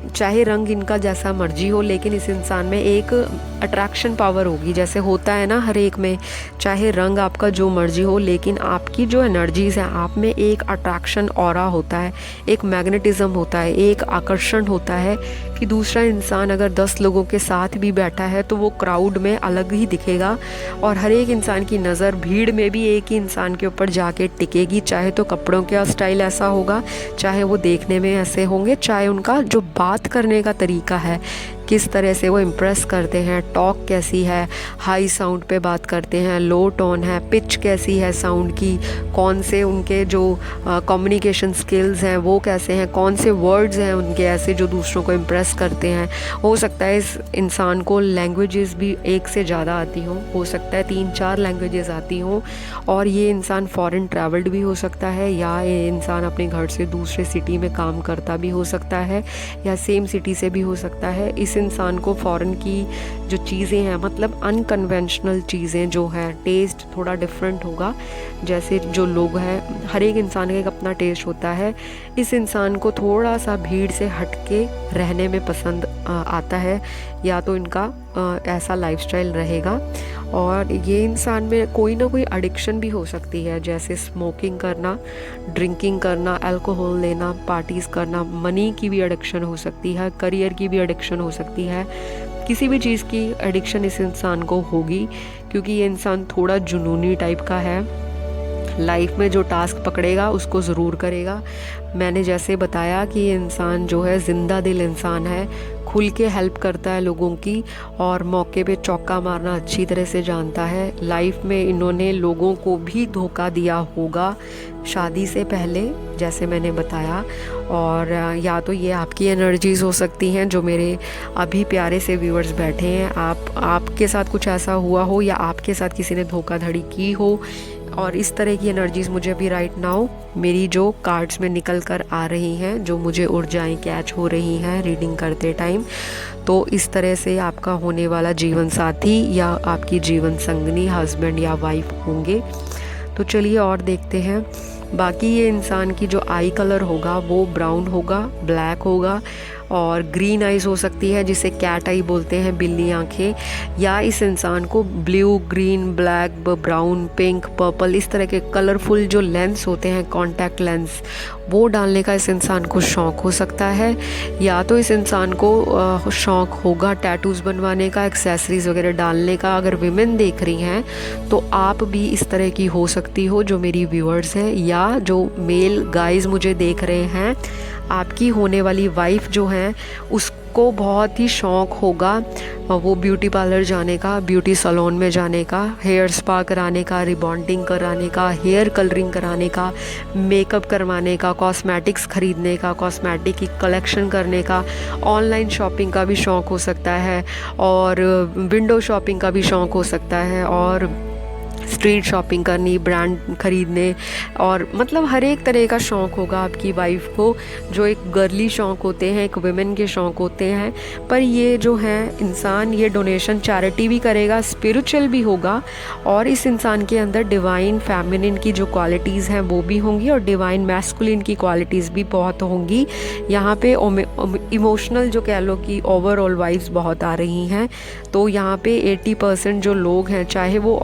चाहे रंग इनका जैसा मर्जी हो, लेकिन इस इंसान में एक अट्रैक्शन पावर होगी। जैसे होता है ना हर एक में, चाहे रंग आपका जो मर्जी हो, लेकिन आपकी जो एनर्जीज़ हैं आप में एक अट्रैक्शन ऑरा होता है, एक मैग्नेटिज्म होता है, एक आकर्षण होता है कि दूसरा इंसान अगर 10 लोगों के साथ भी बैठा है तो वो क्राउड में अलग ही दिखेगा और हर एक इंसान की नज़र भीड़ में भी एक ही इंसान के ऊपर जाके टिकेगी। चाहे तो कपड़ों का स्टाइल ऐसा होगा, चाहे वो देखने में ऐसे होंगे, चाहे उनका जो बात करने का तरीका है, किस तरह से वो इम्प्रेस करते हैं, टॉक कैसी है, हाई साउंड पे बात करते हैं, लो टोन है, पिच कैसी है साउंड की, कौन से उनके जो कम्युनिकेशन स्किल्स हैं वो कैसे हैं, कौन से वर्ड्स हैं उनके ऐसे जो दूसरों को इम्प्रेस करते हैं। हो सकता है इस इंसान को लैंग्वेजेस भी एक से ज़्यादा आती हो सकता है 3-4 लैंग्वेजेस आती हों और ये इंसान फॉरेन ट्रैवल्ड भी हो सकता है या ये इंसान अपने घर से दूसरे सिटी में काम करता भी हो सकता है या सेम सिटी से भी हो सकता है। इस इंसान को फॉरेन की जो चीज़ें हैं, मतलब अनकन्वेंशनल चीज़ें जो है, टेस्ट थोड़ा डिफरेंट होगा। जैसे जो लोग हैं, हर एक इंसान का एक अपना टेस्ट होता है। इस इंसान को थोड़ा सा भीड़ से हटके रहने में पसंद आता है, या तो इनका ऐसा लाइफस्टाइल रहेगा। और ये इंसान में कोई ना कोई एडिक्शन भी हो सकती है, जैसे स्मोकिंग करना, ड्रिंकिंग करना, अल्कोहल लेना, पार्टीज़ करना, मनी की भी एडिक्शन हो सकती है, करियर की भी एडिक्शन हो सकती है, किसी भी चीज़ की एडिक्शन इस इंसान को होगी क्योंकि ये इंसान थोड़ा जुनूनी टाइप का है। लाइफ में जो टास्क पकड़ेगा उसको ज़रूर करेगा। मैंने जैसे बताया कि ये इंसान जो है ज़िंदा दिल इंसान है, खुल के हेल्प करता है लोगों की और मौके पे चौका मारना अच्छी तरह से जानता है। लाइफ में इन्होंने लोगों को भी धोखा दिया होगा शादी से पहले, जैसे मैंने बताया। और या तो ये आपकी एनर्जीज़ हो सकती हैं जो मेरे अभी प्यारे से व्यूअर्स बैठे हैं, आपके साथ कुछ ऐसा हुआ हो या आपके साथ किसी ने धोखाधड़ी की हो और इस तरह की एनर्जीज़ मुझे अभी राइट नाउ मेरी जो कार्ड्स में निकल कर आ रही हैं, जो मुझे ऊर्जाएं कैच हो रही हैं रीडिंग करते टाइम। तो इस तरह से आपका होने वाला जीवन साथी या आपकी जीवन संगनी, हस्बैंड या वाइफ होंगे। तो चलिए और देखते हैं। बाकी ये इंसान की जो आई कलर होगा वो ब्राउन होगा, ब्लैक होगा और ग्रीन आइज़ हो सकती है जिसे कैट आई बोलते हैं, बिल्ली आंखें। या इस इंसान को blue, green, black, brown, pink, purple इस तरह के कलरफुल जो लेंस होते हैं, कॉन्टैक्ट लेंस, वो डालने का इस इंसान को शौक़ हो सकता है। या तो इस इंसान को शौक़ होगा टैटूज़ बनवाने का, एक्सेसरीज़ वगैरह डालने का। अगर विमेन देख रही हैं तो आप भी इस तरह की हो सकती हो जो मेरी व्यूअर्स हैं, या जो मेल गाइज़ मुझे देख रहे हैं, आपकी होने वाली वाइफ जो है उसको बहुत ही शौक़ होगा वो ब्यूटी पार्लर जाने का, ब्यूटी सैलून में जाने का, हेयर स्पा कराने का, रिबॉन्डिंग कराने का, हेयर कलरिंग कराने का, मेकअप करवाने का, कॉस्मेटिक्स ख़रीदने का, कॉस्मेटिक की कलेक्शन करने का, ऑनलाइन शॉपिंग का भी शौक़ हो सकता है और विंडो शॉपिंग का भी शौक़ हो सकता है और स्ट्रीट शॉपिंग करनी, ब्रांड ख़रीदने, और मतलब हर एक तरह का शौक़ होगा आपकी वाइफ को, जो एक गर्ली शौक़ होते हैं, एक वुमेन के शौक़ होते हैं। पर ये जो है इंसान ये डोनेशन चैरिटी भी करेगा, स्पिरिचुअल भी होगा, और इस इंसान के अंदर डिवाइन फेमिनिन की जो क्वालिटीज़ हैं वो भी होंगी और डिवाइन मैस्कुलिन की क्वालिटीज़ भी बहुत होंगी। यहाँ पे इमोशनल जो कह लो कि ओवरऑल वाइब्स बहुत आ रही हैं। तो यहाँ पे 80% जो लोग हैं, चाहे वो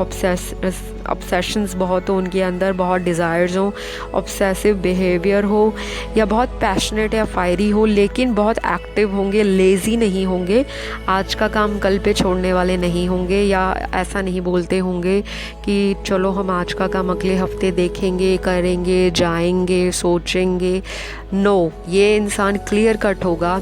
ऑब्सेशंस बहुत हो उनके अंदर, बहुत डिज़ायर्स हो, ऑब्सेसिव बिहेवियर हो, या बहुत पैशनेट या फायरी हो, लेकिन बहुत एक्टिव होंगे, लेज़ी नहीं होंगे, आज का काम कल पे छोड़ने वाले नहीं होंगे, या ऐसा नहीं बोलते होंगे कि चलो हम आज का काम अगले हफ्ते देखेंगे, करेंगे, जाएंगे, सोचेंगे। नो, ये इंसान क्लियर कट होगा।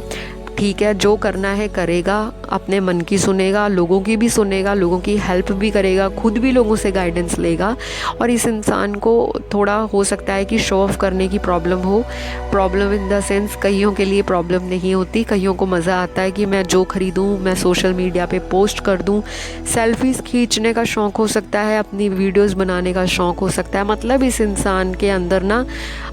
ठीक है, जो करना है करेगा, अपने मन की सुनेगा, लोगों की भी सुनेगा, लोगों की हेल्प भी करेगा, खुद भी लोगों से गाइडेंस लेगा। और इस इंसान को थोड़ा हो सकता है कि शो ऑफ करने की प्रॉब्लम हो। प्रॉब्लम इन द सेंस, कईयों के लिए प्रॉब्लम नहीं होती, कईयों को मज़ा आता है कि मैं जो ख़रीदूँ मैं सोशल मीडिया पे पोस्ट कर दूँ। सेल्फीज़ खींचने का शौक़ हो सकता है, अपनी वीडियोज़ बनाने का शौक़ हो सकता है। मतलब इस इंसान के अंदर ना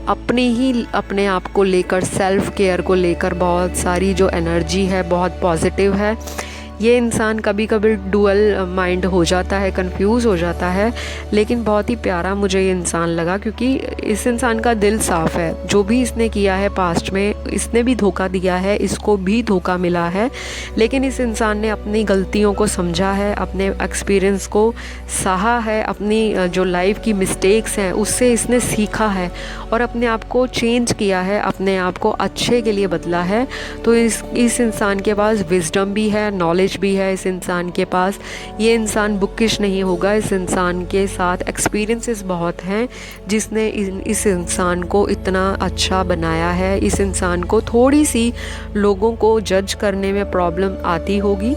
अपने आप को लेकर, सेल्फ़ केयर को लेकर बहुत सारी जो एनर्जी है बहुत पॉजिटिव है। ये इंसान कभी कभी डुअल माइंड हो जाता है, कंफ्यूज हो जाता है, लेकिन बहुत ही प्यारा मुझे ये इंसान लगा, क्योंकि इस इंसान का दिल साफ़ है। जो भी इसने किया है पास्ट में, इसने भी धोखा दिया है, इसको भी धोखा मिला है, लेकिन इस इंसान ने अपनी गलतियों को समझा है, अपने एक्सपीरियंस को सहा है, अपनी जो लाइफ की मिस्टेक्स हैं उससे इसने सीखा है और अपने आप को चेंज किया है, अपने आप को अच्छे के लिए बदला है। तो इस इंसान के पास विजडम भी है, नॉलेज भी है इस इंसान के पास। ये इंसान बुकिश नहीं होगा, इस इंसान के साथ एक्सपीरियंसेस बहुत हैं, जिसने इस इंसान को इतना अच्छा बनाया है। इस इंसान को थोड़ी सी लोगों को जज करने में प्रॉब्लम आती होगी,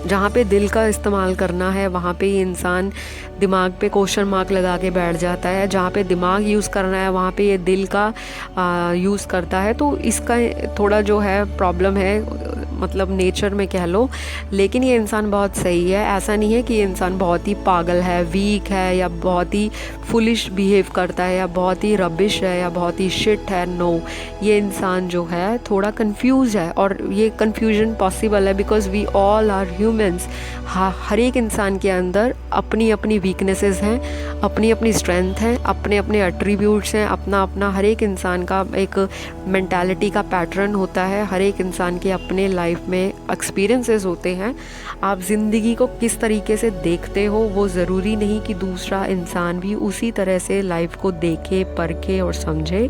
जहाँ पे दिल का इस्तेमाल करना है वहाँ पे ये इंसान दिमाग पे क्वेश्चन मार्क लगा के बैठ जाता है। जहाँ पे दिमाग यूज़ करना है वहाँ पे ये दिल का यूज़ करता है। तो इसका थोड़ा जो है प्रॉब्लम है, मतलब नेचर में कह लो। लेकिन ये इंसान बहुत सही है। ऐसा नहीं है कि ये इंसान बहुत ही पागल है, वीक है, या बहुत ही फुलिश बिहेव करता है, या बहुत ही रबिश है, या बहुत ही शिट है। नो, ये इंसान जो है थोड़ा कंफ्यूज है, और ये कंफ्यूजन पॉसिबल है because we all are humans. हर एक इंसान के अंदर अपनी अपनी वीकनेसेस हैं, अपनी अपनी स्ट्रेंथ हैं, अपने अपने एट्रीब्यूट्स हैं, अपना अपना हर एक इंसान का एक मेंटालिटी का पैटर्न होता है। हर एक इंसान के अपने लाइफ में एक्सपीरियंसेस होते हैं। आप ज़िंदगी को किस तरीके से देखते हो वो ज़रूरी नहीं कि दूसरा इंसान भी उसी तरह से लाइफ को देखे, परखे और समझे।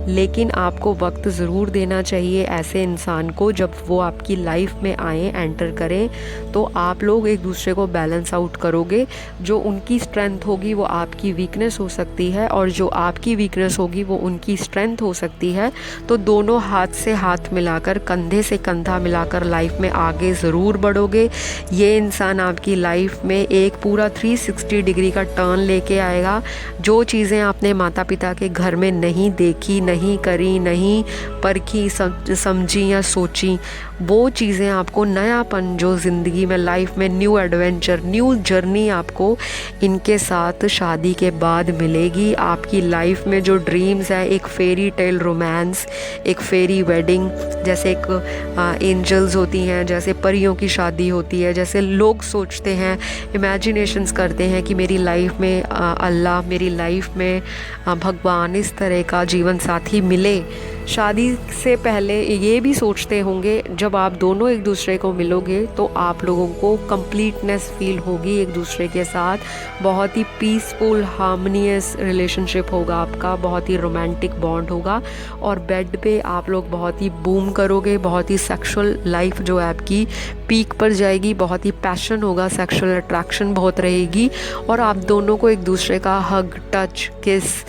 लेकिन आपको वक्त ज़रूर देना चाहिए ऐसे इंसान को, जब वो आपकी लाइफ में आए, एंटर करें, तो आप लोग एक दूसरे को बैलेंस आउट करोगे। जो उनकी स्ट्रेंथ होगी वो आपकी वीकनेस हो सकती है, और जो आपकी वीकनेस होगी वो उनकी स्ट्रेंथ हो सकती है। तो दोनों हाथ से हाथ मिलाकर, कंधे से कंधा मिलाकर लाइफ में आगे ज़रूर बढ़ोगे। ये इंसान आपकी लाइफ में एक पूरा 360 डिग्री का टर्न लेके आएगा। जो चीज़ें आपने माता पिता के घर में नहीं देखी, नहीं करी, नहीं परखी, समझी या सोची, वो चीज़ें आपको नयापन जो ज़िंदगी में, लाइफ में न्यू एडवेंचर, न्यू जर्नी आपको इनके साथ शादी के बाद मिलेगी। आपकी लाइफ में जो ड्रीम्स है, एक फेरी टेल रोमांस, एक फेरी वेडिंग, जैसे एक एंजल्स होती हैं, जैसे परियों की शादी होती है, जैसे लोग सोचते हैं, इमेजिनेशंस करते हैं कि मेरी लाइफ में अल्लाह, मेरी लाइफ में भगवान इस तरह का जीवन साथी मिले। शादी से पहले ये भी सोचते होंगे, जब आप दोनों एक दूसरे को मिलोगे तो आप लोगों को कंप्लीटनेस फील होगी एक दूसरे के साथ। बहुत ही पीसफुल, हार्मोनियस रिलेशनशिप होगा आपका, बहुत ही रोमांटिक बॉन्ड होगा, और बेड पे आप लोग बहुत ही बूम करोगे। बहुत ही सेक्सुअल लाइफ जो है आपकी पीक पर जाएगी, बहुत ही पैशन होगा, सेक्सुअल अट्रैक्शन बहुत रहेगी, और आप दोनों को एक दूसरे का हग, टच, किस,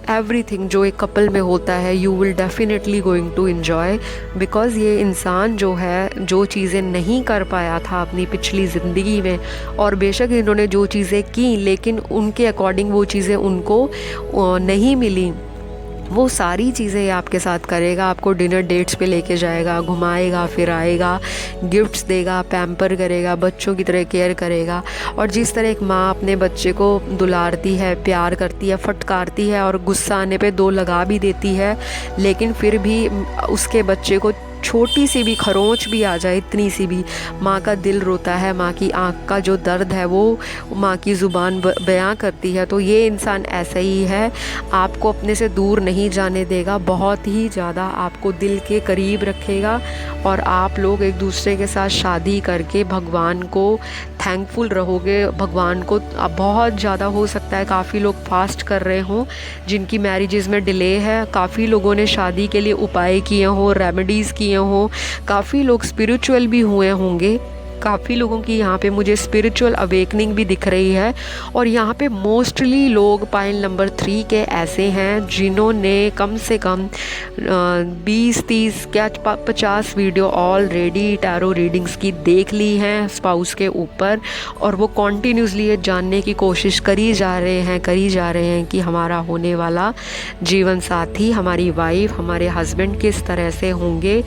एवरीथिंग जो एक कपल में होता है, you will definitely going to enjoy. Because ये इंसान जो है, जो चीज़ें नहीं कर पाया था अपनी पिछली ज़िंदगी में, और बेशक इन्होंने जो चीज़ें की लेकिन उनके अकॉर्डिंग वो चीज़ें उनको नहीं मिली, वो सारी चीज़ें ये आपके साथ करेगा। आपको डिनर डेट्स पे लेके जाएगा, घुमाएगा, फिराएगा, गिफ्ट्स देगा, पैम्पर करेगा, बच्चों की तरह केयर करेगा। और जिस तरह एक माँ अपने बच्चे को दुलारती है, प्यार करती है, फटकारती है और गुस्सा आने पे दो लगा भी देती है, लेकिन फिर भी उसके बच्चे को छोटी सी भी खरोंच भी आ जाए, इतनी सी भी, माँ का दिल रोता है, माँ की आँख का जो दर्द है वो माँ की ज़ुबान बयां करती है। तो ये इंसान ऐसा ही है, आपको अपने से दूर नहीं जाने देगा, बहुत ही ज़्यादा आपको दिल के करीब रखेगा। और आप लोग एक दूसरे के साथ शादी करके भगवान को थैंकफुल रहोगे। भगवान को बहुत ज़्यादा, हो सकता है काफ़ी लोग फास्ट कर रहे हों जिनकी मैरिजेस में डिले है, काफ़ी लोगों ने शादी के लिए उपाय किए हों, रेमेडीज़ किए हों, काफ़ी लोग स्पिरिचुअल भी हुए होंगे, काफ़ी लोगों की यहाँ पे मुझे स्पिरिचुअल अवेकनिंग भी दिख रही है। और यहाँ पे मोस्टली लोग पाइल नंबर 3 के ऐसे हैं जिन्होंने कम से कम 20-30 क्या 50 वीडियो ऑलरेडी टैरो रीडिंग्स की देख ली हैं स्पाउस के ऊपर, और वो कॉन्टीन्यूसली ये जानने की कोशिश करी जा रहे हैं कि हमारा होने वाला जीवन साथी, हमारी वाइफ, हमारे हस्बैंड किस तरह से होंगे।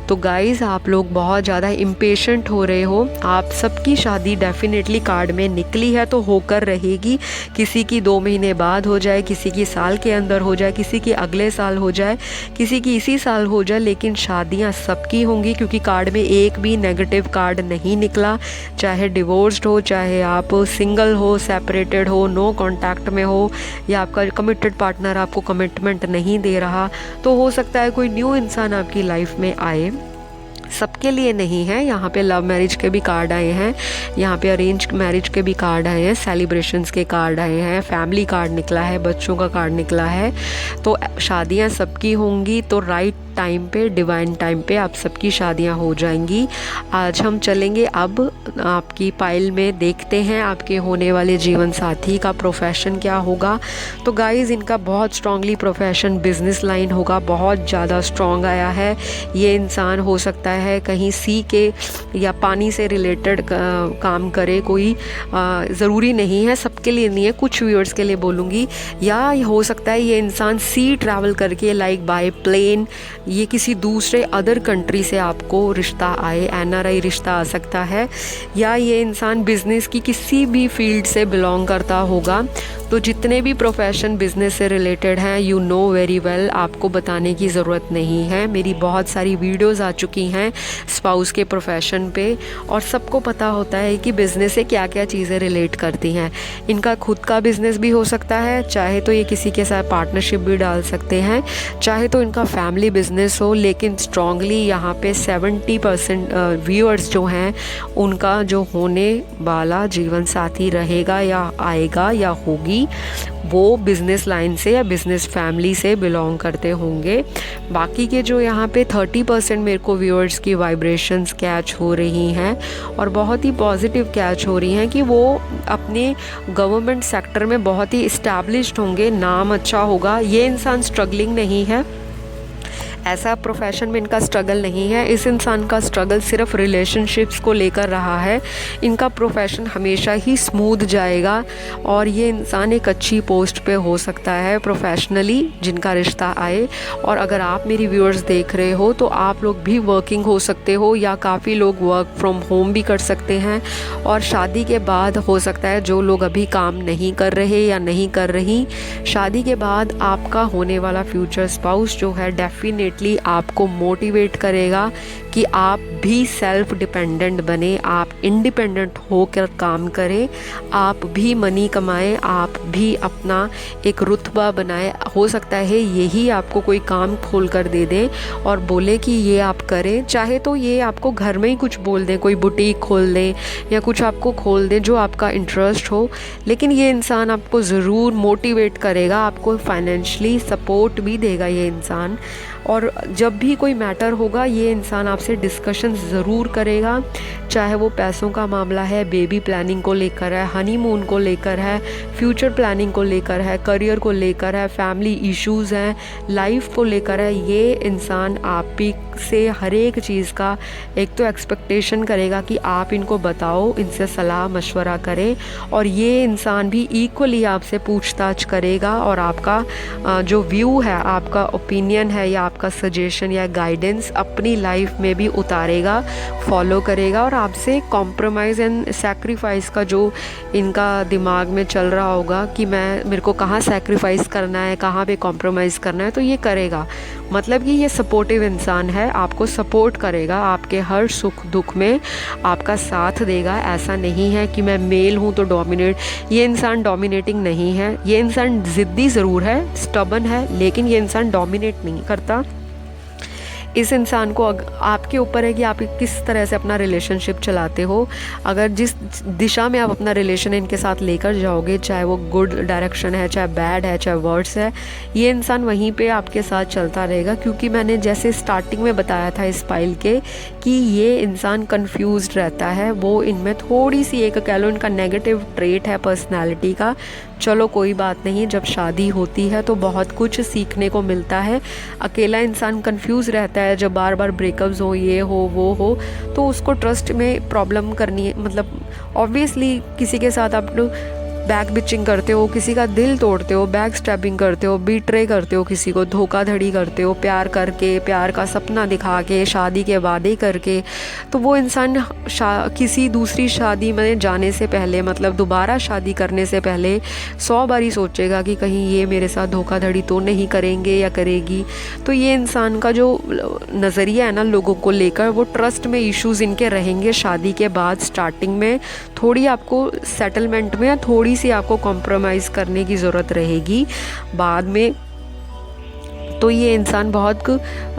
तो गाइज़, आप लोग बहुत ज़्यादा इम्पेशेंट हो रहे हो। आप सबकी शादी डेफिनेटली कार्ड में निकली है तो होकर रहेगी। किसी की 2 महीने बाद हो जाए, किसी की साल के अंदर हो जाए, किसी की अगले साल हो जाए, किसी की इसी साल हो जाए, लेकिन शादियां सबकी होंगी, क्योंकि कार्ड में एक भी नेगेटिव कार्ड नहीं निकला। चाहे डिवोर्स्ड हो, चाहे आप सिंगल हो, सेपरेटेड हो, नो कॉन्टैक्ट में हो, या आपका कमिटेड पार्टनर आपको कमिटमेंट नहीं दे रहा, तो हो सकता है कोई न्यू इंसान आपकी लाइफ में आए। सबके लिए नहीं है। यहाँ पे लव मैरिज के भी कार्ड आए हैं, यहाँ पे अरेंज मैरिज के भी कार्ड आए हैं, सेलिब्रेशंस के कार्ड आए हैं, फैमिली कार्ड निकला है, बच्चों का कार्ड निकला है। तो शादियाँ सबकी होंगी, तो राइट टाइम पे, डिवाइन टाइम पे आप सबकी शादियां हो जाएंगी। आज हम चलेंगे अब आपकी पाइल में, देखते हैं आपके होने वाले जीवन साथी का प्रोफेशन क्या होगा। तो गाइज़, इनका बहुत स्ट्रांगली प्रोफेशन बिजनेस लाइन होगा, बहुत ज़्यादा स्ट्रॉन्ग आया है। ये इंसान हो सकता है कहीं सी के या पानी से रिलेटेड काम करे, कोई ज़रूरी नहीं है, सबके लिए नहीं है, कुछ व्यूअर्स के लिए बोलूँगी। या हो सकता है ये इंसान सी ट्रैवल करके, लाइक बाय प्लेन, ये किसी दूसरे अदर कंट्री से आपको रिश्ता आए, एनआरआई रिश्ता आ सकता है। या ये इंसान बिज़नेस की किसी भी फील्ड से बिलोंग करता होगा। तो जितने भी प्रोफेशन बिज़नेस से रिलेटेड हैं, यू नो वेरी वेल, आपको बताने की ज़रूरत नहीं है। मेरी बहुत सारी वीडियोस आ चुकी हैं स्पाउस के प्रोफेशन पे, और सबको पता होता है कि बिज़नेस से क्या क्या चीज़ें रिलेट करती हैं। इनका खुद का बिज़नेस भी हो सकता है, चाहे तो ये किसी के साथ पार्टनरशिप भी डाल सकते हैं, चाहे तो इनका फैमिली बिज़नेस हो। लेकिन स्ट्रांगली यहाँ पे 70% व्यूअर्स जो हैं, उनका जो होने वाला जीवन साथी रहेगा या आएगा या होगी, वो बिज़नेस लाइन से या बिज़नेस फैमिली से बिलोंग करते होंगे। बाकी के जो यहाँ पे 30% मेरे को व्यूअर्स की वाइब्रेशंस कैच हो रही हैं, और बहुत ही पॉजिटिव कैच हो रही हैं कि वो अपने गवर्नमेंट सेक्टर में बहुत ही इस्टेब्लिश्ड होंगे, नाम अच्छा होगा। ये इंसान स्ट्रगलिंग नहीं है, ऐसा प्रोफेशन में इनका स्ट्रगल नहीं है। इस इंसान का स्ट्रगल सिर्फ रिलेशनशिप्स को लेकर रहा है। इनका प्रोफेशन हमेशा ही स्मूथ जाएगा, और ये इंसान एक अच्छी पोस्ट पे हो सकता है प्रोफेशनली, जिनका रिश्ता आए। और अगर आप मेरी व्यूअर्स देख रहे हो तो आप लोग भी वर्किंग हो सकते हो, या काफ़ी लोग वर्क फ्रॉम होम भी कर सकते हैं। और शादी के बाद हो सकता है जो लोग अभी काम नहीं कर रहे या नहीं कर रही, शादी के बाद आपका होने वाला फ्यूचर स्पाउस जो है डेफिनेटली आपको मोटिवेट करेगा कि आप भी सेल्फ डिपेंडेंट बने, आप इंडिपेंडेंट होकर काम करें, आप भी मनी कमाएं, आप भी अपना एक रुतबा बनाएं। हो सकता है यही आपको कोई काम खोल कर दे दें और बोले कि ये आप करें। चाहे तो ये आपको घर में ही कुछ बोल दें, कोई बुटीक खोल दें या कुछ आपको खोल दें जो आपका इंटरेस्ट हो, लेकिन ये इंसान आपको ज़रूर मोटिवेट करेगा, आपको फाइनेंशियली सपोर्ट भी देगा ये इंसान। और जब भी कोई मैटर होगा, ये इंसान आपसे डिस्कशन ज़रूर करेगा, चाहे वो पैसों का मामला है, बेबी प्लानिंग को लेकर है, हनीमून को लेकर है, फ्यूचर प्लानिंग को लेकर है, करियर को लेकर है, फैमिली इश्यूज़ हैं, लाइफ को लेकर है, ये इंसान आप ही से हर एक चीज़ का एक तो एक्सपेक्टेशन करेगा कि आप इनको बताओ, इनसे सलाह मशवरा करें, और ये इंसान भी इक्वली आपसे पूछताछ करेगा और आपका जो व्यू है, आपका ओपिनियन है या आपका सजेशन या गाइडेंस अपनी लाइफ में भी उतारेगा, फॉलो करेगा, और आपसे कॉम्प्रोमाइज़ एंड सैक्रिफाइस का जो इनका दिमाग में चल रहा होगा कि मेरे को कहाँ सैक्रिफाइस करना है, कहाँ पे कॉम्प्रोमाइज़ करना है, तो ये करेगा। मतलब कि ये सपोर्टिव इंसान है, आपको सपोर्ट करेगा, आपके हर सुख दुख में आपका साथ देगा। ऐसा नहीं है कि मैं मेल हूँ तो डोमिनेट, ये इंसान डोमिनेटिंग नहीं है। ये इंसान ज़िद्दी ज़रूर है, स्टबन है, लेकिन ये इंसान डोमिनेट नहीं करता। इस इंसान को आपके ऊपर है कि आप किस तरह से अपना रिलेशनशिप चलाते हो। अगर जिस दिशा में आप अपना रिलेशन इनके साथ लेकर जाओगे, चाहे वो गुड डायरेक्शन है, चाहे बैड है, चाहे वर्ड्स है, ये इंसान वहीं पे आपके साथ चलता रहेगा। क्योंकि मैंने जैसे स्टार्टिंग में बताया था इस फाइल के कि ये इंसान कंफ्यूज्ड रहता है, वो इनमें थोड़ी सी एक कह लो इनका नेगेटिव ट्रेट है पर्सनैलिटी का। चलो कोई बात नहीं, जब शादी होती है तो बहुत कुछ सीखने को मिलता है। अकेला इंसान कंफ्यूज रहता है जब बार बार ब्रेकअप्स हो, ये हो वो हो, तो उसको ट्रस्ट में प्रॉब्लम करनी है। मतलब ऑब्वियसली किसी के साथ आप बैक बिचिंग करते हो, किसी का दिल तोड़ते हो, बैक स्टैबिंग करते हो, बीट्रे करते हो, किसी को धोखाधड़ी करते हो, प्यार करके, प्यार का सपना दिखा के, शादी के वादे करके, तो वो इंसान किसी दूसरी शादी में जाने से पहले, मतलब दोबारा शादी करने से पहले 100 बारी सोचेगा कि कहीं ये मेरे साथ धोखाधड़ी तो नहीं करेंगे या करेगी। तो ये इंसान का जो नज़रिया है ना लोगों को लेकर, वो ट्रस्ट में इश्यूज़ इनके रहेंगे शादी के बाद। स्टार्टिंग में थोड़ी आपको सेटलमेंट में थोड़ी सी आपको कॉम्प्रोमाइज़ करने की ज़रूरत रहेगी। बाद में तो ये इंसान बहुत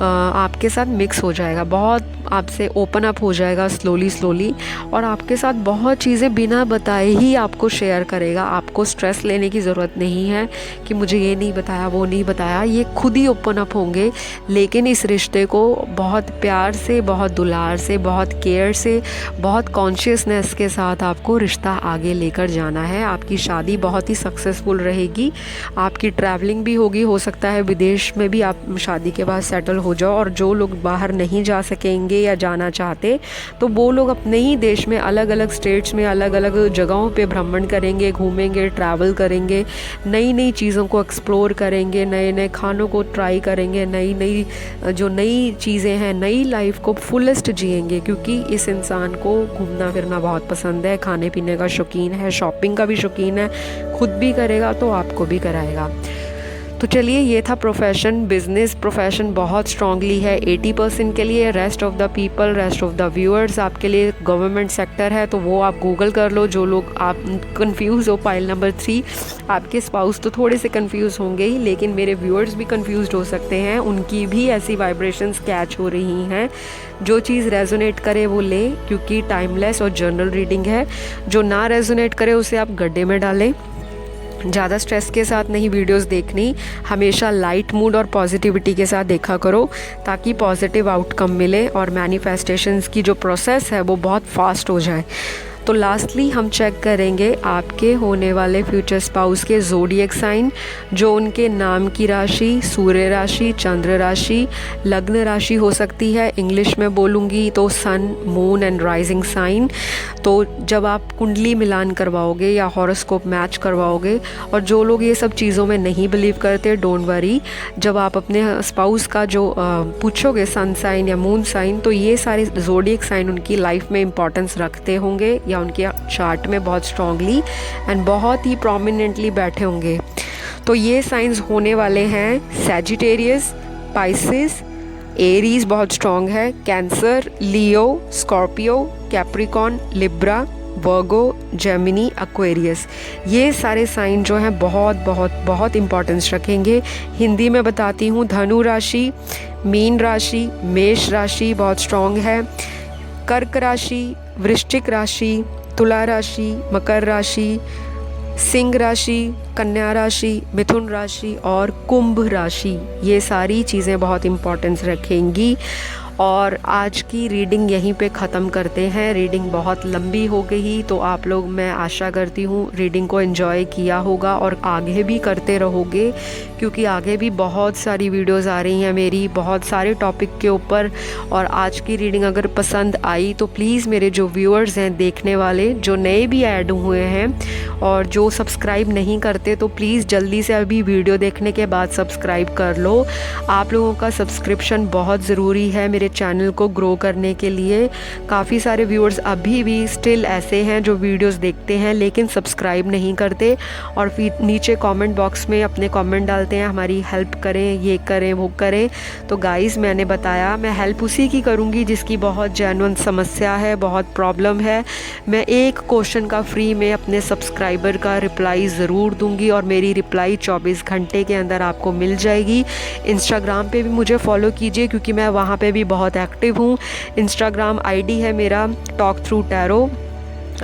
आपके साथ मिक्स हो जाएगा, बहुत आपसे ओपन अप हो जाएगा स्लोली, और आपके साथ बहुत चीज़ें बिना बताए ही आपको शेयर करेगा। आपको स्ट्रेस लेने की ज़रूरत नहीं है कि मुझे ये नहीं बताया, वो नहीं बताया, ये खुद ही ओपन अप होंगे। लेकिन इस रिश्ते को बहुत प्यार से, बहुत दुलार से, बहुत केयर से, बहुत कॉन्शियसनेस के साथ आपको रिश्ता आगे लेकर जाना है। आपकी शादी बहुत ही सक्सेसफुल रहेगी, आपकी ट्रैवलिंग भी होगी, हो सकता है विदेश में भी आप शादी के बाद सेटल हो जाओ। और जो लोग बाहर नहीं जा सकेंगे या जाना चाहते, तो वो लोग अपने ही देश में अलग अलग स्टेट्स में अलग अलग जगहों पे भ्रमण करेंगे, घूमेंगे, ट्रैवल करेंगे, नई नई चीज़ों को एक्सप्लोर करेंगे, नए नए खानों को ट्राई करेंगे, नई चीज़ें हैं, नई लाइफ को फुलेस्ट जिएंगे। क्योंकि इस इंसान को घूमना फिरना बहुत पसंद है, खाने पीने का शौकीन है, शॉपिंग का भी शौकीन है, खुद भी करेगा तो आपको भी कराएगा। तो चलिए, ये था प्रोफेशन। बिजनेस प्रोफेशन बहुत स्ट्रांगली है 80% के लिए। Rest of the people, rest of the viewers आपके लिए गवर्नमेंट सेक्टर है, तो वो आप गूगल कर लो। जो लोग आप कंफ्यूज हो, फाइल नंबर 3, आपके स्पाउस तो थोड़े से कंफ्यूज होंगे ही, लेकिन मेरे व्यूअर्स भी कंफ्यूज हो सकते हैं, उनकी भी ऐसी वाइब्रेशंस कैच हो रही हैं। जो चीज़ रेजोनेट करे वो ले, क्योंकि टाइमलेस और जनरल रीडिंग है। जो ना रेजोनेट करे उसे आप गड्ढे में डालें। ज़्यादा स्ट्रेस के साथ नहीं वीडियोस देखनी, हमेशा लाइट मूड और पॉजिटिविटी के साथ देखा करो, ताकि पॉजिटिव आउटकम मिले और मैनिफेस्टेशंस की जो प्रोसेस है वो बहुत फास्ट हो जाए। तो लास्टली हम चेक करेंगे आपके होने वाले फ्यूचर स्पाउस के ज़ोडिएक साइन, जो उनके नाम की राशि, सूर्य राशि, चंद्र राशि, लग्न राशि हो सकती है। इंग्लिश में बोलूँगी तो सन, मून एंड राइजिंग साइन। तो जब आप कुंडली मिलान करवाओगे या हॉरोस्कोप मैच करवाओगे, और जो लोग ये सब चीज़ों में नहीं बिलीव करते, डोंट वरी, जब आप अपने स्पाउस का जो पूछोगे सन साइन या मून साइन, तो ये सारे ज़ोडिएक साइन उनकी लाइफ में इंपॉर्टेंस रखते होंगे या उनके चार्ट में बहुत स्ट्रांगली एंड बहुत ही प्रोमिनेंटली बैठे होंगे। तो ये साइंस होने वाले हैं सैजिटेरियस, पाइसिस, एरीज बहुत स्ट्रांग है, कैंसर, लियो, स्कॉर्पियो, कैप्रिकॉन, लिब्रा, वर्गो, जेमिनी, एक्वेरियस। ये सारे साइन जो हैं बहुत बहुत बहुत इंपॉर्टेंस रखेंगे। हिंदी में बताती हूँ, धनु राशि, मीन राशि, मेष राशि बहुत स्ट्रांग है, कर्क राशि, वृश्चिक राशि, तुला राशि, मकर राशि, सिंह राशि, कन्या राशि, मिथुन राशि और कुंभ राशि। ये सारी चीज़ें बहुत इंपॉर्टेंस रखेंगी। और आज की रीडिंग यहीं पे ख़त्म करते हैं। रीडिंग बहुत लंबी हो गई, तो आप लोग, मैं आशा करती हूँ रीडिंग को एंजॉय किया होगा और आगे भी करते रहोगे, क्योंकि आगे भी बहुत सारी वीडियोस आ रही हैं मेरी बहुत सारे टॉपिक के ऊपर। और आज की रीडिंग अगर पसंद आई तो प्लीज़ मेरे जो व्यूअर्स हैं, देखने वाले जो नए भी ऐड हुए हैं और जो सब्सक्राइब नहीं करते, तो प्लीज़ जल्दी से अभी वीडियो देखने के बाद सब्सक्राइब कर लो। आप लोगों का सब्सक्रिप्शन बहुत ज़रूरी है मेरे चैनल को ग्रो करने के लिए। काफ़ी सारे व्यूअर्स अभी भी स्टिल ऐसे हैं जो वीडियोस देखते हैं लेकिन सब्सक्राइब नहीं करते और फिर नीचे कमेंट बॉक्स में अपने कमेंट डालते हैं हमारी हेल्प करें, ये करें, वो करें। तो गाइस, मैंने बताया मैं हेल्प उसी की करूँगी जिसकी बहुत जेन्युइन समस्या है, बहुत प्रॉब्लम है। मैं एक क्वेश्चन का फ्री में अपने सब्सक्राइबर का रिप्लाई ज़रूर दूंगी और मेरी रिप्लाई 24 घंटे के अंदर आपको मिल जाएगी। इंस्टाग्राम पे भी मुझे फॉलो कीजिए क्योंकि मैं वहाँ पे भी बहुत एक्टिव हूँ। इंस्टाग्राम आईडी है मेरा टॉक थ्रू टैरो।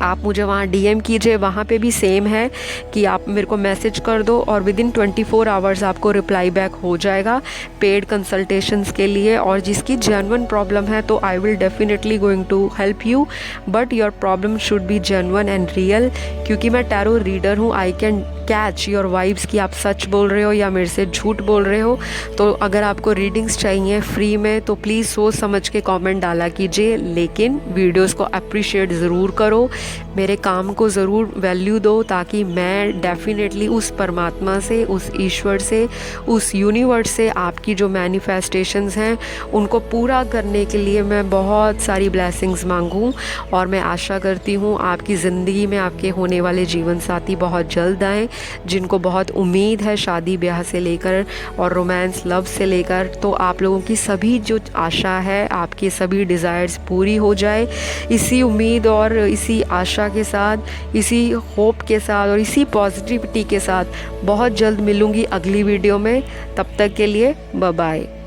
आप मुझे वहाँ डीएम कीजिए, वहाँ पे भी सेम है कि आप मेरे को मैसेज कर दो और विदिन 24 आवर्स आपको रिप्लाई बैक हो जाएगा पेड कंसल्टेशंस के लिए। और जिसकी जेन्युइन प्रॉब्लम है तो I will definitely going to help you, but your problem should be genuine and real, क्योंकि मैं टैरो रीडर हूँ। I can catch your vibes कि आप सच बोल रहे हो या मेरे से झूठ बोल रहे हो। तो अगर आपको रीडिंग्स चाहिए फ्री में तो प्लीज़ सोच समझ के कमेंट डाला कीजिए, लेकिन वीडियोस को अप्रिशिएट ज़रूर करो, मेरे काम को ज़रूर वैल्यू दो, ताकि मैं डेफिनेटली उस परमात्मा से, उस ईश्वर से, उस यूनिवर्स से आपकी जो मैनिफेस्टेशंस हैं उनको पूरा करने के लिए मैं बहुत सारी ब्लेसिंग्स मांगूं। और मैं आशा करती हूँ आपकी ज़िंदगी में आपके होने वाले जीवन साथी बहुत जल्द आएँ, जिनको बहुत उम्मीद है शादी ब्याह से लेकर और रोमांस लव से लेकर। तो आप लोगों की सभी जो आशा है, आपकी सभी डिज़ायर्स पूरी हो जाए। इसी उम्मीद और इसी आशा के साथ, इसी होप के साथ और इसी पॉजिटिविटी के साथ बहुत जल्द मिलूँगी अगली वीडियो में। तब तक के लिए बाय बाय।